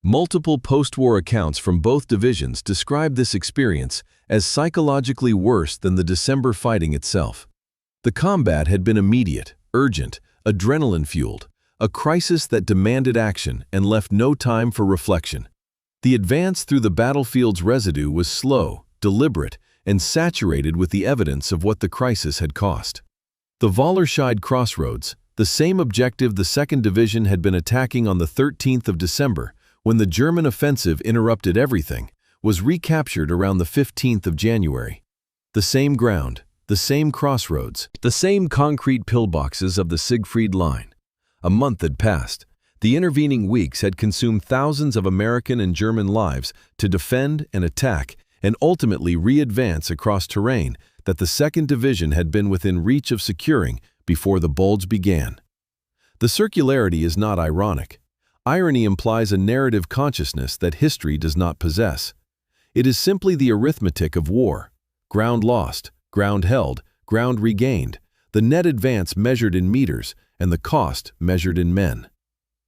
Multiple post-war accounts from both divisions describe this experience as psychologically worse than the December fighting itself. The combat had been immediate, urgent, adrenaline-fueled, a crisis that demanded action and left no time for reflection. The advance through the battlefield's residue was slow, deliberate, and saturated with the evidence of what the crisis had cost. The Wallerscheid crossroads, the same objective the 2nd Division had been attacking on the 13th of December, when the German offensive interrupted everything, was recaptured around the 15th of January. The same ground, the same crossroads, the same concrete pillboxes of the Siegfried Line. A month had passed. The intervening weeks had consumed thousands of American and German lives to defend and attack and ultimately re-advance across terrain that the 2nd Division had been within reach of securing before the Bulge began. The circularity is not ironic. Irony implies a narrative consciousness that history does not possess. It is simply the arithmetic of war: ground lost, ground held, ground regained, the net advance measured in meters, and the cost measured in men.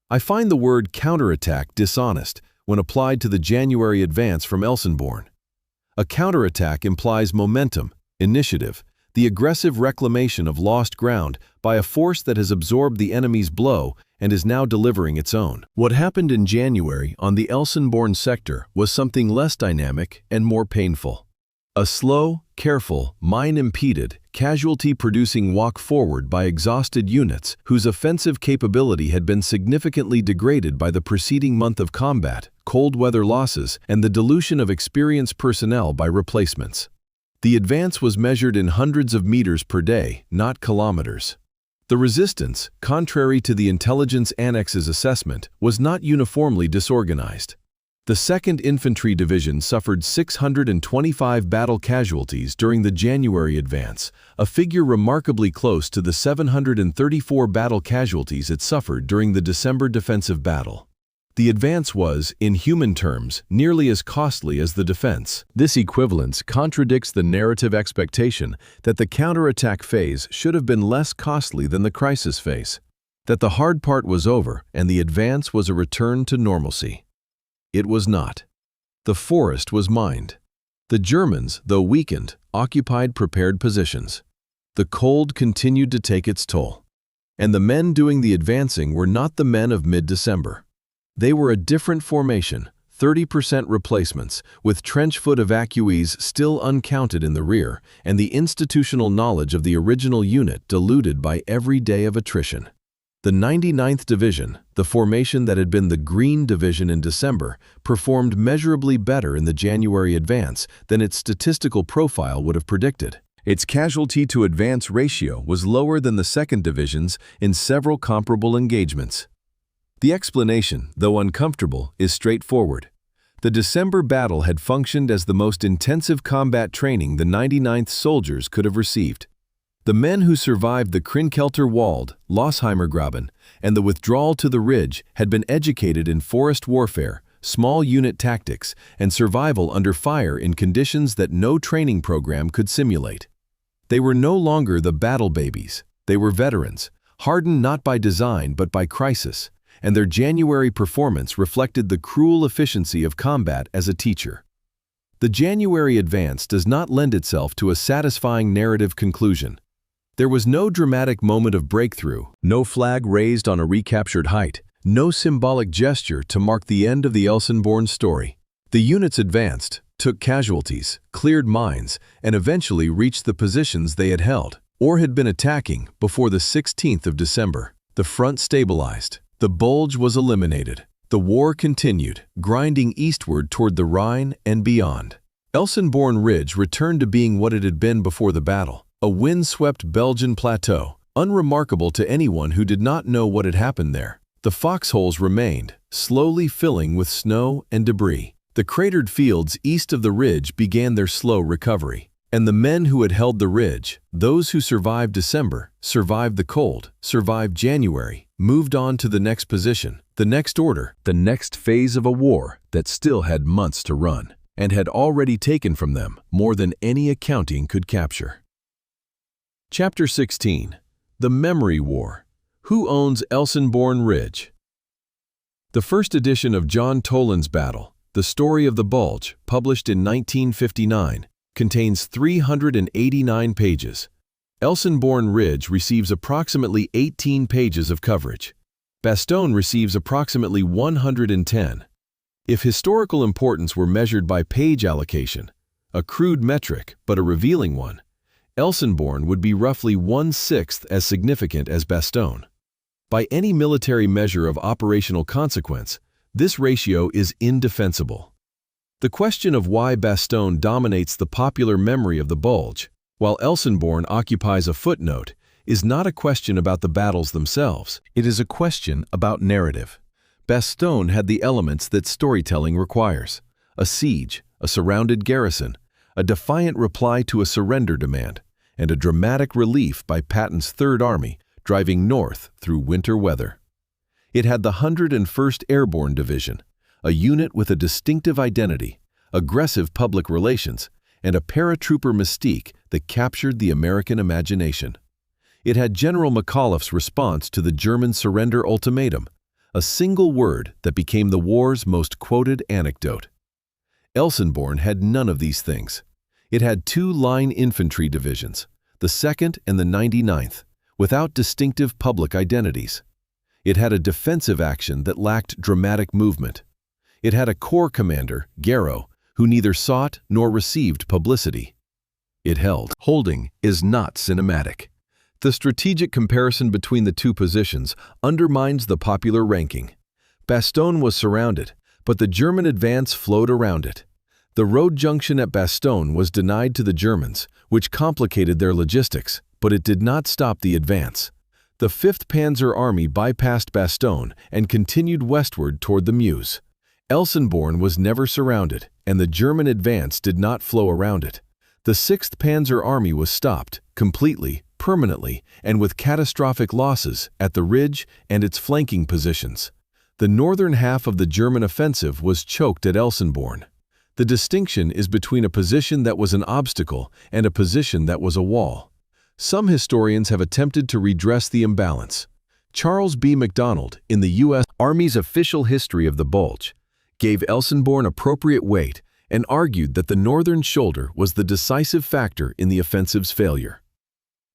I find the word counterattack dishonest when applied to the January advance from Elsenborn. A counterattack implies momentum, initiative, the aggressive reclamation of lost ground by a force that has absorbed the enemy's blow and is now delivering its own. What happened in January on the Elsenborn sector was something less dynamic and more painful. A slow, careful, mine-impeded, casualty-producing walk forward by exhausted units whose offensive capability had been significantly degraded by the preceding month of combat, cold weather losses, and the dilution of experienced personnel by replacements. The advance was measured in hundreds of meters per day, not kilometers. The resistance, contrary to the Intelligence Annex's assessment, was not uniformly disorganized. The 2nd Infantry Division suffered 625 battle casualties during the January advance, a figure remarkably close to the 734 battle casualties it suffered during the December defensive battle. The advance was, in human terms, nearly as costly as the defense. This equivalence contradicts the narrative expectation that the counterattack phase should have been less costly than the crisis phase, that the hard part was over and the advance was a return to normalcy. It was not. The forest was mined. The Germans, though weakened, occupied prepared positions. The cold continued to take its toll. And the men doing the advancing were not the men of mid-December. They were a different formation, 30% replacements, with trench-foot evacuees still uncounted in the rear, and the institutional knowledge of the original unit diluted by every day of attrition. The 99th Division, the formation that had been the Green Division in December, performed measurably better in the January advance than its statistical profile would have predicted. Its casualty-to-advance ratio was lower than the 2nd Division's in several comparable engagements. The explanation, though uncomfortable, is straightforward. The December battle had functioned as the most intensive combat training the 99th soldiers could have received. The men who survived the Krinkelter Wald, Lossheimergraben, and the withdrawal to the Ridge had been educated in forest warfare, small unit tactics, and survival under fire in conditions that no training program could simulate. They were no longer the battle babies. They were veterans, hardened not by design but by crisis, and their January performance reflected the cruel efficiency of combat as a teacher. The January advance does not lend itself to a satisfying narrative conclusion. There was no dramatic moment of breakthrough, no flag raised on a recaptured height, no symbolic gesture to mark the end of the Elsenborn story. The units advanced, took casualties, cleared mines, and eventually reached the positions they had held, or had been attacking, before the 16th of December. The front stabilized. The Bulge was eliminated. The war continued, grinding eastward toward the Rhine and beyond. Elsenborn Ridge returned to being what it had been before the battle. A wind-swept Belgian plateau, unremarkable to anyone who did not know what had happened there. The foxholes remained, slowly filling with snow and debris. The cratered fields east of the ridge began their slow recovery. And the men who had held the ridge, those who survived December, survived the cold, survived January, moved on to the next position, the next order, the next phase of a war that still had months to run, and had already taken from them more than any accounting could capture. Chapter 16. The Memory War. Who owns Elsenborn Ridge? The first edition of John Toland's Battle, The Story of the Bulge, published in 1959, contains 389 pages. Elsenborn Ridge receives approximately 18 pages of coverage. Bastogne receives approximately 110. If historical importance were measured by page allocation, a crude metric but a revealing one, Elsenborn would be roughly 1/6 as significant as Bastogne. By any military measure of operational consequence, this ratio is indefensible. The question of why Bastogne dominates the popular memory of the Bulge, while Elsenborn occupies a footnote, is not a question about the battles themselves. It is a question about narrative. Bastogne had the elements that storytelling requires: a siege, a surrounded garrison, a defiant reply to a surrender demand, and a dramatic relief by Patton's Third Army driving north through winter weather. It had the 101st Airborne Division, a unit with a distinctive identity, aggressive public relations, and a paratrooper mystique that captured the American imagination. It had General McAuliffe's response to the German surrender ultimatum, a single word that became the war's most quoted anecdote. Elsenborn had none of these things. It had two line infantry divisions, the 2nd and the 99th, without distinctive public identities. It had a defensive action that lacked dramatic movement. It had a corps commander, Garrow, who neither sought nor received publicity. It held. Holding is not cinematic. The strategic comparison between the two positions undermines the popular ranking. Bastogne was surrounded, but the German advance flowed around it. The road junction at Bastogne was denied to the Germans, which complicated their logistics, but it did not stop the advance. The 5th Panzer Army bypassed Bastogne and continued westward toward the Meuse. Elsenborn was never surrounded, and the German advance did not flow around it. The 6th Panzer Army was stopped, completely, permanently, and with catastrophic losses at the ridge and its flanking positions. The northern half of the German offensive was choked at Elsenborn. The distinction is between a position that was an obstacle and a position that was a wall. Some historians have attempted to redress the imbalance. Charles B. MacDonald, in the U.S. Army's Official History of the Bulge, gave Elsenborn appropriate weight and argued that the northern shoulder was the decisive factor in the offensive's failure.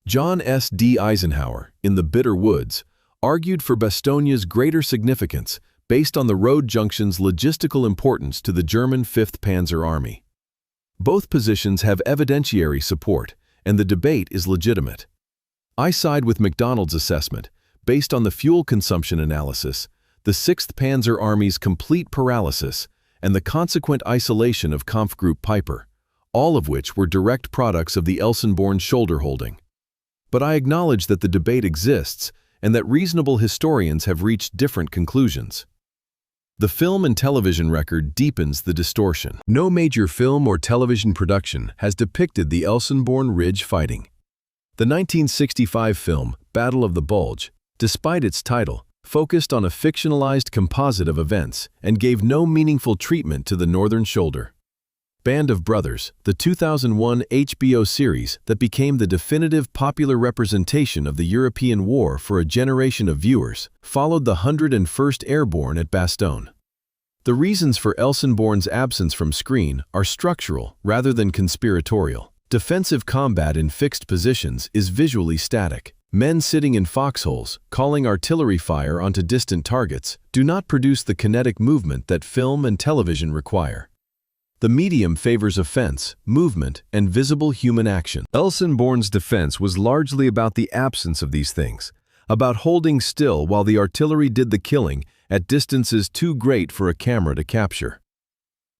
John S. D. Eisenhower, in The Bitter Woods, argued for Bastogne's greater significance based on the road junction's logistical importance to the German 5th Panzer Army. Both positions have evidentiary support, and the debate is legitimate. I side with MacDonald's assessment, based on the fuel consumption analysis, the 6th Panzer Army's complete paralysis, and the consequent isolation of Kampfgruppe Piper, all of which were direct products of the Elsenborn shoulder holding. But I acknowledge that the debate exists and that reasonable historians have reached different conclusions. The film and television record deepens the distortion. No major film or television production has depicted the Elsenborn Ridge fighting. The 1965 film, Battle of the Bulge, despite its title, focused on a fictionalized composite of events and gave no meaningful treatment to the northern shoulder. Band of Brothers, the 2001 HBO series that became the definitive popular representation of the European War for a generation of viewers, followed the 101st Airborne at Bastogne. The reasons for Elsenborn's absence from screen are structural rather than conspiratorial. Defensive combat in fixed positions is visually static. Men sitting in foxholes, calling artillery fire onto distant targets, do not produce the kinetic movement that film and television require. The medium favors offense, movement, and visible human action. Elsenborn's defense was largely about the absence of these things, about holding still while the artillery did the killing at distances too great for a camera to capture.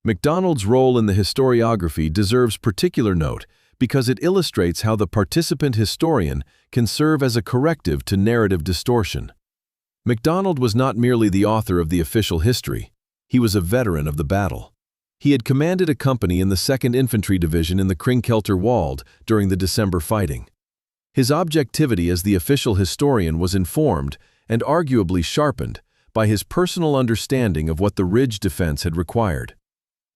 MacDonald's role in the historiography deserves particular note because it illustrates how the participant historian can serve as a corrective to narrative distortion. MacDonald was not merely the author of the official history, he was a veteran of the battle. He had commanded a company in the 2nd Infantry Division in the Krinkelter Wald during the December fighting. His objectivity as the official historian was informed, and arguably sharpened, by his personal understanding of what the ridge defense had required.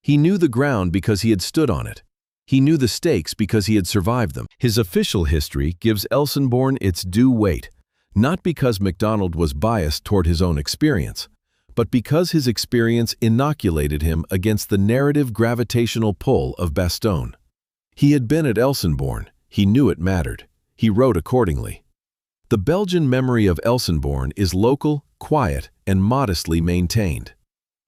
He knew the ground because he had stood on it. He knew the stakes because he had survived them. His official history gives Elsenborn its due weight, not because MacDonald was biased toward his own experience, but because his experience inoculated him against the narrative gravitational pull of Bastogne. He had been at Elsenborn. He knew it mattered. He wrote accordingly. The Belgian memory of Elsenborn is local, quiet, and modestly maintained.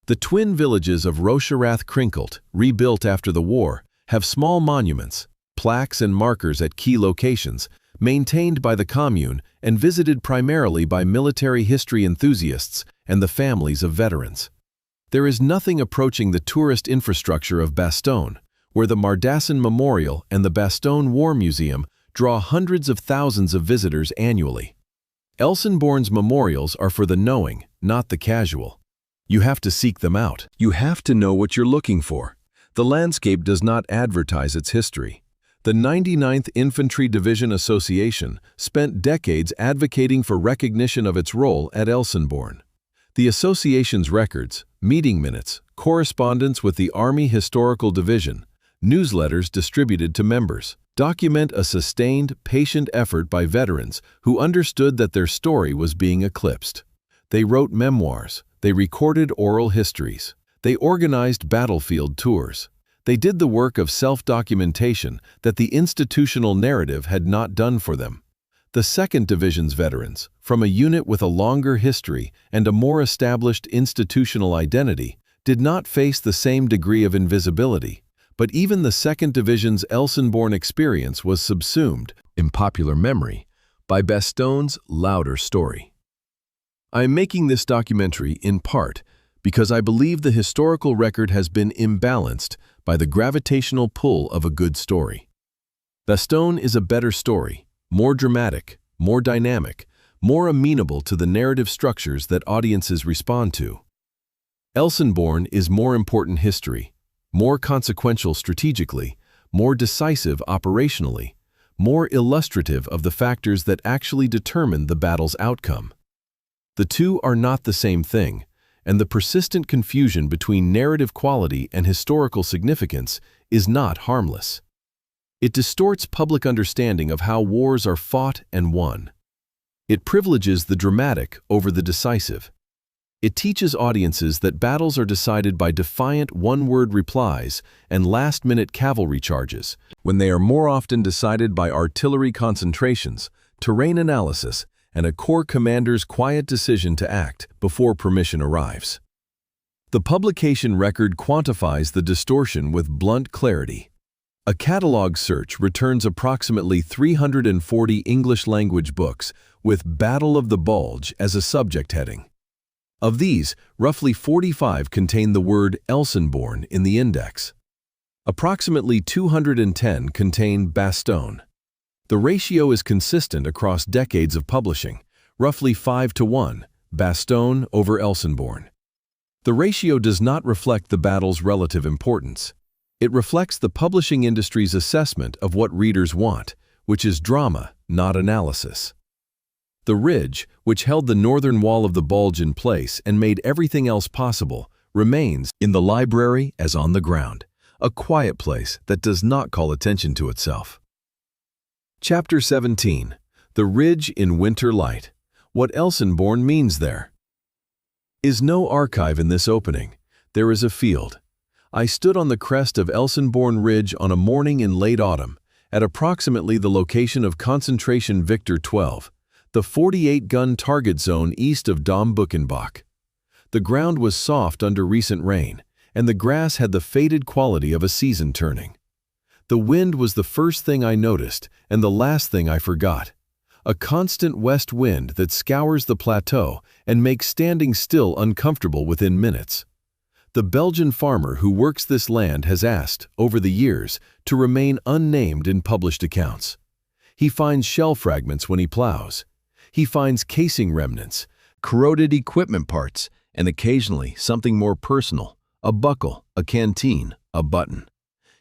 The twin villages of Rocherath-Krinkelt, rebuilt after the war, have small monuments, plaques and markers at key locations, maintained by the commune and visited primarily by military history enthusiasts and the families of veterans. There is nothing approaching the tourist infrastructure of Bastogne, where the Mardassin Memorial and the Bastogne War Museum draw hundreds of thousands of visitors annually. Elsenborn's memorials are for the knowing, not the casual. You have to seek them out. You have to know what you're looking for. The landscape does not advertise its history. The 99th Infantry Division Association spent decades advocating for recognition of its role at Elsenborn. The association's records, meeting minutes, correspondence with the Army Historical Division, newsletters distributed to members, document a sustained, patient effort by veterans who understood that their story was being eclipsed. They wrote memoirs. They recorded oral histories. They organized battlefield tours. They did the work of self-documentation that the institutional narrative had not done for them. The 2nd Division's veterans, from a unit with a longer history and a more established institutional identity, did not face the same degree of invisibility, but even the 2nd Division's Elsenborn experience was subsumed, in popular memory, by Bastogne's louder story. I am making this documentary in part because I believe the historical record has been imbalanced by the gravitational pull of a good story. Bastogne is a better story, more dramatic, more dynamic, more amenable to the narrative structures that audiences respond to. Elsenborn is more important history, more consequential strategically, more decisive operationally, more illustrative of the factors that actually determine the battle's outcome. The two are not the same thing, and the persistent confusion between narrative quality and historical significance is not harmless. It distorts public understanding of how wars are fought and won. It privileges the dramatic over the decisive. It teaches audiences that battles are decided by defiant one-word replies and last-minute cavalry charges, when they are more often decided by artillery concentrations, terrain analysis, and a corps commander's quiet decision to act before permission arrives. The publication record quantifies the distortion with blunt clarity. A catalog search returns approximately 340 English-language books with Battle of the Bulge as a subject heading. Of these, roughly 45 contain the word Elsenborn in the index. Approximately 210 contain Bastogne. The ratio is consistent across decades of publishing, roughly 5-to-1, Bastogne over Elsenborn. The ratio does not reflect the battle's relative importance. It reflects the publishing industry's assessment of what readers want, which is drama, not analysis. The ridge, which held the northern wall of the Bulge in place and made everything else possible, remains in the library as on the ground, a quiet place that does not call attention to itself. Chapter 17. The Ridge in Winter Light. What Elsenborn means there. Is no archive in this opening. There is a field. I stood on the crest of Elsenborn Ridge on a morning in late autumn, at approximately the location of Concentration Victor 12, the 48-gun target zone east of Dom Buchenbach. The ground was soft under recent rain, and the grass had the faded quality of a season turning. The wind was the first thing I noticed and the last thing I forgot. A constant west wind that scours the plateau and makes standing still uncomfortable within minutes. The Belgian farmer who works this land has asked, over the years, to remain unnamed in published accounts. He finds shell fragments when he plows. He finds casing remnants, corroded equipment parts, and occasionally something more personal, a buckle, a canteen, a button.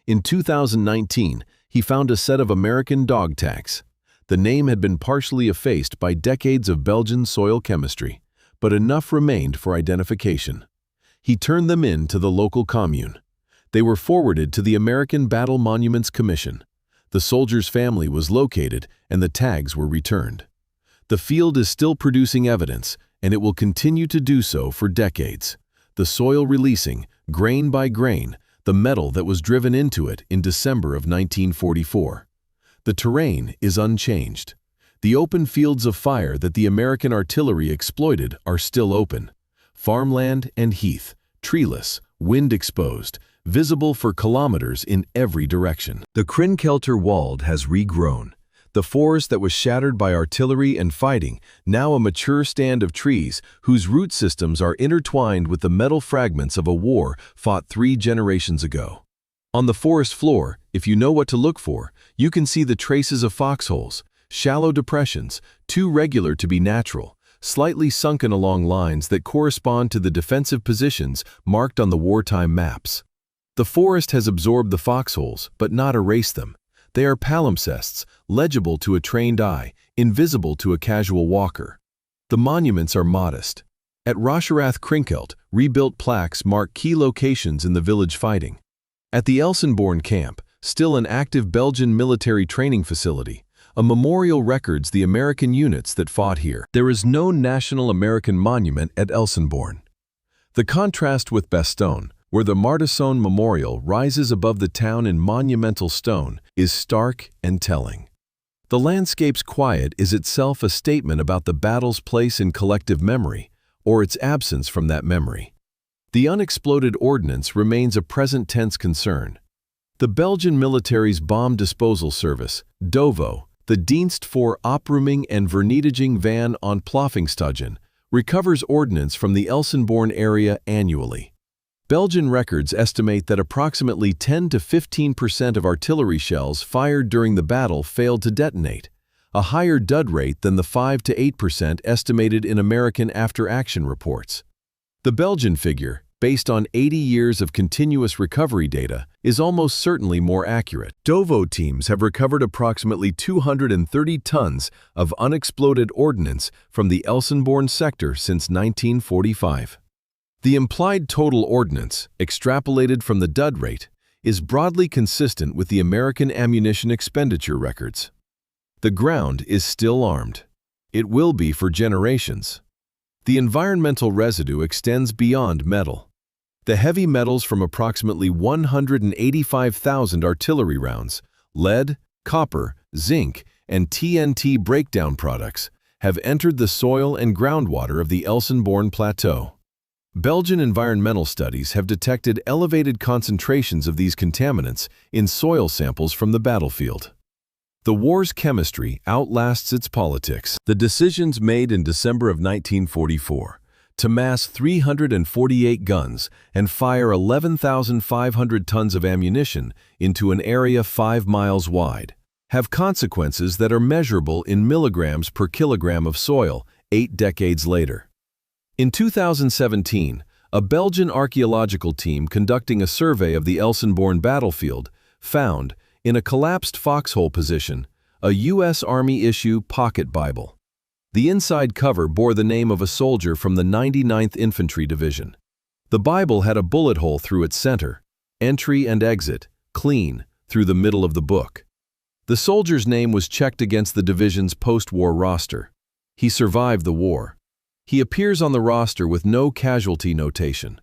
In 2019, he found a set of American dog tags. The name had been partially effaced by decades of Belgian soil chemistry, but enough remained for identification. He turned them in to the local commune. They were forwarded to the American Battle Monuments Commission. The soldier's family was located and the tags were returned. The field is still producing evidence, and it will continue to do so for decades. The soil releasing, grain by grain, the metal that was driven into it in December of 1944. The terrain is unchanged. The open fields of fire that the American artillery exploited are still open. Farmland and heath, treeless, wind-exposed, visible for kilometers in every direction. The Krinkelter Wald has regrown. The forest that was shattered by artillery and fighting, now a mature stand of trees whose root systems are intertwined with the metal fragments of a war fought 3 generations ago. On the forest floor, if you know what to look for, you can see the traces of foxholes, shallow depressions, too regular to be natural, slightly sunken along lines that correspond to the defensive positions marked on the wartime maps. The forest has absorbed the foxholes, but not erased them. They are palimpsests, legible to a trained eye, invisible to a casual walker. The monuments are modest. At Rocherath Krinkelt, rebuilt plaques mark key locations in the village fighting. At the Elsenborn camp, still an active Belgian military training facility, a memorial records the American units that fought here. There is no national American monument at Elsenborn. The contrast with Bastogne, where the Martisson Memorial rises above the town in monumental stone, is stark and telling. The landscape's quiet is itself a statement about the battle's place in collective memory, or its absence from that memory. The unexploded ordnance remains a present-tense concern. The Belgian military's bomb disposal service, DOVO, the Dienst voor Opruiming en Vernietiging van Ontploffingsstukken, recovers ordnance from the Elsenborn area annually. Belgian records estimate that approximately 10 to 15% of artillery shells fired during the battle failed to detonate, a higher dud rate than the 5 to 8% estimated in American after-action reports. The Belgian figure, based on 80 years of continuous recovery data, is almost certainly more accurate. DOVO teams have recovered approximately 230 tons of unexploded ordnance from the Elsenborn sector since 1945. The implied total ordnance, extrapolated from the dud rate, is broadly consistent with the American ammunition expenditure records. The ground is still armed. It will be for generations. The environmental residue extends beyond metal. The heavy metals from approximately 185,000 artillery rounds, lead, copper, zinc, and TNT breakdown products, have entered the soil and groundwater of the Elsenborn Plateau. Belgian environmental studies have detected elevated concentrations of these contaminants in soil samples from the battlefield. The war's chemistry outlasts its politics. The decisions made in December of 1944 to mass 348 guns and fire 11,500 tons of ammunition into an area 5 miles wide have consequences that are measurable in milligrams per kilogram of soil 8 decades later. In 2017, a Belgian archaeological team conducting a survey of the Elsenborn battlefield found, in a collapsed foxhole position, a U.S. Army-issue pocket Bible. The inside cover bore the name of a soldier from the 99th Infantry Division. The Bible had a bullet hole through its center, entry and exit, clean, through the middle of the book. The soldier's name was checked against the division's post-war roster. He survived the war. He appears on the roster with no casualty notation.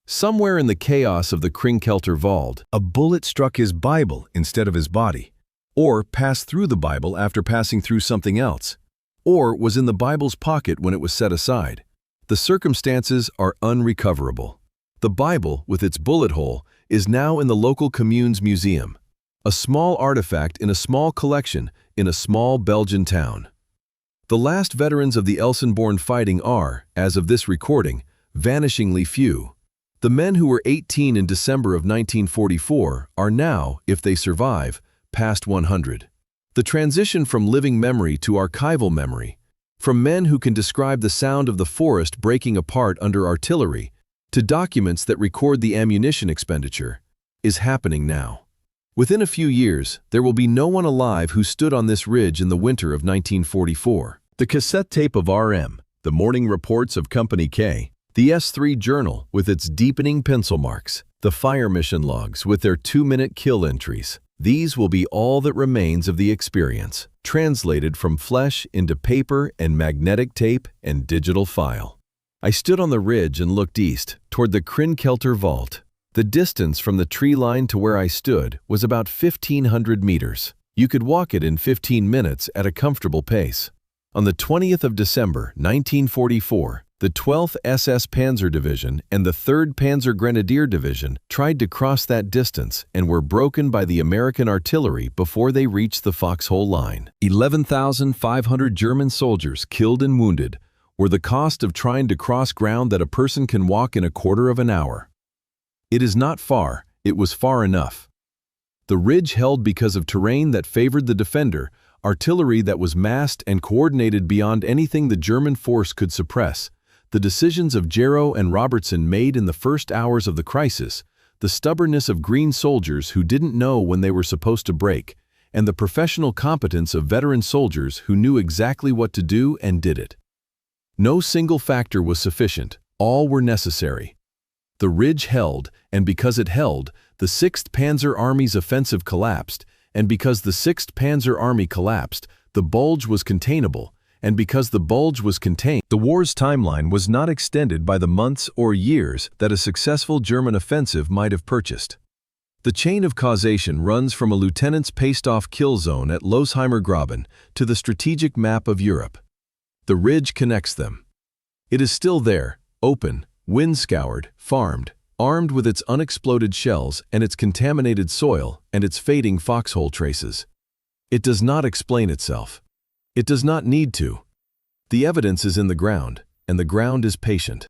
Somewhere in the chaos of the Krinkelter Wald, a bullet struck his Bible instead of his body, or passed through the Bible after passing through something else, or was in the Bible's pocket when it was set aside. The circumstances are unrecoverable. The Bible, with its bullet hole, is now in the local commune's museum, a small artifact in a small collection in a small Belgian town. The last veterans of the Elsenborn fighting are, as of this recording, vanishingly few. The men who were 18 in December of 1944 are now, if they survive, past 100. The transition from living memory to archival memory, from men who can describe the sound of the forest breaking apart under artillery, to documents that record the ammunition expenditure, is happening now. Within a few years, there will be no one alive who stood on this ridge in the winter of 1944. The cassette tape of RM, the morning reports of Company K, the S3 journal with its deepening pencil marks, the fire mission logs with their 2-minute kill entries. These will be all that remains of the experience, translated from flesh into paper and magnetic tape and digital file. I stood on the ridge and looked east, toward the Krinkelter vault. The distance from the tree line to where I stood was about 1,500 meters. You could walk it in 15 minutes at a comfortable pace. On the 20th of December, 1944, the 12th SS Panzer Division and the 3rd Panzer Grenadier Division tried to cross that distance and were broken by the American artillery before they reached the Foxhole Line. 11,500 German soldiers killed and wounded were the cost of trying to cross ground that a person can walk in a quarter of an hour. It is not far, it was far enough. The ridge held because of terrain that favored the defender, artillery that was massed and coordinated beyond anything the German force could suppress, the decisions of Jarrow and Robertson made in the first hours of the crisis, the stubbornness of green soldiers who didn't know when they were supposed to break, and the professional competence of veteran soldiers who knew exactly what to do and did it. No single factor was sufficient, all were necessary. The ridge held, and because it held, the 6th Panzer Army's offensive collapsed, and because the 6th Panzer Army collapsed, the Bulge was containable, and because the Bulge was contained, the war's timeline was not extended by the months or years that a successful German offensive might have purchased. The chain of causation runs from a lieutenant's paced-off kill zone at Losheimer Graben to the strategic map of Europe. The ridge connects them. It is still there, open, wind-scoured, farmed, armed with its unexploded shells and its contaminated soil and its fading foxhole traces. It does not explain itself. It does not need to. The evidence is in the ground, and the ground is patient.